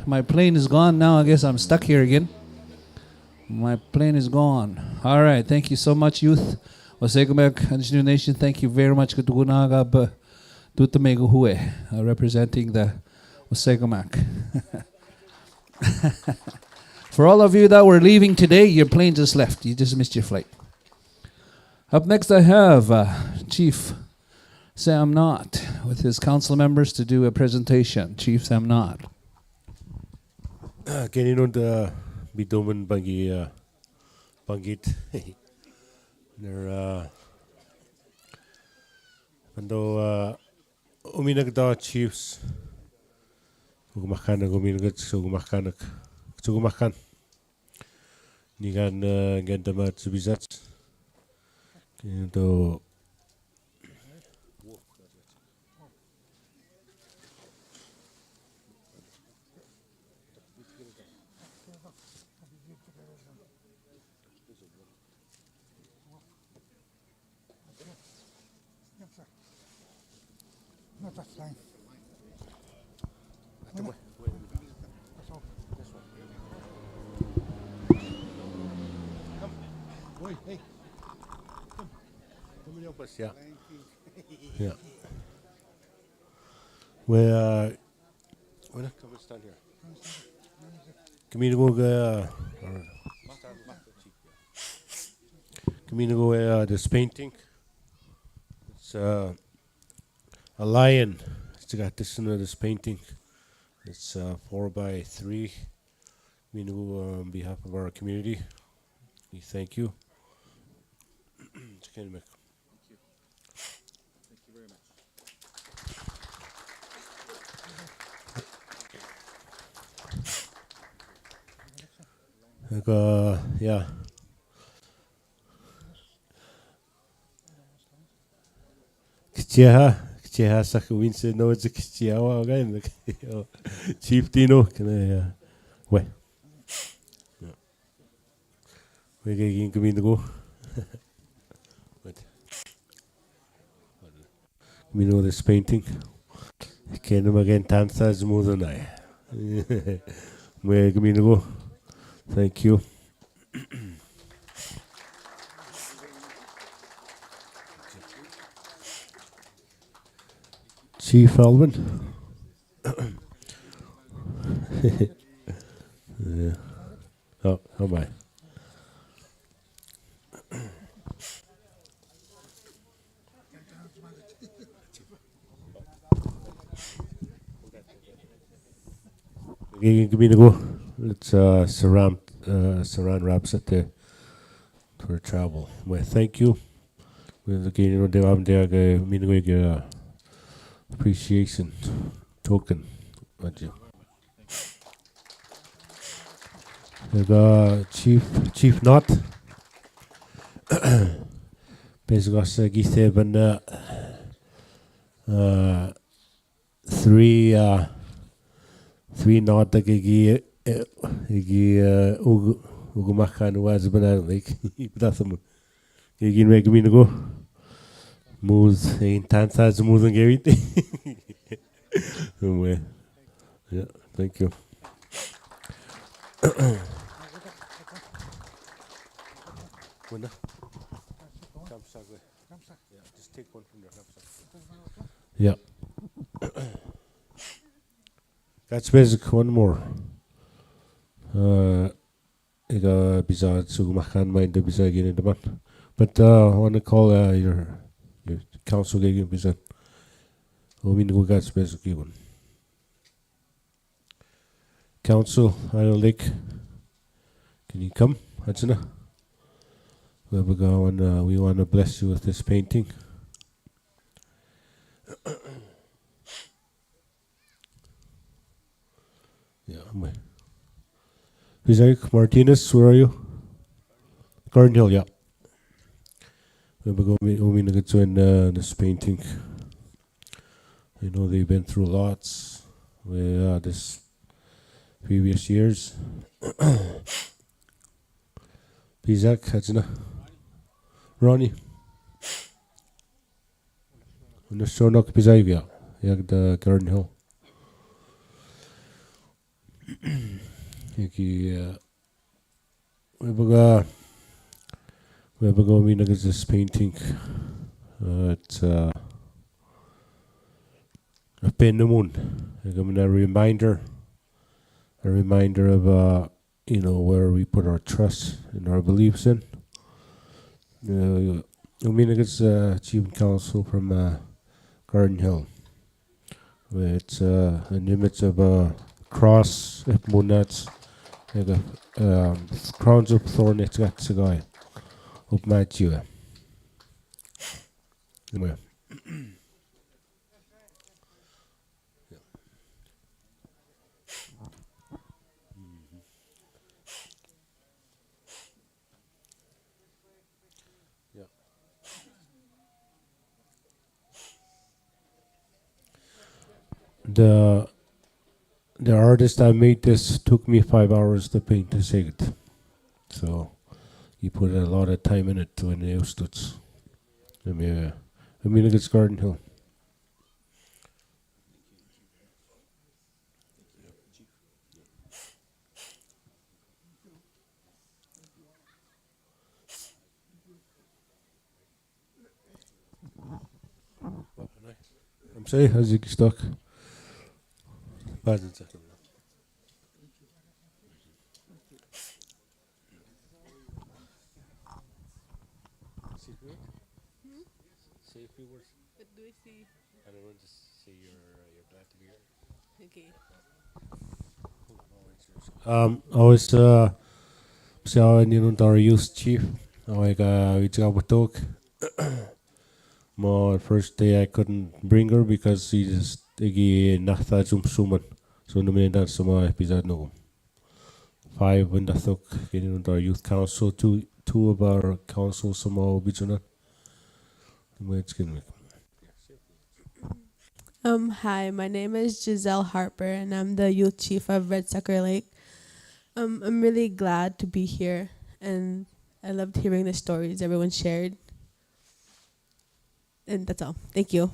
My plane is gone now. I guess I'm stuck here again. My plane is gone. All right. Thank you so much, youth. Wasegamak Anisininew Nation. Thank you very much. Representing the Wasegamak. For all of you that were leaving today, your plane just left. You just missed your flight. Up next, I have Chief Sam Knott with his council members to do a presentation. Chief Sam Knott. Keninod bidoman bagi bangit. Ner ando uminagda chiefs. Gumakan uminagd so gumakan. Zugumakan. Nigan gandamat zubizat. Kendo Hey, come help us, yeah. Yeah. We're come and stand here. Come in go this painting. It's a lion. It's got this in this painting. It's 4x3. On behalf of our community, we thank you. Thank you. Thank you very much. Yeah. Kcheha sakawin se no it's kcheha again. Chief Dino can I we. We're going to go. We know this painting. Can you again Tansa's more than I? We're going to go. Thank you. Chief Alvin. Yeah. Oh, how am I? Let's surround wraps it there for travel. Well, thank you. We're getting there. Appreciation token. Chief Knott. Basically, githe ban three knot gigi ugumakan was banana like that's a gigi make me go moves in tantas moving everything. Yeah, thank you. Yeah, just take one from there. Yeah. That's basic. One more. Iga bisa sugumakan main the bisa gini depan. But I want to call your council again bisa. Umin ko gas basic one. Council, Island Lake, can you come? Hatsuna. We want to bless you with this painting. Yeah, Isaac Martinez, where are you? Garden Hill, yeah. We going to get in this painting. I know they've been through lots with this previous years. Isaac, Hatsuna. Ronnie. Nashonok Pizavia, jak the Garden Hill. We going to get this painting. It's a pin the moon. A reminder of where we put our trust and our beliefs in. It's Chief Council from Garden Hill. It's an image of a cross, munats, crowns of thorn. It's got sagai up Matthew. The artist that made this took me 5 hours to paint this egg. So he put a lot of time in it when he used it. It's Garden Hill. I'm sorry, how's it stuck? Pardon, sir. Say a few words. What do I say? I don't know, just say you're glad to be here. Okay. Always siya ninun our youth chief. We talk. My first day I couldn't bring her because she just nachtha suman. So no minute sama episode no. 5 when the talk in our youth council, two of our council sama bijuna. Hi, my name is Giselle Harper, and I'm the youth chief of Red Sucker Lake. I'm really glad to be here, and I loved hearing the stories everyone shared. And that's all. Thank you.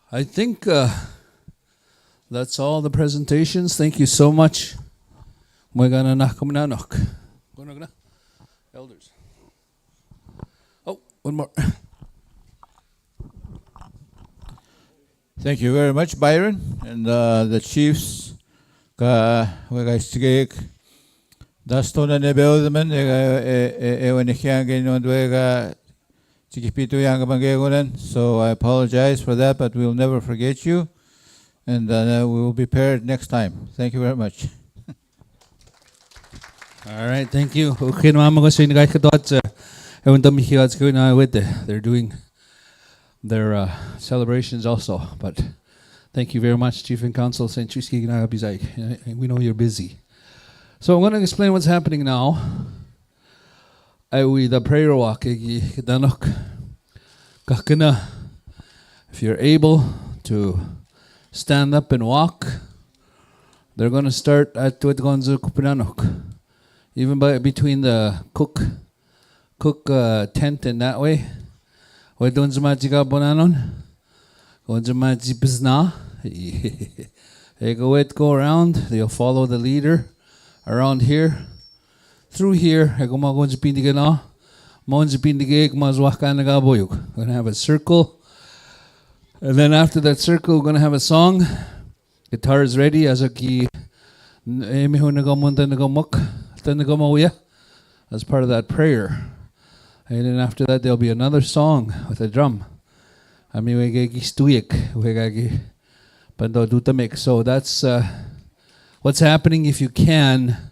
I think that's all the presentations. Thank you so much. Elders. Oh, one more. Thank you very much, Byron, and the chiefs. Dastona nebeldemen so I apologize for that, but we'll never forget you, and we will be prepared next time. Thank you very much. All right, thank you. They're doing their celebrations also, but thank you very much, Chief and Council. We know you're busy. So I'm going to explain what's happening now. The prayer walk. If you're able to stand up and walk, they're going to start at Tuatgonzo Kupananok. Even between the cook tent in that way. Why don't you magica bonanon? Don't you magic bizna? They go around, they'll follow the leader around here, through here. We're going to have a circle. And then after that circle, we're going to have a song. Guitar is ready. As part of that prayer. And then after that, there'll be another song with a drum. So that's what's happening. If you can,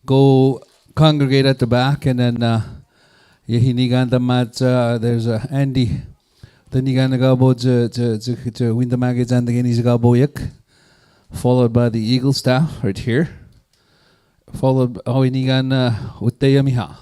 go congregate at the back, and then there's Andy. Followed by the eagle staff right here. Followed by Miha.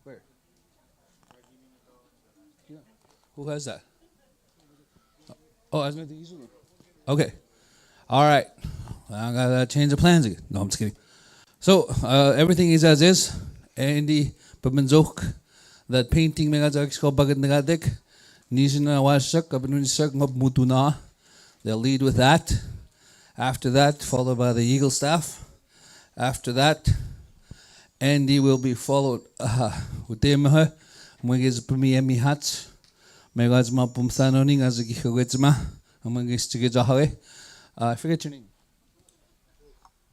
Where? Who has that? Oh, I was going to use it. Okay. All right. I gotta change the plans again. No, I'm just kidding. So everything is as is. Andy Pabenzok, that painting they'll lead with that. After that, followed by the eagle staff. After that, Andy will be followed with them. I forget your name.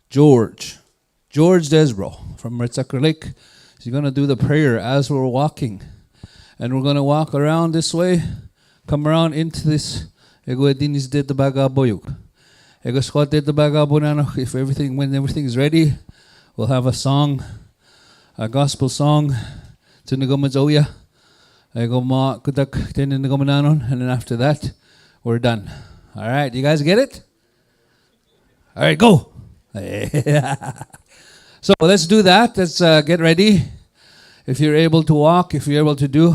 George Desbro from Red Sucker Lake. He's going to do the prayer as we're walking. And we're going to walk around this way, come around into this. If when everything is ready, we'll have a song, a gospel song. And then after that, we're done. All right, you guys get it? All right, go. So let's do that. Let's get ready. If you're able to walk, if you're able to do,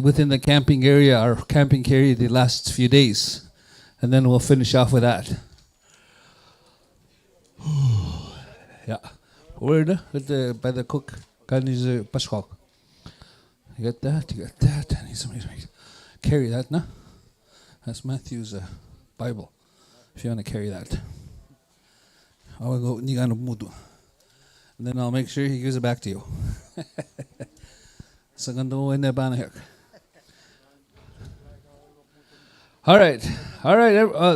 within the camping area, our camping area the last few days. And then we'll finish off with that. Yeah. Where by the cook? Pascal. You got that? You got that? I need somebody to carry that, no? That's Matthew's Bible. If you want to carry that. I will go Nigano Mudu. And then I'll make sure he gives it back to you. All right.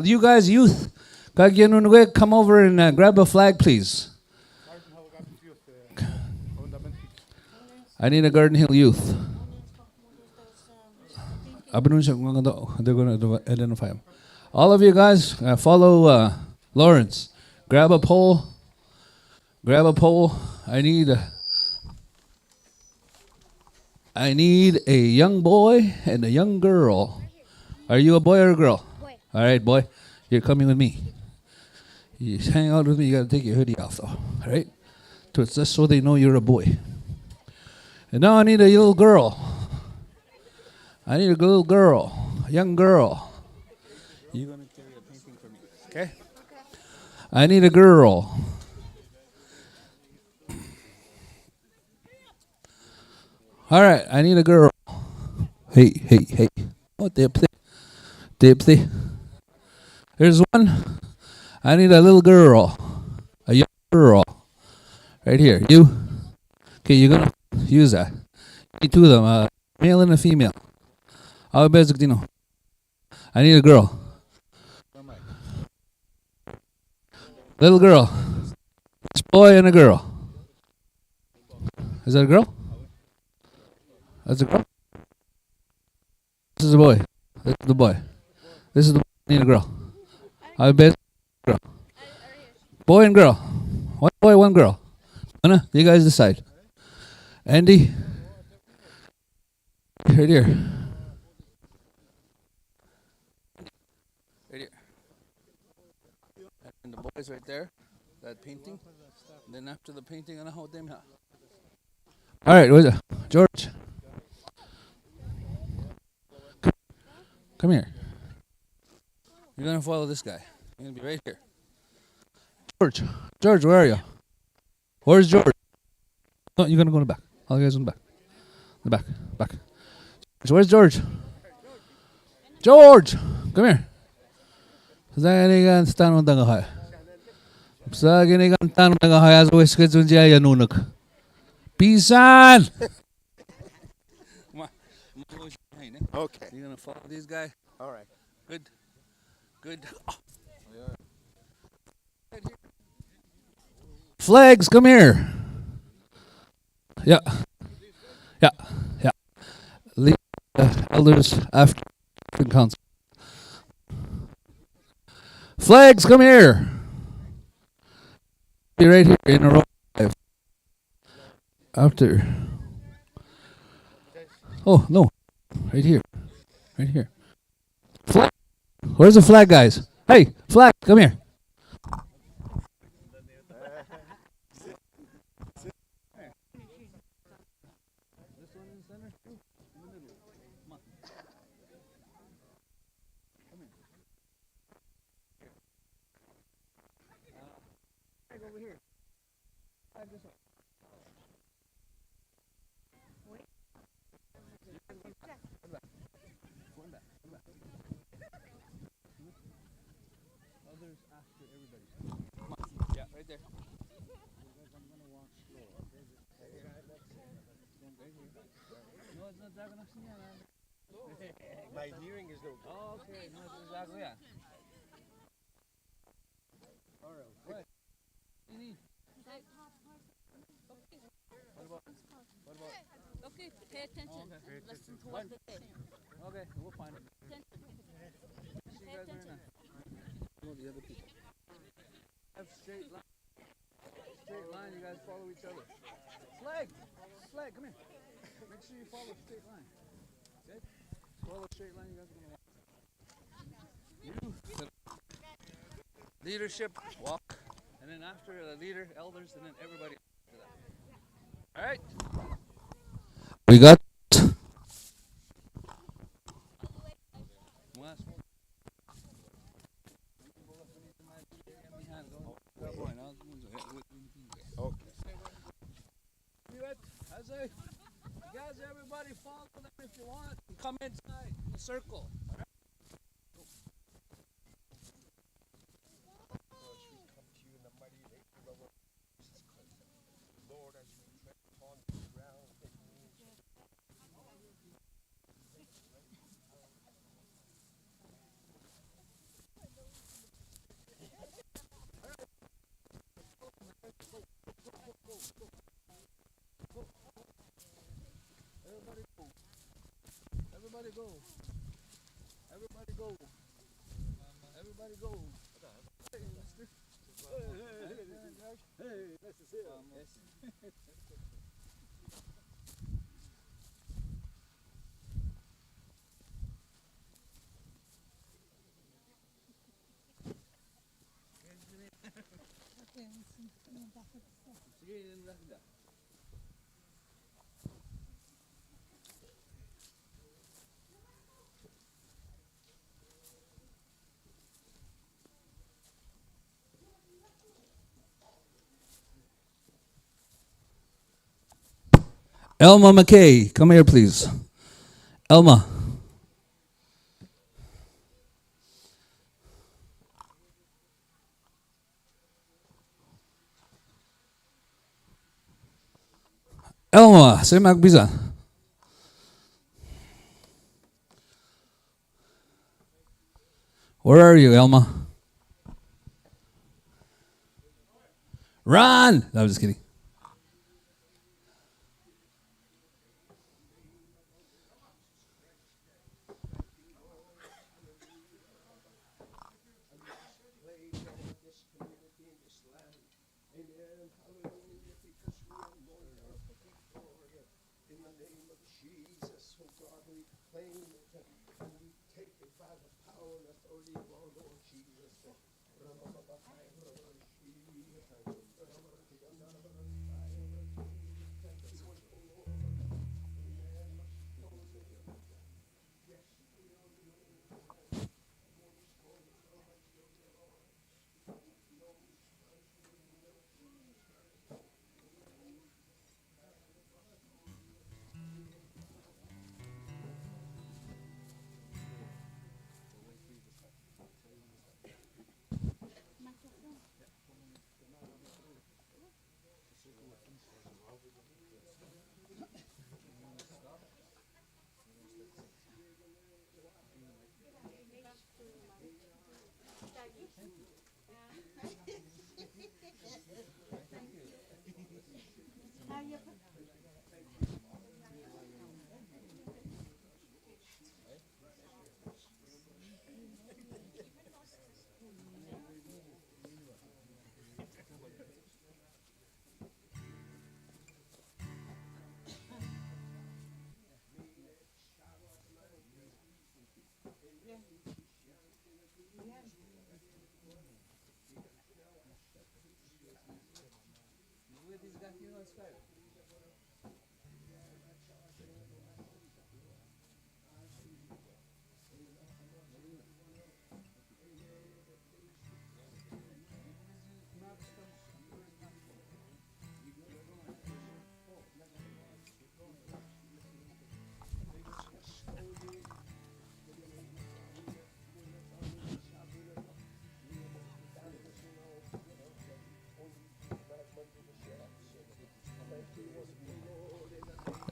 You guys, youth, come over and grab a flag, please. I need a Garden Hill youth. They're going to identify him. All of you guys, follow Lawrence. Grab a pole. I need a young boy and a young girl. Are you a boy or a girl? Boy. All right, boy. You're coming with me. You hang out with me. You got to take your hoodie off, though. All right? Just so they know you're a boy. And now I need a little girl. A young girl. You're going to carry a painting for me, okay? I need a girl. All right, I need a girl. Hey. Oh, Dipsy. Here's one. I need a little girl. A young girl. Right here. You. Okay, you're going to use that. You need two of them, a male and a female. I need a girl. Little girl. It's a boy and a girl. Is that a girl? That's a girl? This is a boy. This is the boy. This is the boy and the girl. I bet girl. Boy and girl. One boy, one girl. Anna, you guys decide. Andy, right here. Right here. And the boys right there. That painting. And then after the painting, Anna, hold them. All right, where's it? George. Come here. You're gonna follow this guy. You're gonna be right here. George. George, where are you? Where's George? No, you're gonna go in the back. All you guys in the back. The back. Back. Where's George? George! Come here. Sa ginigan tanong tanga kaya. Sa ginigan tanong tanga kaya sa wis kits unja yanunok. Pisan! Okay. You're gonna follow these guys? All right. Good. Good. Oh. Flags, come here. Yeah. Yeah. Yeah. Lead elders after council. Flags, come here. Be right here in a row. After. Oh, no. Right here. Right here. Flag. Where's the flag, guys? Hey, flag, come here. Yeah, right there. No, it's not that enough. My hearing is no good. Oh, okay. No, it's exactly that. All right. What? You need? What about? Okay, pay attention. Oh, okay. Listen to what they say. Okay, we'll find it. Attention. See you guys right now. No, the other people. Have straight line. Straight line, you guys follow each other. Flag! Flag, come here. Make sure you follow straight line. Okay? Follow straight line, you guys are gonna walk. You, the leadership, walk. And then after the leader, elders, and then everybody after that. Alright? We got you guys, everybody follow them if you want. Come inside the circle. All right? Lord, as we tread upon the ground that Everybody go. Everybody go. Everybody go. Everybody go. Hey, mister. Hey, nice to see you. Elma McKay, come here, please. Elma. Elma, say magbiza. Where are you, Elma? Run! No, I'm just kidding.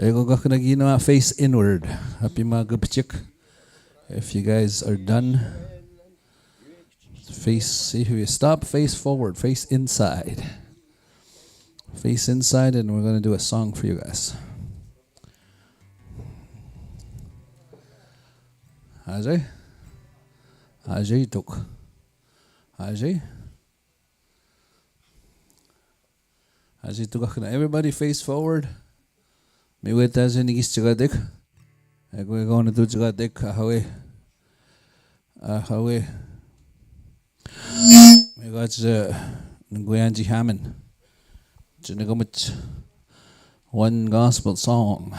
Ego gachna face inward. Happy magupchik. If you guys are done, face, if you stop, face forward, face inside. Face inside, and we're going to do a song for you guys. Ajay? Ajay tuk. Ajay? Ajay tuk. Everybody face forward. Me wait as in igis chagadik. We're going to do chagadik. Ahawe. Ahawe. We got Nguyanji Hammond. Chinagumich. One gospel song.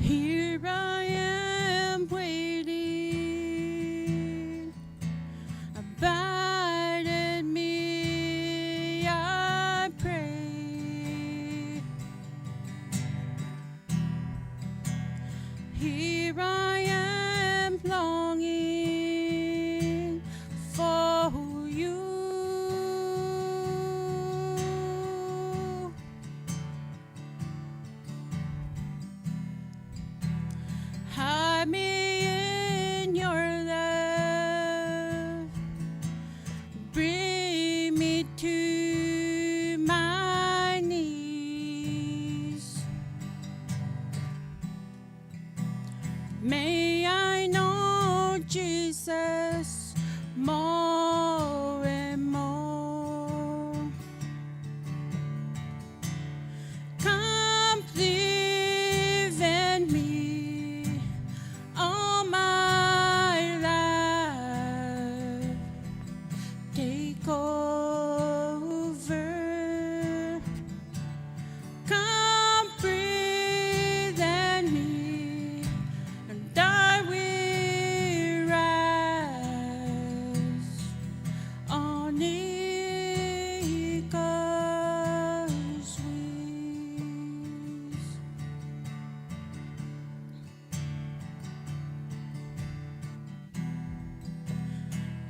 Here I am waiting, abide in me, I pray. Here I am longing for you. Hide me in your love, bring me to my knees. May I know Jesus more and more. Come live in me all my life. Take over. Come breathe in me, and I will rise on eagle's wings.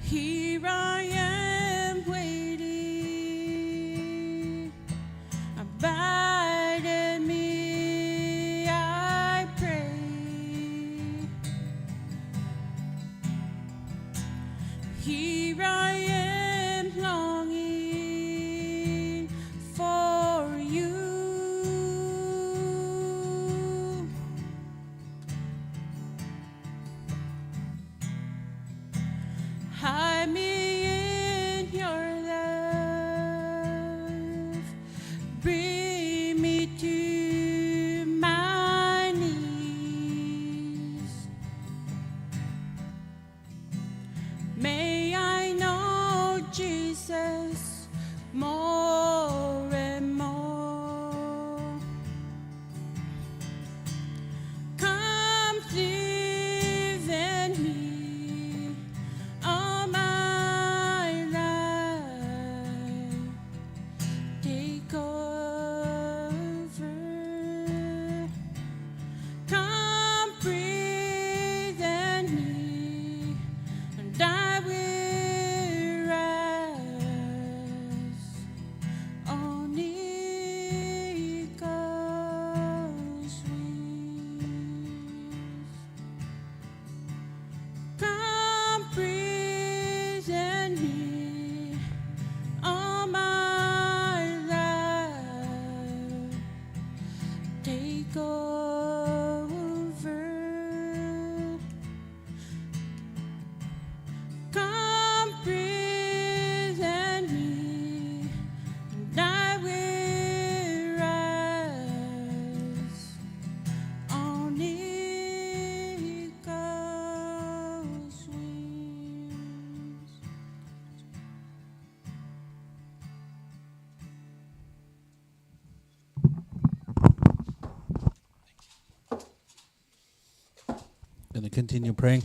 Here I am waiting, abide in me, I pray. Here I am longing for you. Hide me in your love, bring me to my knees. May I know Jesus continue praying.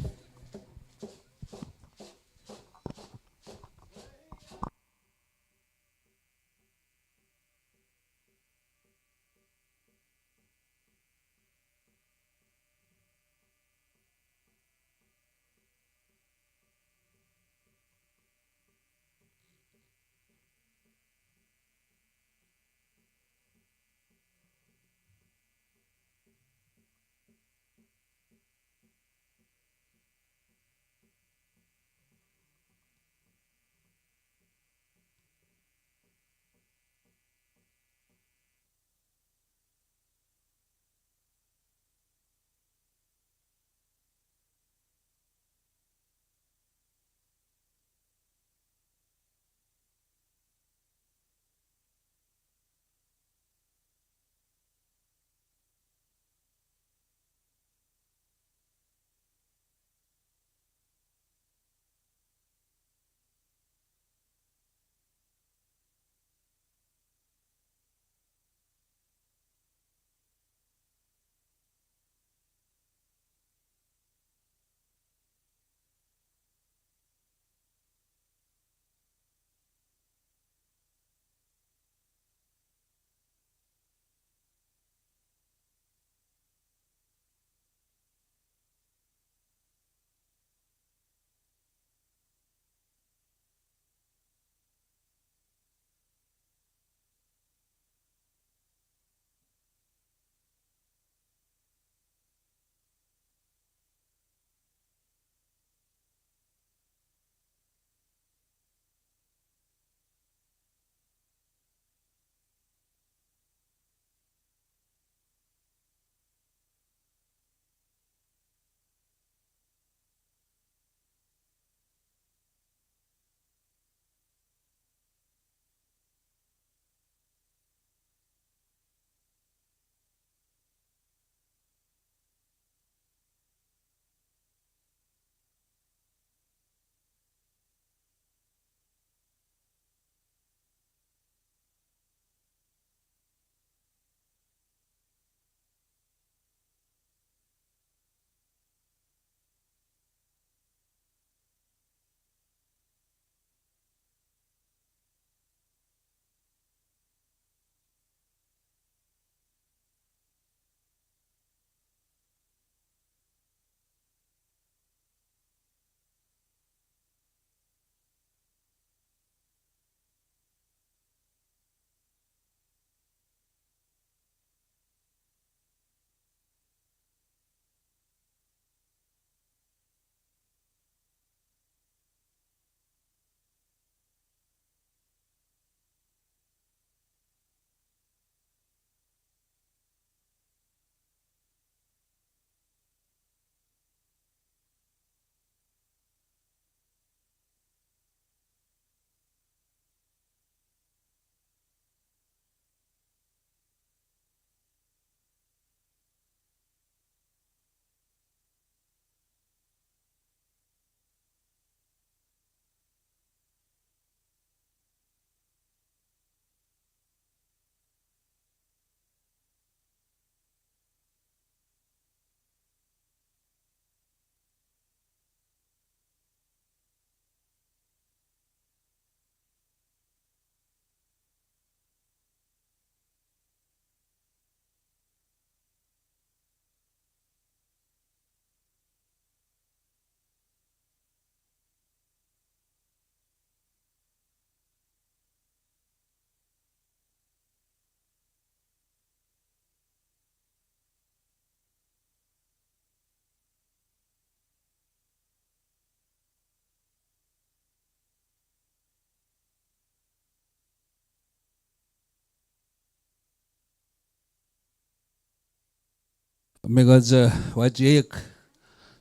May God's wajik.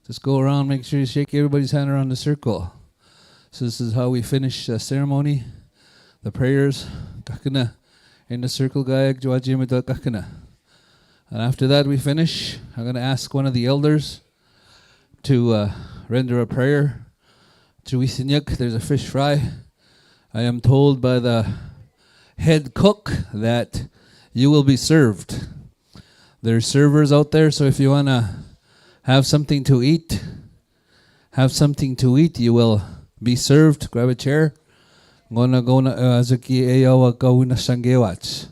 Just go around, make sure you shake everybody's hand around the circle. So this is how we finish the ceremony, the prayers. Kakana in the circle, gayag jwajimita kakana. And after that we finish. I'm going to ask one of the elders to render a prayer. Chuisinyak, there's a fish fry. I am told by the head cook that you will be served. There's servers out there, so if you want to Have something to eat. Have something to eat. You will be served. Grab a chair. Azaki eyawa kauna sangewats.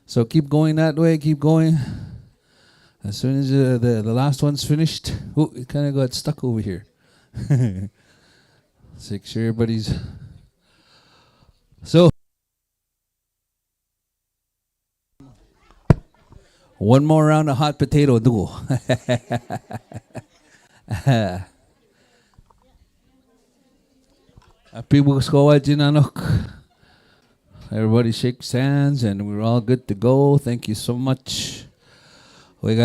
So keep going that way. Keep going. As soon as the last one's finished, it kind of got stuck over here. So make sure everybody's. So one more round of hot potato duo. Everybody shakes hands and we're all good to go. Thank you so much. Your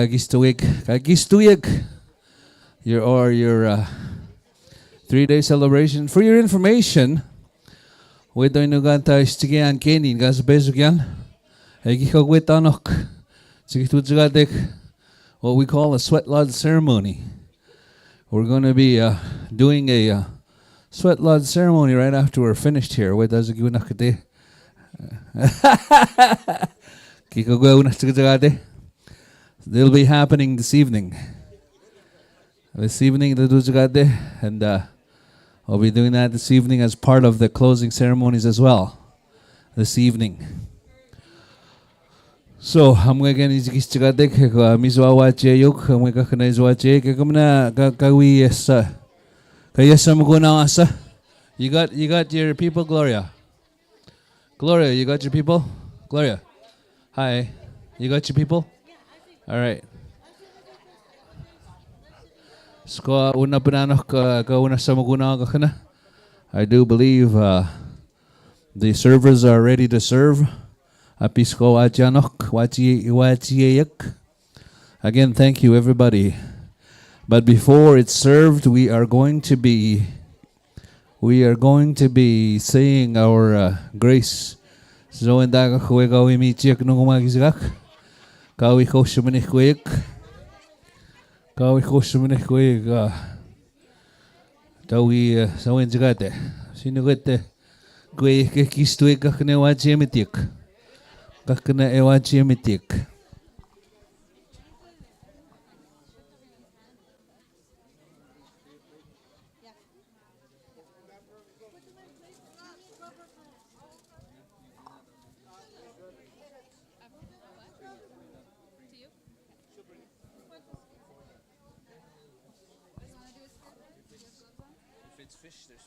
3-day celebration. For your information, we do nuganta istigian kenin gas besugyan. What we call a sweat lodge ceremony. We're going to be doing a sweat lodge ceremony right after we're finished here. It'll be happening this evening. And I'll be doing that this evening as part of the closing ceremonies as well. This evening. So I'm going to get you got your people, Gloria. Gloria, you got your people? Gloria. Hi. You got your people? All right. I do believe the servers are ready to serve. Again, thank you, everybody. But before it's served, we are going to be saying our grace. So in daga we meet Kawi Koshumanik Tawi Sawin Jagate. Sinugate Gwe Kistuik Kaknewa Jemitik. Kakna Ewa Jemitik.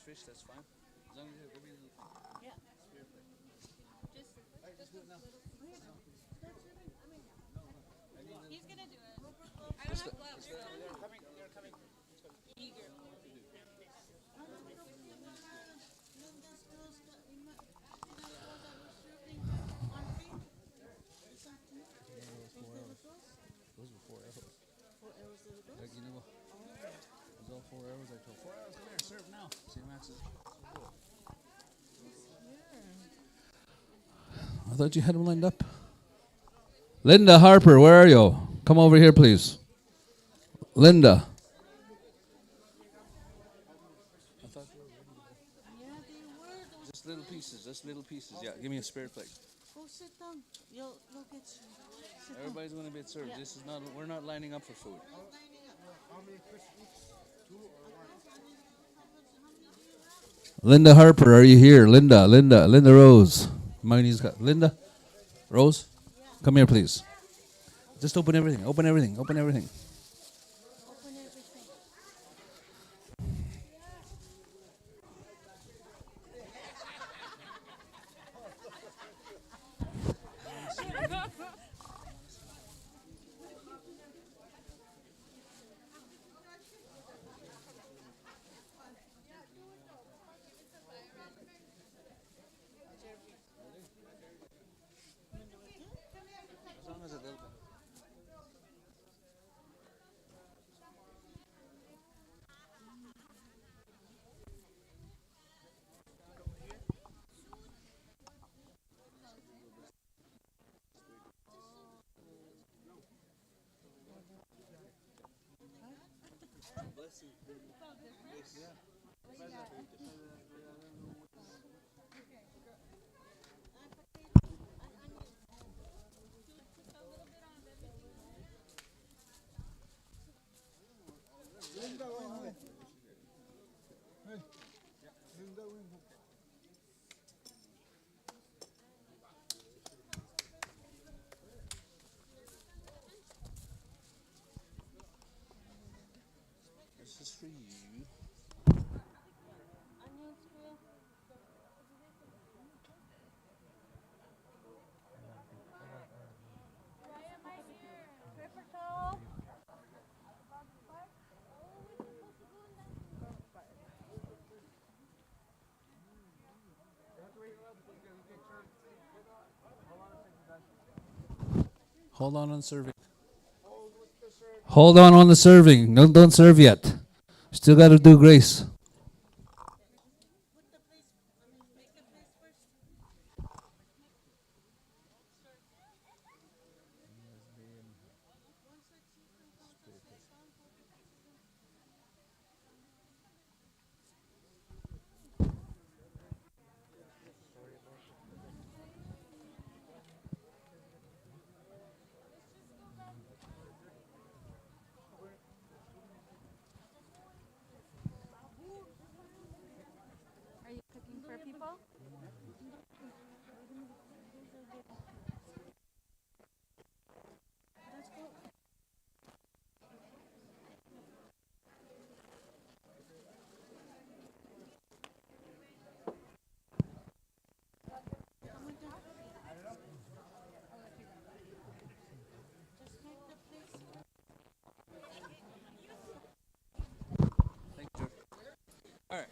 Fish, that's fine. As long as you're going to yeah. Just do it now. He's going to do it. I don't have gloves. They're coming. Eager. Those were 4 arrows. 4 arrows of those? Like, you know, those all 4 arrows. I told 4 arrows, come here, serve now. See, Max is. I thought you had them lined up. Linda Harper, where are you? Come over here, please. Linda. Just little pieces. Yeah, give me a spare plate. Go sit down. You'll get sit Everybody's going to be served. Yeah. This is not. We're not lining up for food. Linda Harper, are you here? Linda Rose. Mine's got Linda Rose. Come here, please. Just open everything. Hold on serving. Hold on the serving. No, don't serve yet. Still got to do grace. Are you cooking for people? All right.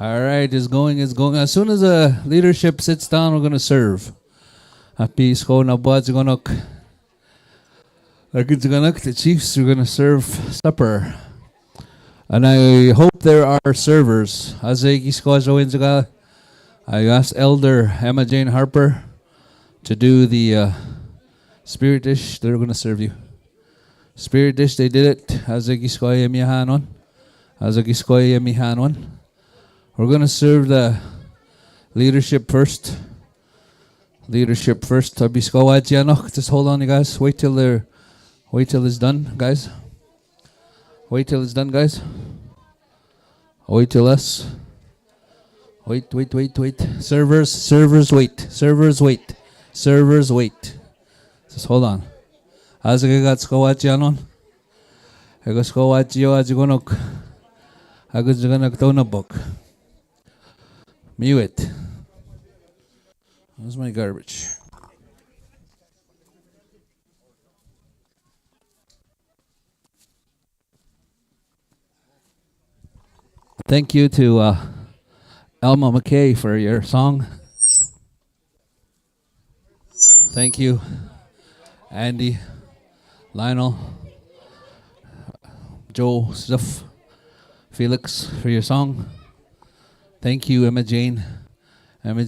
All right, it's going, it's going. As soon as the leadership sits down, we're going to serve. Happy school na buat sigonok. The chiefs are going to serve supper. And I hope there are servers. As I asked Elder Emma Jane Harper to do the spirit dish. They're going to serve you. Spirit dish, they did it. As I mihanon. We're going to serve the leadership first. Leadership first. Just hold on, you guys. Wait till it's done, guys. Wait till it's done, guys. Wait till us. Wait. Servers, wait. Servers, wait. Just hold on. As I got skowachianon. I got skowachio ajigonok. I got jigonok tonabok. Mute. Where's my garbage? Thank you to Elma McKay for your song. Thank you, Andy, Lionel, Joseph, Felix for your song. Thank you, Elder Emma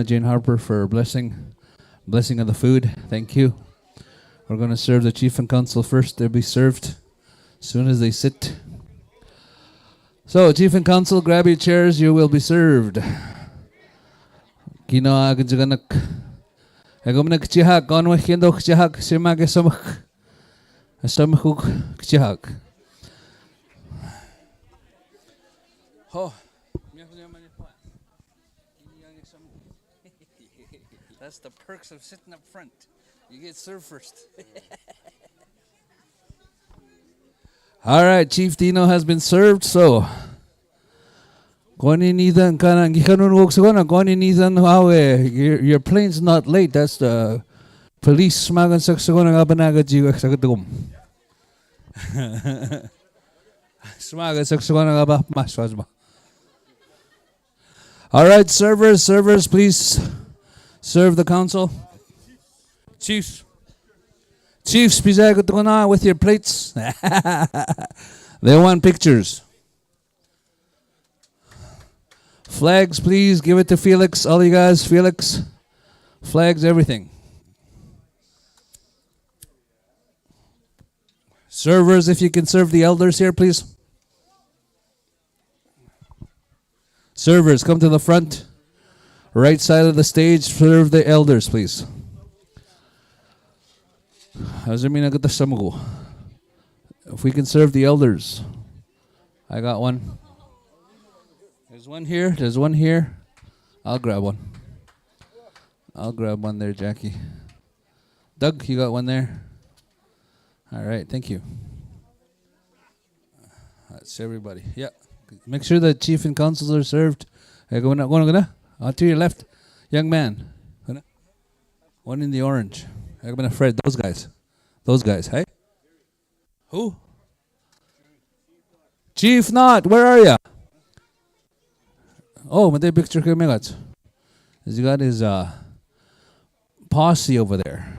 Jane Harper for blessing of the food. Thank you. We're going to serve the chief and council first. They'll be served as soon as they sit. So, chief and council, grab your chairs. You will be served. Kino agad Agam na kchihak, onwa kendo kchihak, simage samak. Asamuk kchihak. Oh. That's the perks of sitting up front. You get served first. All right, Chief Dino has been served, so your plane's not late. That's the police. All right, servers, please serve the council. Chiefs, please with your plates. They want pictures. Flags, please give it to Felix. All you guys, Felix. Flags, everything. Servers, if you can serve the elders here, please. Servers, come to the front. Right side of the stage, serve the elders, please. If we can serve the elders. I got one. There's one here. I'll grab one. I'll grab one there, Jackie. Doug, you got one there? All right, thank you. That's everybody. Yeah. Make sure the chief and councils are served. Go na. To your left. Young man. One in the orange. I'm afraid those guys. Those guys, hey? Who? Chief Knott, where are you? Oh, may picture kay Megats. He's got his posse over there.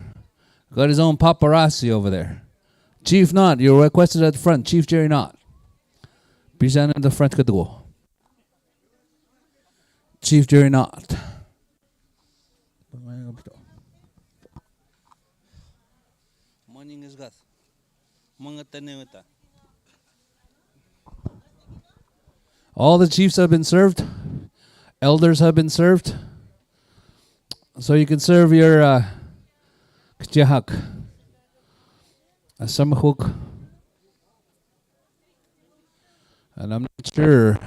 Got his own paparazzi over there. Chief Knott, you're requested at the front. Chief Jerry Knott. Pisan in the front ka dugo. Chief Jerry Knott. Morning is got. Mga tanewita. All the chiefs have been served. Elders have been served. So you can serve your kjahak. Asamahuk. And I'm not sure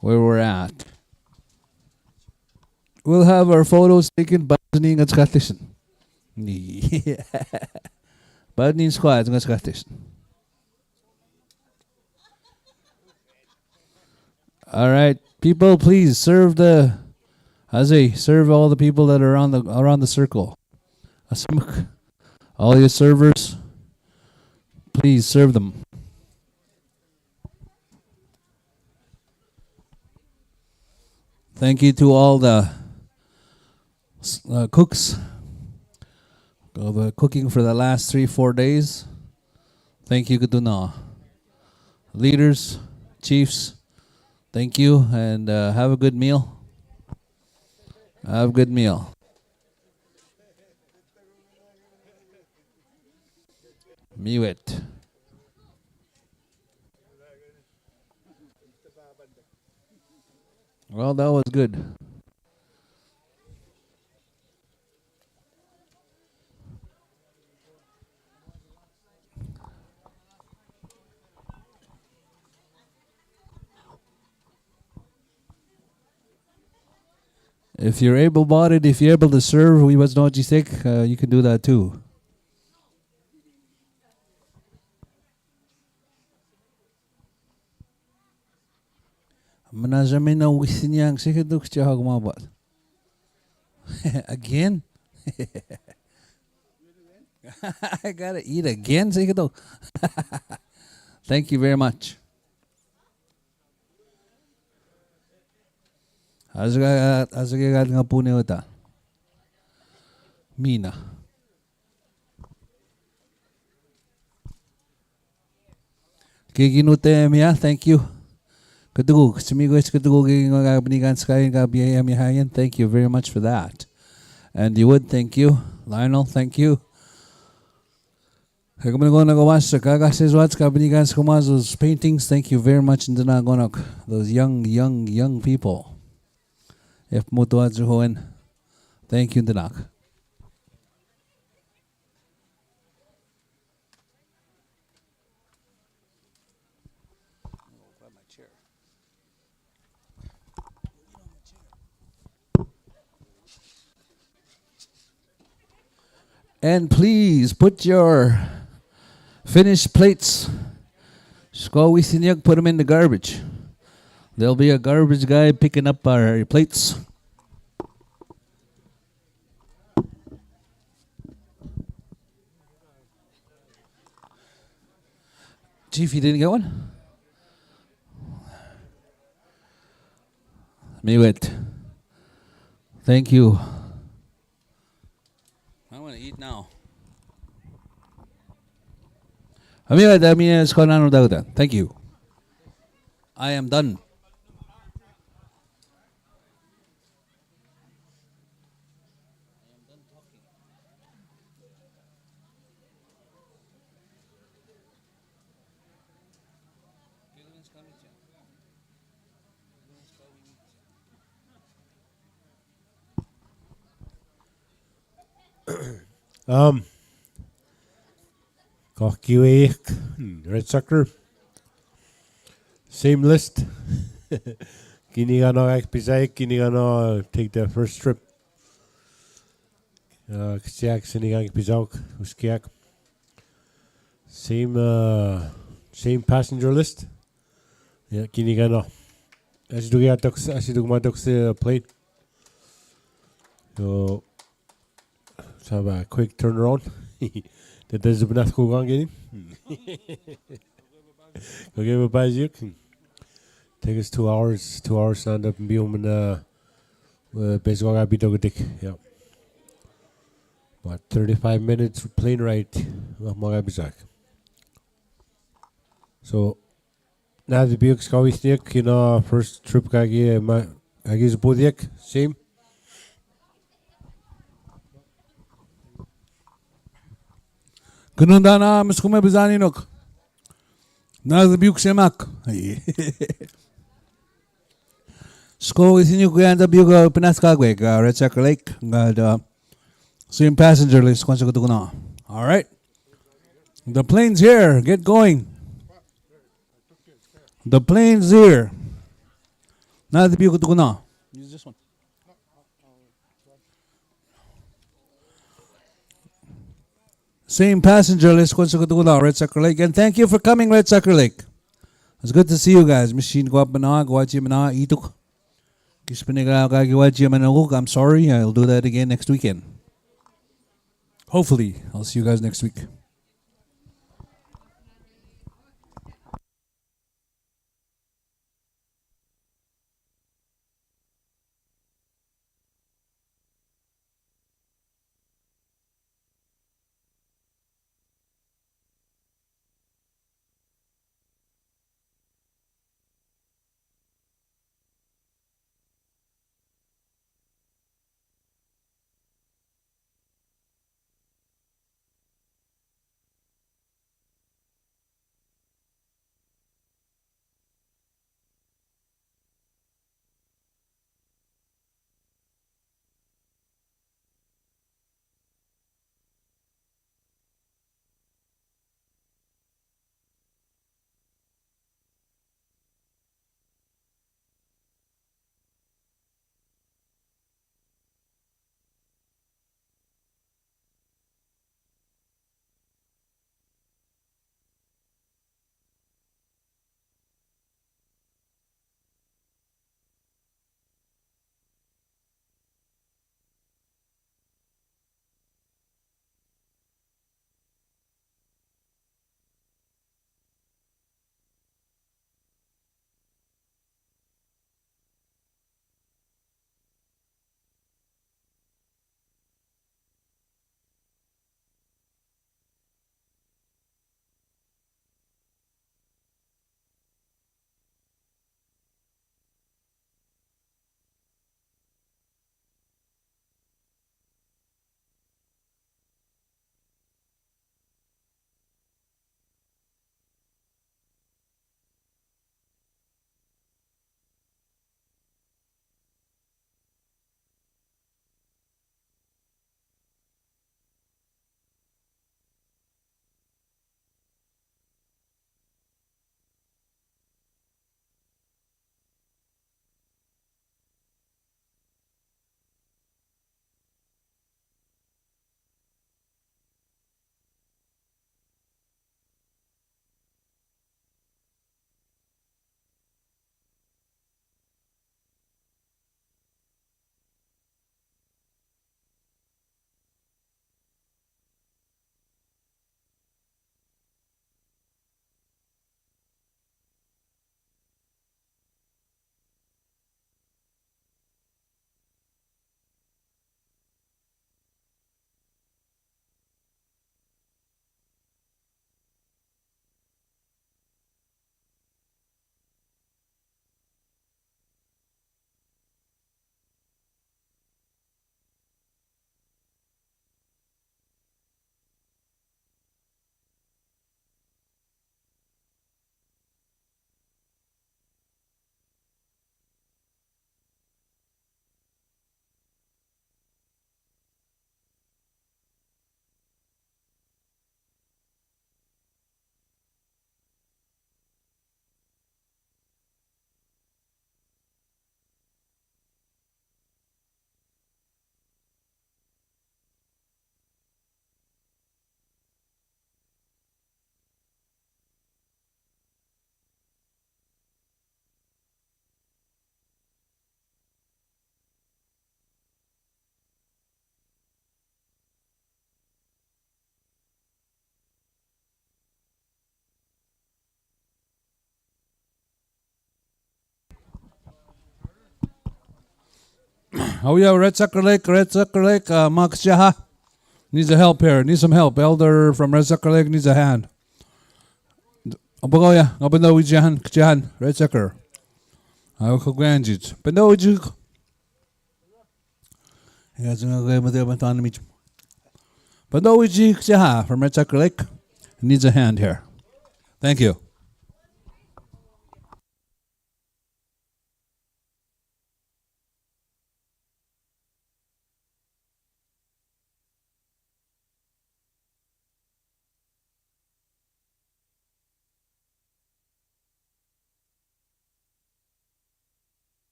where we're at. We'll have our photos taken by Badning at Scottish. Badning squad at Scottish. All right, people, please serve serve all the people that are around the circle. All your servers, please serve them. Thank you to all the cooks. The cooking for the last 3-4 days. Thank you, Kaduna. Leaders, chiefs, thank you, and have a good meal. Have a good meal. Miwit. Well, that was good. If you're able-bodied, if you're able to serve, we was not sick, you can do that too. Again? I gotta eat again. Thank you very much. Asagagad nga po niyo ita. Mina. Kikinute miya, thank you. Kadugog, sumigo is kadugog yung binigan sa kain kabiyayan. Thank you very much for that. And you would, thank you. Lionel, thank you. Kagaman nagawas sa kagasiswats kabinigan sa those paintings. Thank you very much. Those young people. If mutuad zuhoen, thank you, Danak. And please put your finished plates. Put them in the garbage. There'll be a garbage guy picking up our plates. Chief, you didn't get one? Miwit. Thank you. I want to eat now. Thank you. I am done. Red Sucker. Same list. Kinigano Akpisai, Kinigano take the first trip. Kstiak sinigang pijauk uskiak. Same passenger list. Yeah, kinigano. Asidugmatok sa plane. So let's have a quick turnaround. That does not go on getting. Okay, bye take us 2 hours. 2 hours stand up and be home and basically I be dog dick. Yeah. About 35 minutes plane ride. Mga bizak. So now the big skawi stick, first trip kagi is bodiak, same. Kunundana miskume bizani nok. Nazabiuk semak. Sko isinyu kuyanda biuga pinaskagweg, Red Sucker Lake. Ngad same passenger list kwansa kutukuna. All right. The plane's here. Get going. The plane's here. Nazabiuk kutukuna. Use this one. Same passenger list kwansa kutukuna, Red Sucker Lake. And thank you for coming, Red Sucker Lake. It's good to see you guys. Machine ko apana, gwachi mana ituk. I'm sorry. I'll do that again next weekend. Hopefully, I'll see you guys next week. Oh yeah, Red Sucker Lake, Makshaha. Needs a help here. Needs some help. Elder from Red Sucker Lake needs a hand. Abagoya, abando Jahan, Red Sucker. I will grandkids. Bando you. He has another autonomy. Bando Jaha from Red Sucker Lake needs a hand here. Thank you.